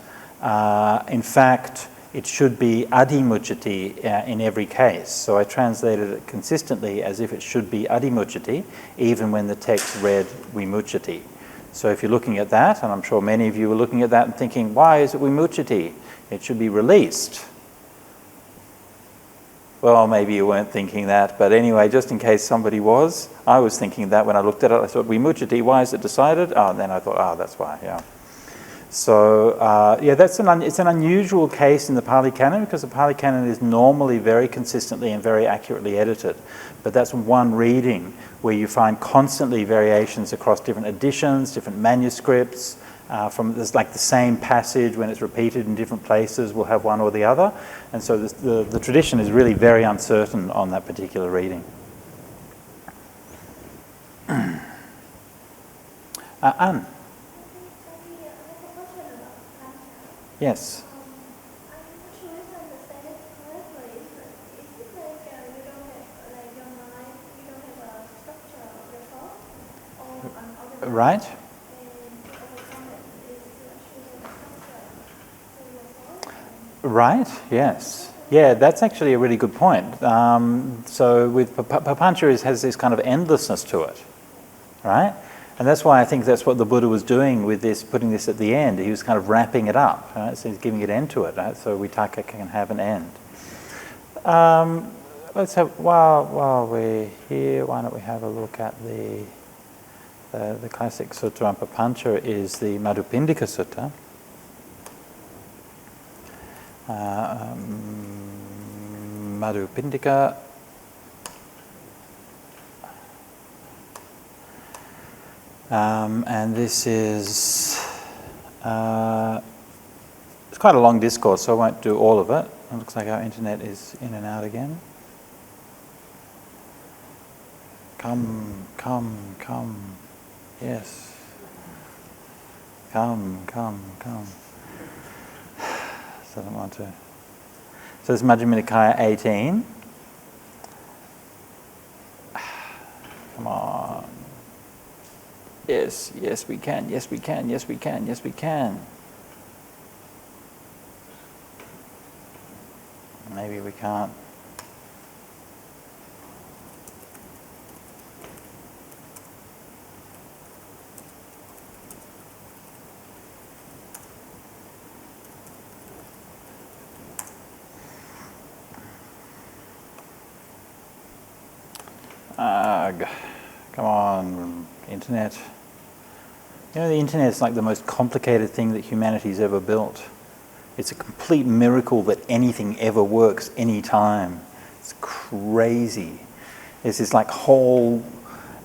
in fact, it should be adimuccati in every case. So I translated it consistently as if it should be adimuccati, even when the text read vimuccati. So if you're looking at that, and I'm sure many of you are looking at that and thinking, why is it vimuccati? It should be released. Well, maybe you weren't thinking that, but anyway, just in case somebody was, I was thinking that when I looked at it. I thought, vimuccati, why is it decided? Oh, and then I thought, that's why, yeah. So, it's an unusual case in the Pali Canon, because the Pali Canon is normally very consistently and very accurately edited. But that's one reading where you find constantly variations across different editions, different manuscripts. There's like the same passage, when it's repeated in different places, we'll have one or the other. And so the tradition is really very uncertain on that particular reading. Anne? Yes. I'm not sure if I understand it correctly, but is it like you don't have, like your mind, you don't have a structure of your thought, or other Right. and overcome it is to actually have a structure for your thought? Right, yes. Yeah, that's actually a really good point. So with Papancha has this kind of endlessness to it, right? And that's why I think that's what the Buddha was doing with this, putting this at the end. He was kind of wrapping it up, right? So he's giving it end to it, right? So Vitakka can have an end. Let's have, while we're here, why don't we have a look at the classic sutta on Papancha is the Madhupindika Sutta. Madhupindika. And this is, it's quite a long discourse, so I won't do all of it. It looks like our internet is in and out again. Come, yes. Come. Doesn't want to. So this is Majjhima Nikaya 18. Come on. Yes, we can. Maybe we can't. Come on, internet. You know, the internet is like the most complicated thing that humanity's ever built. It's a complete miracle that anything ever works anytime. It's crazy. It's this like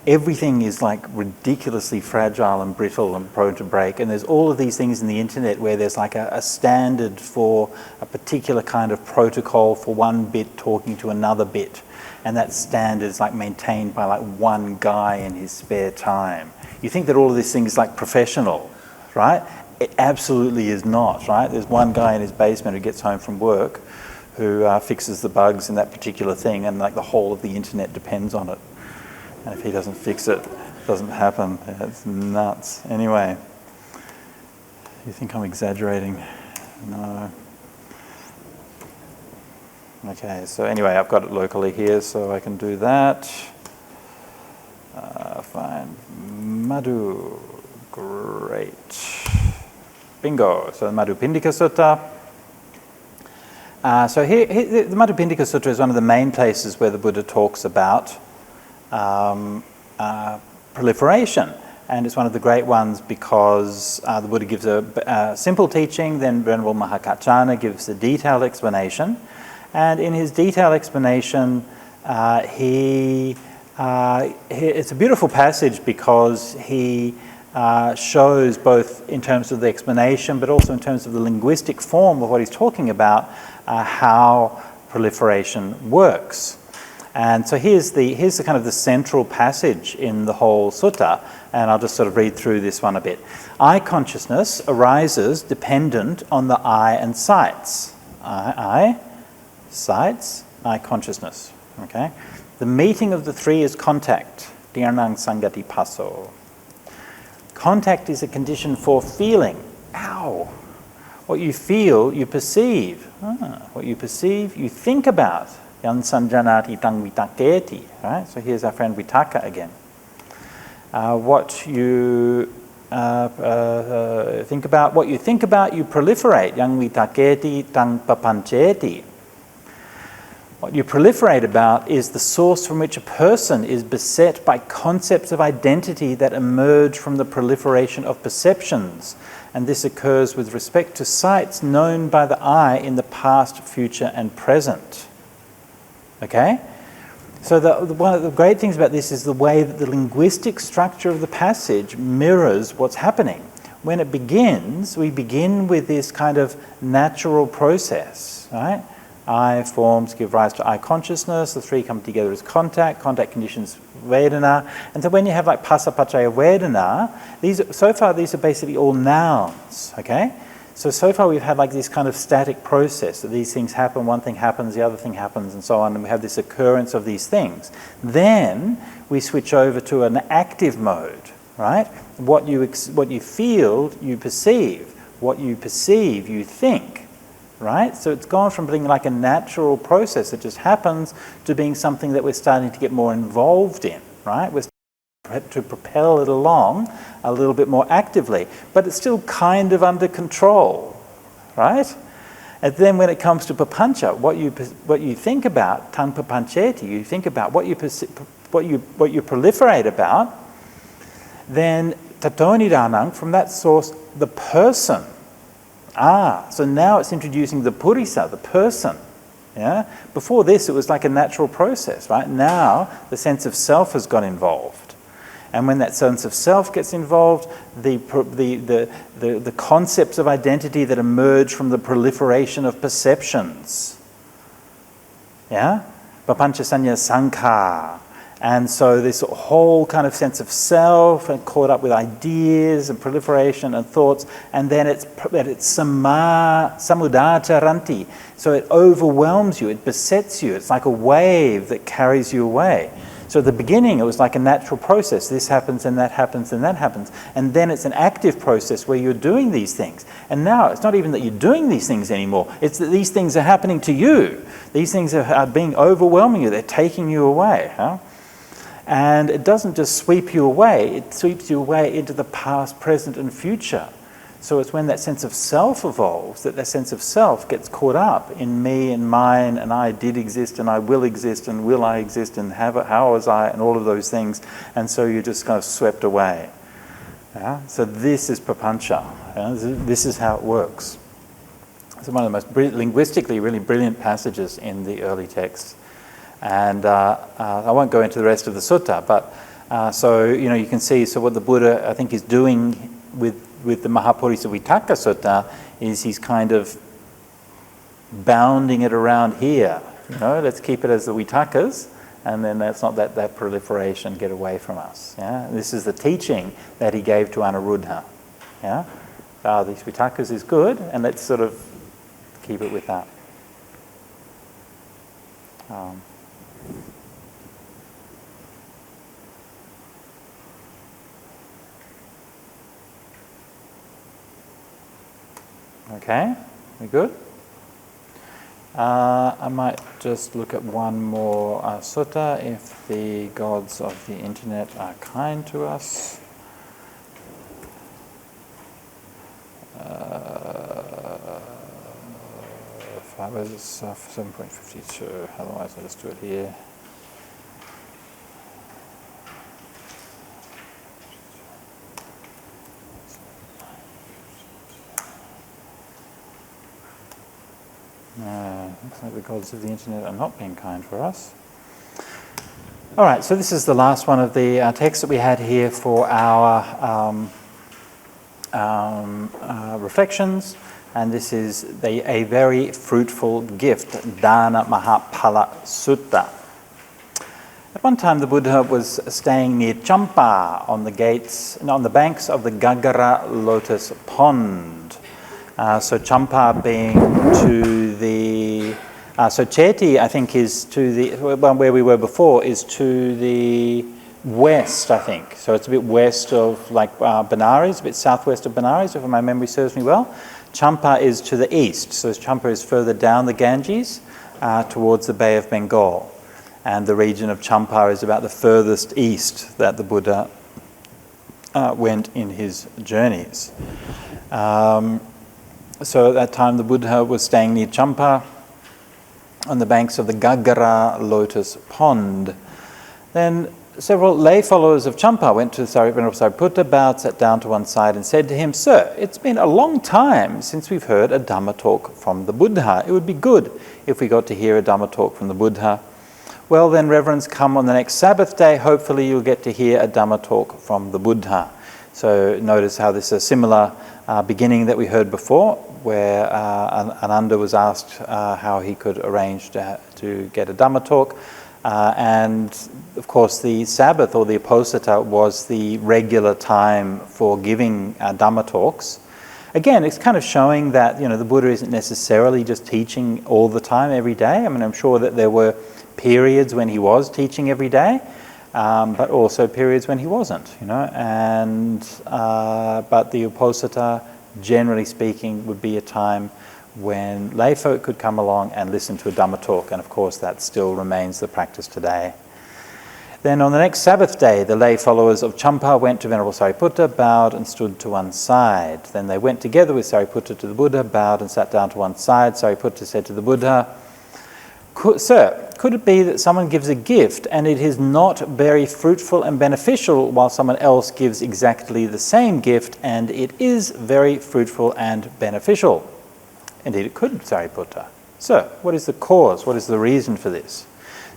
everything is like ridiculously fragile and brittle and prone to break. And there's all of these things in the internet where there's like a standard for a particular kind of protocol for one bit talking to another bit. And that standard is like maintained by like one guy in his spare time. You think that all of this thing is like professional, right? It absolutely is not, right? There's one guy in his basement who gets home from work who fixes the bugs in that particular thing, and like the whole of the internet depends on it. And if he doesn't fix it, it doesn't happen. It's nuts. Anyway, you think I'm exaggerating? No. Okay, so anyway, I've got it locally here, so I can do that. Fine. Madhu. Great. Bingo. So the Madhupindika Sutta. So here, the Madhupindika Sutta is one of the main places where the Buddha talks about proliferation. And it's one of the great ones because the Buddha gives a simple teaching, then Venerable Mahakachana gives a detailed explanation. And in his detailed explanation, it's a beautiful passage because he shows both in terms of the explanation but also in terms of the linguistic form of what he's talking about how proliferation works. And so here's the kind of the central passage in the whole sutta, and I'll just sort of read through this one a bit. Eye consciousness arises dependent on the eye and sights. Sights, eye consciousness. Okay? The meeting of the three is contact. Dhyarnang sangati passo. Contact is a condition for feeling. Ow! What you feel, you perceive. What you perceive, you think about. Yan sanjanati tang vitaketi. Right? So here's our friend Vitakka again. What you think about, what you think about, you proliferate. Yang vitaketi tang papancheti. What you proliferate about is the source from which a person is beset by concepts of identity that emerge from the proliferation of perceptions. And this occurs with respect to sights known by the eye in the past, future, and present. Okay? So one of the great things about this is the way that the linguistic structure of the passage mirrors what's happening. When it begins, we begin with this kind of natural process, right? I forms give rise to I consciousness, the three come together as contact conditions Vedana, and so when you have like Phassa Paccaya Vedana, these are basically all nouns, okay? So far we've had like this kind of static process, that these things happen, one thing happens, the other thing happens, and so on, and we have this occurrence of these things. Then we switch over to an active mode, right? What you feel, you perceive. What you perceive, you think. Right? So it's gone from being like a natural process that just happens to being something that we're starting to get more involved in, right? We're starting to propel it along a little bit more actively, but it's still kind of under control, right? And then when it comes to papancha, what you think about, tang papancheti, you think about what you proliferate about, then tatonidanang, from that source, the person. So now it's introducing the purisa, the person. Yeah? Before this, it was like a natural process, right? Now, the sense of self has got involved. And when that sense of self gets involved, the concepts of identity that emerge from the proliferation of perceptions. Yeah? Papancha sanya sankha. And so this whole kind of sense of self and caught up with ideas and proliferation and thoughts, and then it's samudacharanti. So it overwhelms you, it besets you. It's like a wave that carries you away. So at the beginning, it was like a natural process. This happens and that happens and that happens. And then it's an active process where you're doing these things. And now it's not even that you're doing these things anymore. It's that these things are happening to you. These things are being overwhelming you. They're taking you away. Huh? And it doesn't just sweep you away, it sweeps you away into the past, present, and future. So it's when that sense of self evolves that sense of self gets caught up in me and mine, and I did exist, and I will exist, and will I exist, and how was I, and all of those things. And so you're just kind of swept away. Yeah? So this is papancha. Yeah? This is how it works. It's one of the most linguistically really brilliant passages in the early texts. And I won't go into the rest of the sutta, but so you can see. So what the Buddha, I think, is doing with the Madhupindika Sutta is he's kind of bounding it around here. Let's keep it as the vitakkas, and then let's not let that proliferation get away from us. Yeah, this is the teaching that he gave to Anuruddha. Yeah, these vitakkas is good, and let's sort of keep it with that. Okay, we good? I might just look at one more sutta, if the gods of the internet are kind to us. 7.52, otherwise I'll just do it here. Looks like the gods of the internet are not being kind for us. All right, so this is the last one of the texts that we had here for our reflections, and this is a very fruitful gift, Dana Mahapala Sutta. At one time, the Buddha was staying near Champa on the banks of the Gagara lotus pond. So Champa being to the... so Cheti, I think, is to the... Well, where we were before is to the west, I think. So it's a bit west of, like, Benares, a bit southwest of Benares, if my memory serves me well. Champa is to the east, so Champa is further down the Ganges towards the Bay of Bengal. And the region of Champa is about the furthest east that the Buddha went in his journeys. So at that time the Buddha was staying near Champa on the banks of the Gagara lotus pond. Then several lay followers of Champa went to Venerable Sariputta, bowed, sat down to one side and said to him, "Sir, it's been a long time since we've heard a Dhamma talk from the Buddha. It would be good if we got to hear a Dhamma talk from the Buddha." "Well then, Reverends, come on the next Sabbath day. Hopefully you'll get to hear a Dhamma talk from the Buddha." So notice how this is a similar beginning that we heard before, where Ananda was asked how he could arrange to get a Dhamma talk. And of course the Sabbath or the Uposatha was the regular time for giving Dhamma talks. Again, it's kind of showing that the Buddha isn't necessarily just teaching all the time every day. I mean, I'm sure that there were periods when he was teaching every day, but also periods when he wasn't, and but the Uposatha, generally speaking, would be a time when lay folk could come along and listen to a Dhamma talk, and of course that still remains the practice today. Then on the next Sabbath day, the lay followers of Champa went to Venerable Sariputta, bowed and stood to one side. Then they went together with Sariputta to the Buddha, bowed and sat down to one side. Sariputta said to the Buddha, "Sir, could it be that someone gives a gift and it is not very fruitful and beneficial, while someone else gives exactly the same gift and it is very fruitful and beneficial?" "Indeed it could, Sariputta." "Sir, what is the cause? What is the reason for this?"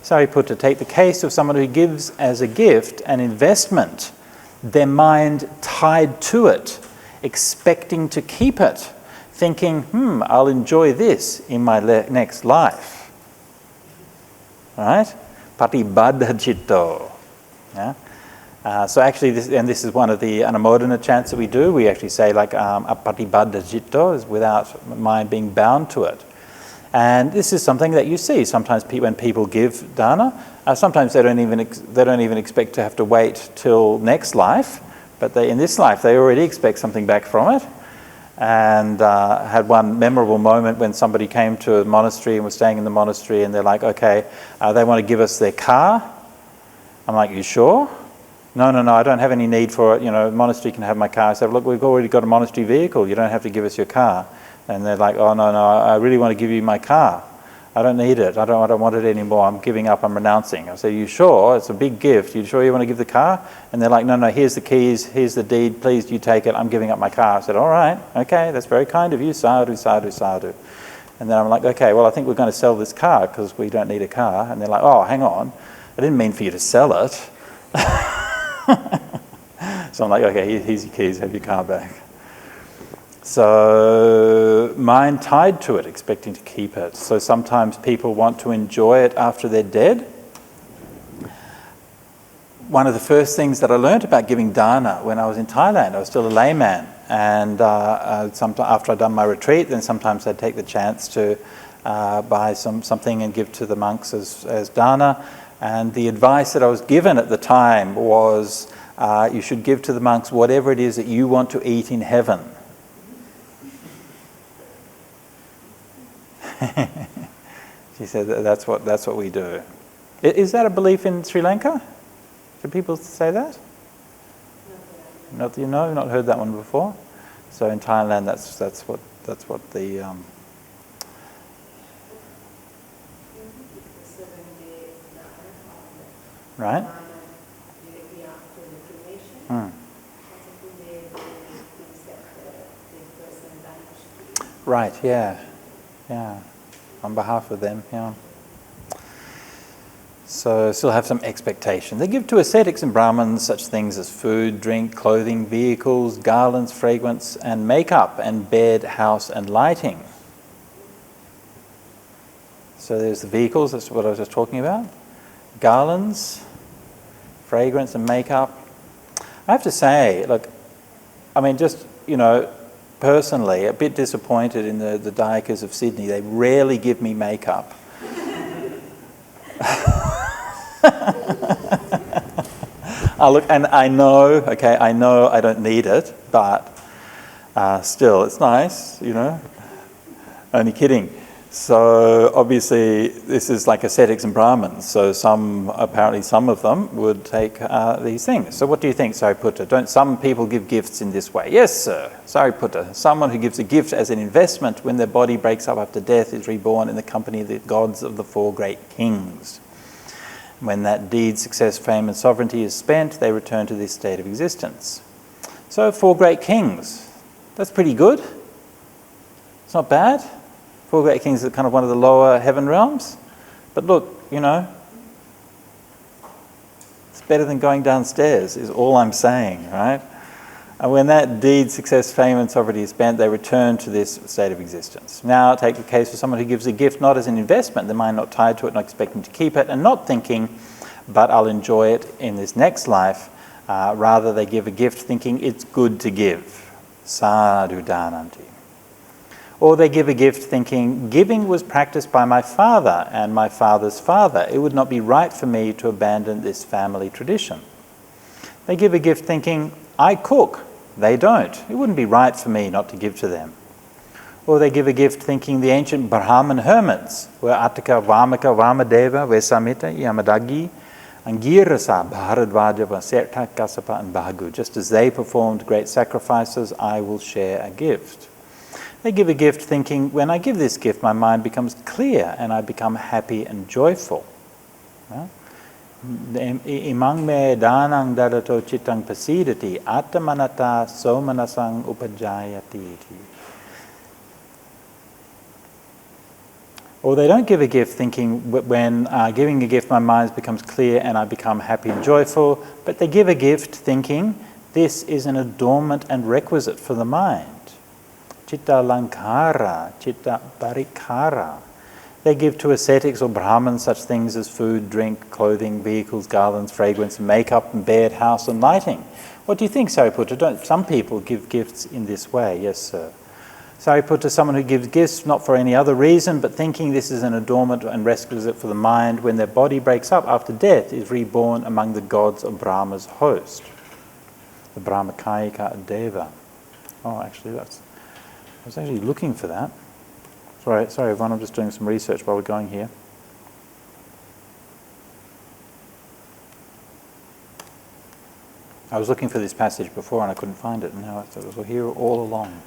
Sariputta, "Take the case of someone who gives as a gift an investment, their mind tied to it, expecting to keep it, thinking, I'll enjoy this in my next life." Right? Patibaddha-citto. Yeah? So actually, this is one of the anumodana chants that we do. We actually say like apatibaddha-citto, is without mind being bound to it. And this is something that you see sometimes when people give dana. Sometimes they don't even expect to have to wait till next life, but in this life they already expect something back from it. And had one memorable moment when somebody came to a monastery and was staying in the monastery, and they're like, "Okay, they want to give us their car." I'm like, "You sure?" No, I don't have any need for it. Monastery can have my car." I said, "Look, we've already got a monastery vehicle. You don't have to give us your car." And they're like, "Oh, no, I really want to give you my car. I don't need it. I don't want it anymore. I'm giving up. I'm renouncing." I said, "You sure? It's a big gift. You sure you want to give the car?" And they're like, No, here's the keys. Here's the deed. Please, you take it. I'm giving up my car." I said, "All right. Okay, that's very kind of you. Sadhu, sadhu, sadhu." And then I'm like, "Okay, well, I think we're going to sell this car because we don't need a car." And they're like, "Oh, hang on. I didn't mean for you to sell it." So I'm like, "Okay, here's your keys. Have your car back." So mind tied to it, expecting to keep it. So sometimes people want to enjoy it after they're dead. One of the first things that I learned about giving dana when I was in Thailand, I was still a layman, and after I'd done my retreat, then sometimes I'd take the chance to buy something and give to the monks as dana. And the advice that I was given at the time was, you should give to the monks whatever it is that you want to eat in heaven. She said that's what we do. Is that a belief in Sri Lanka? Do people say that? Not not heard that one before. So in Thailand, that's what the right. Right. Yeah. On behalf of them. Yeah. So still have some expectation. They give to ascetics and Brahmins such things as food, drink, clothing, vehicles, garlands, fragrance, and makeup, and bed, house, and lighting. So there's the vehicles, that's what I was just talking about. Garlands, fragrance, and makeup. I have to say, look, I mean, just, personally, a bit disappointed in the Dayakas of Sydney. They rarely give me makeup. Look, and I know I don't need it, but Still, it's nice, Only kidding. So obviously this is like ascetics and Brahmins, so apparently some of them would take these things. So what do you think, Sariputta? Don't some people give gifts in this way? Yes, sir. Sariputta, someone who gives a gift as an investment when their body breaks up after death is reborn in the company of the gods of the 4 great kings. When that deed, success, fame and sovereignty is spent, they return to this state of existence. So 4 great kings, that's pretty good. It's not bad. 4 great kings are kind of one of the lower heaven realms. But look, it's better than going downstairs, is all I'm saying, right? And when that deed, success, fame and sovereignty is spent, they return to this state of existence. Now take the case of someone who gives a gift not as an investment, the mind not tied to it, not expecting to keep it, and not thinking, but I'll enjoy it in this next life. Rather, they give a gift thinking it's good to give. Sadhu dhananti. Or they give a gift thinking, giving was practiced by my father and my father's father. It would not be right for me to abandon this family tradition. They give a gift thinking, I cook. They don't. It wouldn't be right for me not to give to them. Or they give a gift thinking the ancient Brahman hermits were Attika, Vamaka, Vamadeva, Vesamita, Yamadagi, Angirasa, Bharadvaja, Vaserta, Kassapa and Bhagu. Just as they performed great sacrifices, I will share a gift. They give a gift thinking, when I give this gift, my mind becomes clear and I become happy and joyful. Imang me danang dadato chittang pasidati atamanata somanasang upajayati. Or they don't give a gift thinking, when giving a gift, my mind becomes clear and I become happy and joyful, but they give a gift thinking, this is an adornment and requisite for the mind. Chitta lankara, chitta parikara. They give to ascetics or Brahmins such things as food, drink, clothing, vehicles, garlands, fragrance, makeup, and bed, house, and lighting. What do you think, Sariputta? Some people give gifts in this way? Yes, sir. Sariputta, someone who gives gifts not for any other reason, but thinking this is an adornment and requisite for the mind, when their body breaks up after death, is reborn among the gods of Brahma's host. The Brahmakayika Deva. Oh, actually, I was actually looking for that. Sorry everyone, I'm just doing some research while we're going here. I was looking for this passage before and I couldn't find it, and now it was here all along.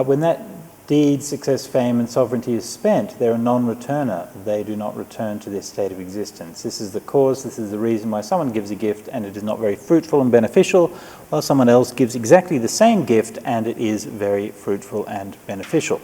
When that deed, success, fame and sovereignty is spent, they're a non-returner. They do not return to this state of existence. This is the cause, this is the reason why someone gives a gift and it is not very fruitful and beneficial, while someone else gives exactly the same gift and it is very fruitful and beneficial.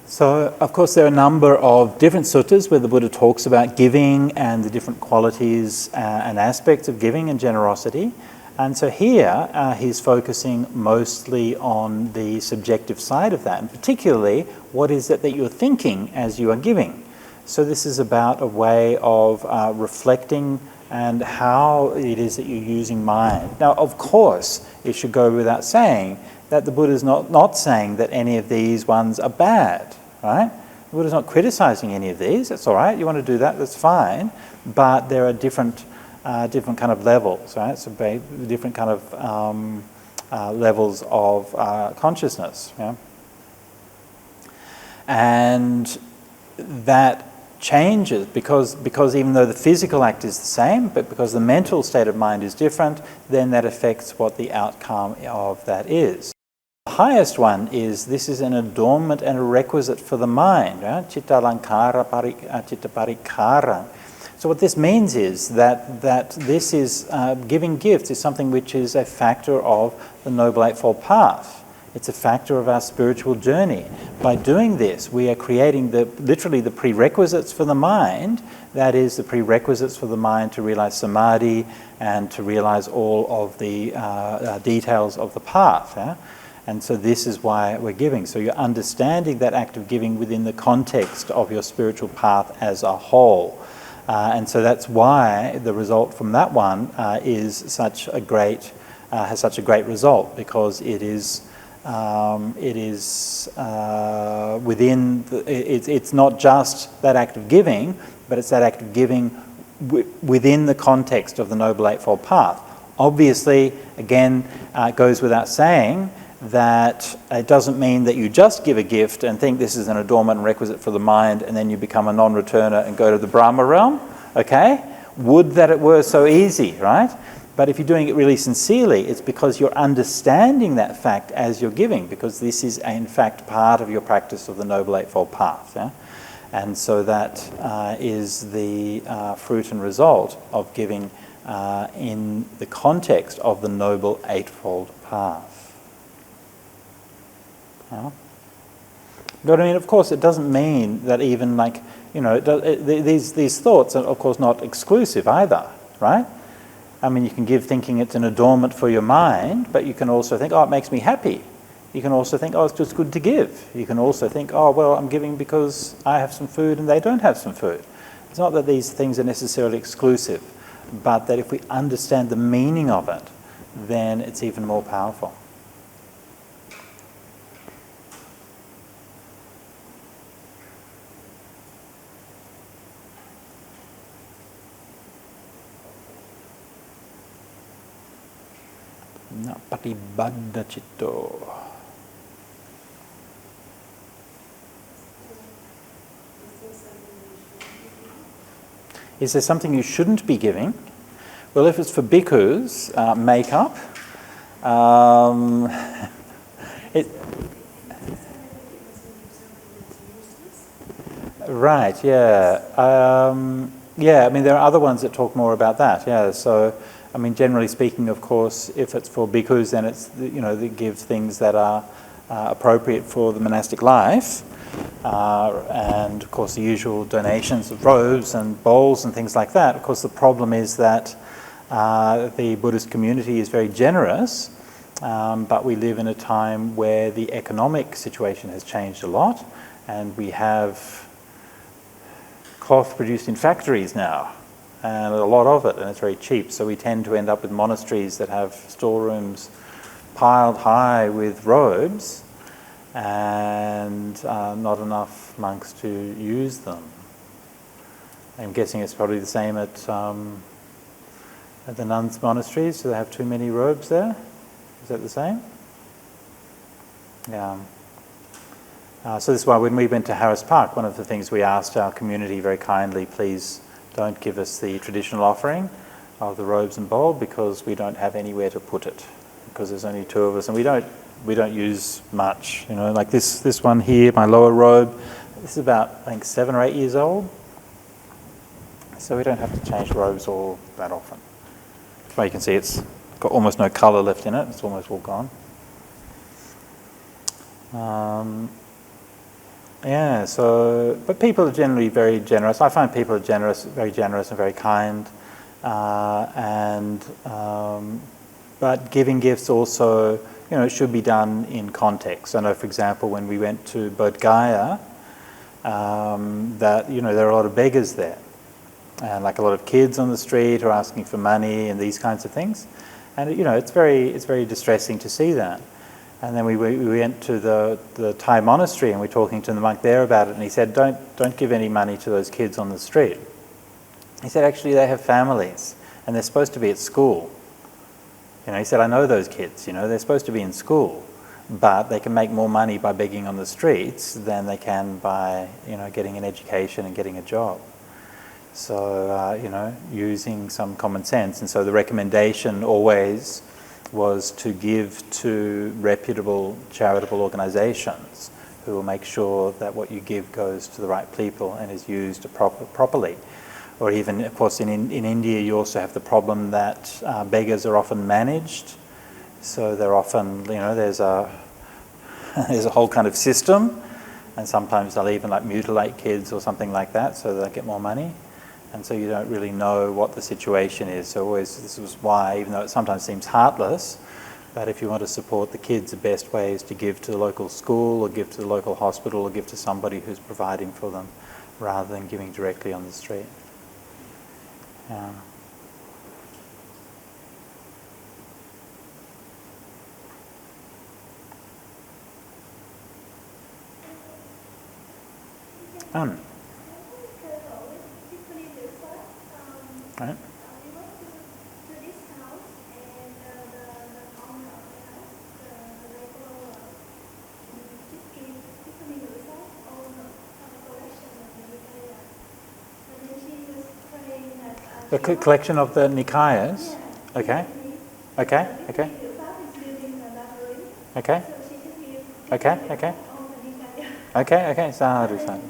So, of course, there are a number of different suttas where the Buddha talks about giving and the different qualities and aspects of giving and generosity. And so here he's focusing mostly on the subjective side of that, and particularly what is it that you're thinking as you are giving. So this is about a way of reflecting and how it is that you're using mind. Now, of course, it should go without saying that the Buddha is not saying that any of these ones are bad, right? The Buddha's not criticizing any of these. That's all right. You want to do that, that's fine. But there are different kind of levels, right? So different kind of levels of consciousness, yeah? And that changes because even though the physical act is the same, but because the mental state of mind is different, then that affects what the outcome of that is. The highest one is, this is an adornment and a requisite for the mind, right? Chitta lankara, chitta parikara. So what this means is that this is, giving gifts is something which is a factor of the Noble Eightfold Path. It's a factor of our spiritual journey. By doing this, we are creating literally the prerequisites for the mind, that is, the prerequisites for the mind to realize samadhi and to realize all of the details of the path. Yeah? And so this is why we're giving. So you're understanding that act of giving within the context of your spiritual path as a whole. And so that's why the result from that one is such a great, has such a great result, because it is within, it's not just that act of giving, but it's that act of giving within the context of the Noble Eightfold Path. Obviously, again, it goes without saying that it doesn't mean that you just give a gift and think this is an adornment and requisite for the mind and then you become a non-returner and go to the Brahma realm, okay? Would that it were so easy, right? But if you're doing it really sincerely, it's because you're understanding that fact as you're giving, because this is in fact part of your practice of the Noble Eightfold Path. Yeah? And so that is the fruit and result of giving in the context of the Noble Eightfold Path. Yeah. But I mean, of course, it doesn't mean that even these thoughts are, of course, not exclusive either, right? I mean, you can give thinking it's an adornment for your mind, but you can also think, oh, it makes me happy. You can also think, oh, it's just good to give. You can also think, oh, well, I'm giving because I have some food and they don't have some food. It's not that these things are necessarily exclusive, but that if we understand the meaning of it, then it's even more powerful. Na patibaddha citto. Is there something you shouldn't be giving? Well, if it's for bhikkhus, makeup. Right, yeah. Yeah, I mean, there are other ones that talk more about that, yeah. So, I mean, generally speaking, of course, if it's for bhikkhus, then it's, they give things that are appropriate for the monastic life. And, of course, the usual donations of robes and bowls and things like that. Of course, the problem is that the Buddhist community is very generous, but we live in a time where the economic situation has changed a lot, and we have cloth produced in factories now, and a lot of it, and it's very cheap. So we tend to end up with monasteries that have storerooms piled high with robes, and not enough monks to use them. I'm guessing it's probably the same at the nuns' monasteries. So they have too many robes there. Is that the same? Yeah. So this is why when we went to Harris Park, one of the things we asked our community very kindly, please don't give us the traditional offering of the robes and bowl, because we don't have anywhere to put it, because there's only two of us and we don't use much. Like this one here, my lower robe, this is about, I think, 7 or 8 years old. So we don't have to change robes all that often. Well, you can see it's got almost no colour left in it. It's almost all gone. Yeah, so, but people are generally very generous. I find people are very generous and very kind. But giving gifts also, it should be done in context. I know, for example, when we went to Bodh Gaya, that, there are a lot of beggars there. And like a lot of kids on the street are asking for money and these kinds of things. And, it's very distressing to see that. And then we went to the Thai monastery and we were talking to the monk there about it, and he said, don't give any money to those kids on the street. He said, actually, they have families and they're supposed to be at school. He said, I know those kids, they're supposed to be in school, but they can make more money by begging on the streets than they can by, getting an education and getting a job. So, using some common sense. And so the recommendation always was to give to reputable charitable organizations who will make sure that what you give goes to the right people and is used properly. Or even, of course, in India you also have the problem that beggars are often managed. So they're often, there's a whole kind of system, and sometimes they'll even mutilate kids or something like that so they get more money. And so you don't really know what the situation is. So this was why, even though it sometimes seems heartless, but if you want to support the kids, the best way is to give to the local school or give to the local hospital or give to somebody who's providing for them, rather than giving directly on the street. Yeah. We Right. went to this house, and The collection of the Nikayas? Yeah. Okay. She Okay, basically, okay. The South is building a library. Okay. So she just gives Okay, people okay. all the Nikaya. Okay, sadhu, But sadhu.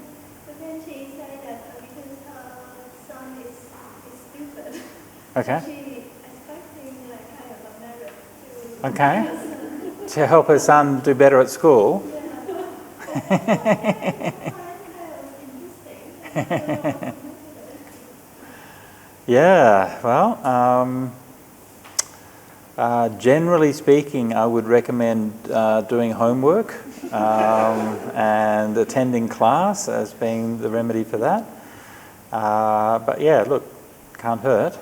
then she said that because her son is stupid, Okay. so she expecting like kind of a merit to Okay. her son. To help her son do better at school. Yeah. I find kind of interesting. Yeah, well, generally speaking, I would recommend doing homework and attending class as being the remedy for that. But yeah, look, can't hurt.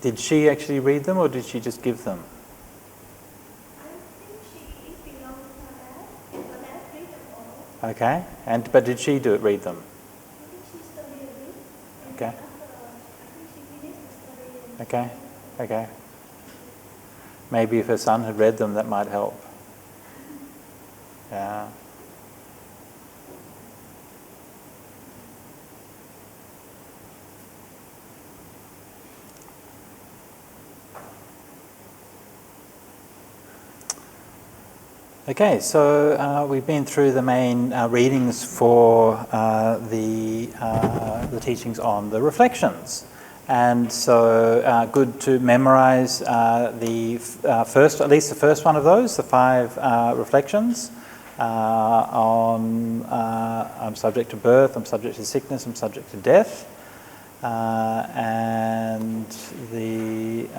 Did she actually read them or did she just give them? I think she belongs to her dad, but dad read them all. Okay, but did she read them? I think she studied a bit, and Okay. after, I think she finished the study. Okay, okay. Maybe if her son had read them, that might help. Yeah. Okay, so we've been through the main readings for the teachings on the reflections. And so good to memorize the first, at least the first one of those, the 5 reflections on I'm subject to birth, I'm subject to sickness, I'm subject to death. And the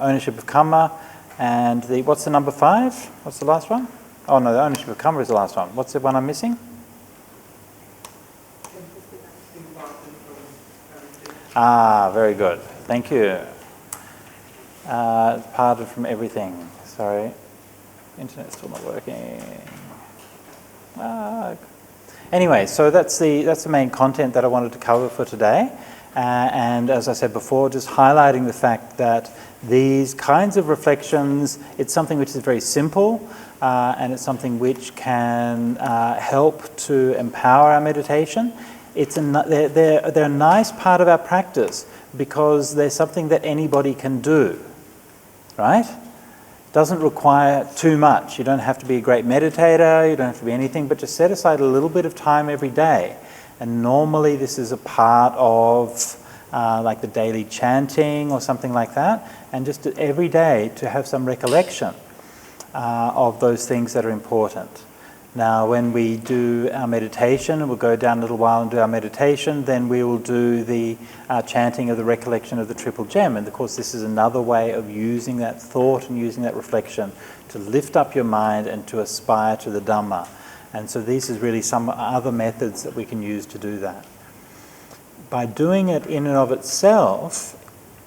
ownership of karma, and what's the number 5? What's the last one? Oh no, the ownership of karma is the last one. What's the one I'm missing? Very good. Thank you. Parted from everything. Sorry, internet's still not working. Anyway, so that's the main content that I wanted to cover for today. And as I said before, just highlighting the fact that these kinds of reflections, it's something which is very simple, and it's something which can help to empower our meditation. They're a nice part of our practice because they're something that anybody can do, right? Doesn't require too much. You don't have to be a great meditator, you don't have to be anything, but just set aside a little bit of time every day. And normally this is a part of like the daily chanting or something like that, and just every day to have some recollection of those things that are important. Now when we do our meditation, we'll go down a little while and do our meditation, then we will do the chanting of the recollection of the Triple Gem. And of course this is another way of using that thought and using that reflection to lift up your mind and to aspire to the Dhamma. And so these is really some other methods that we can use to do that. By doing it in and of itself,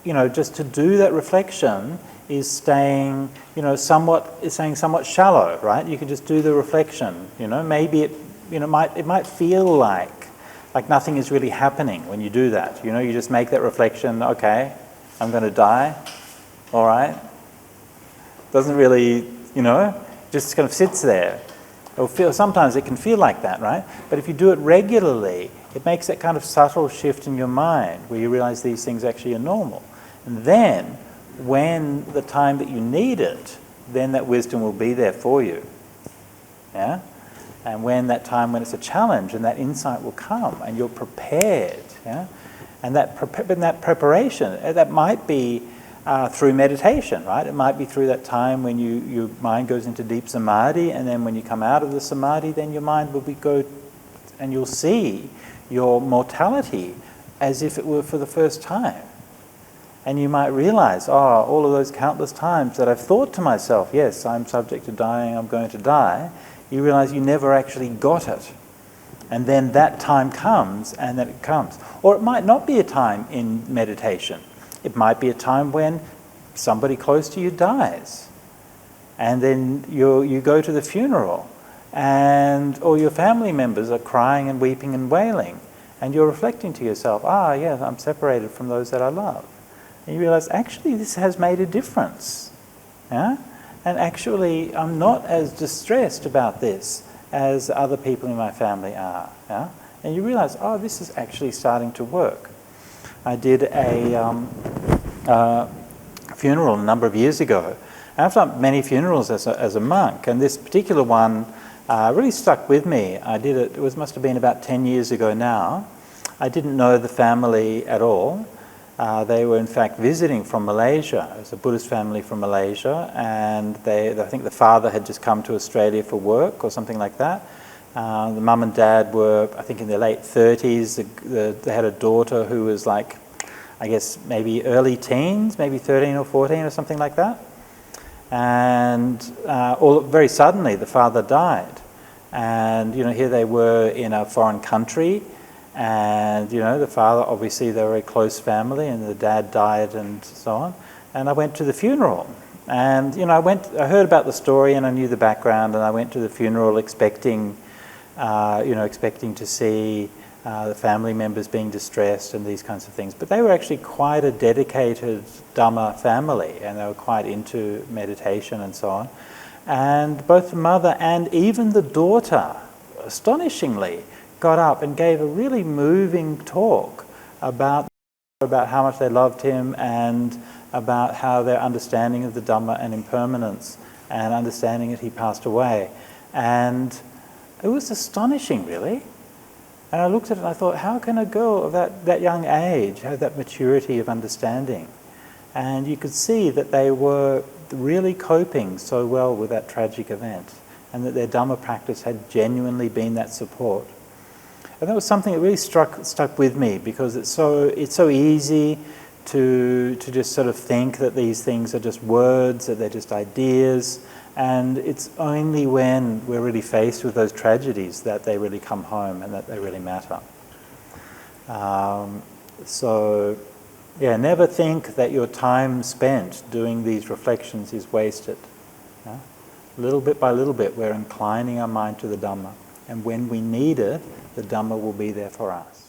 just to do that reflection is staying somewhat shallow, right? You can just do the reflection, maybe it might feel like nothing is really happening when you do that. You just make that reflection, okay, I'm going to die, all right? Doesn't really, just kind of sits there. Sometimes it can feel like that, right? But if you do it regularly, it makes that kind of subtle shift in your mind where you realize these things actually are normal. And then, when the time that you need it, then that wisdom will be there for you. Yeah? And when it's a challenge, and that insight will come, and you're prepared. Yeah? And that preparation, that might be through meditation, right? It might be through that time when your mind goes into deep samadhi, and then when you come out of the samadhi, then your mind will go, and you'll see your mortality as if it were for the first time. And you might realize, all of those countless times that I've thought to myself, yes, I'm subject to dying, I'm going to die, you realize you never actually got it. And then that time comes, and then it comes. Or it might not be a time in meditation. It might be a time when somebody close to you dies. And then you go to the funeral, and all your family members are crying and weeping and wailing. And you're reflecting to yourself, yes, I'm separated from those that I love. And you realize, actually, this has made a difference. Yeah? And actually, I'm not as distressed about this as other people in my family are. Yeah? And you realize, oh, this is actually starting to work. I did a funeral a number of years ago. I've done many funerals as a monk, and this particular one really stuck with me. I did it, must have been about 10 years ago now. I didn't know the family at all. They were in fact visiting from Malaysia. It was a Buddhist family from Malaysia, and I think the father had just come to Australia for work or something like that. The mum and dad were, I think, in their late 30s. They had a daughter who was like, I guess, maybe early teens, maybe 13 or 14 or something like that. And very suddenly the father died. And, here they were in a foreign country. And, the father, obviously, they were a close family, and the dad died and so on. And I went to the funeral. And, I heard about the story and I knew the background, and I went to the funeral expecting to see the family members being distressed and these kinds of things. But they were actually quite a dedicated Dhamma family, and they were quite into meditation and so on. And both the mother and even the daughter, astonishingly, got up and gave a really moving talk about how much they loved him, and about how their understanding of the Dhamma and impermanence, and understanding that he passed away. And it was astonishing, really. And I looked at it and I thought, how can a girl of that young age have that maturity of understanding? And you could see that they were really coping so well with that tragic event, and that their Dhamma practice had genuinely been that support. And that was something that really stuck with me, because it's so easy to just sort of think that these things are just words, that they're just ideas, and it's only when we're really faced with those tragedies that they really come home and that they really matter. Never think that your time spent doing these reflections is wasted. Yeah? Little bit by little bit, we're inclining our mind to the Dhamma, and when we need it, the Dhamma will be there for us.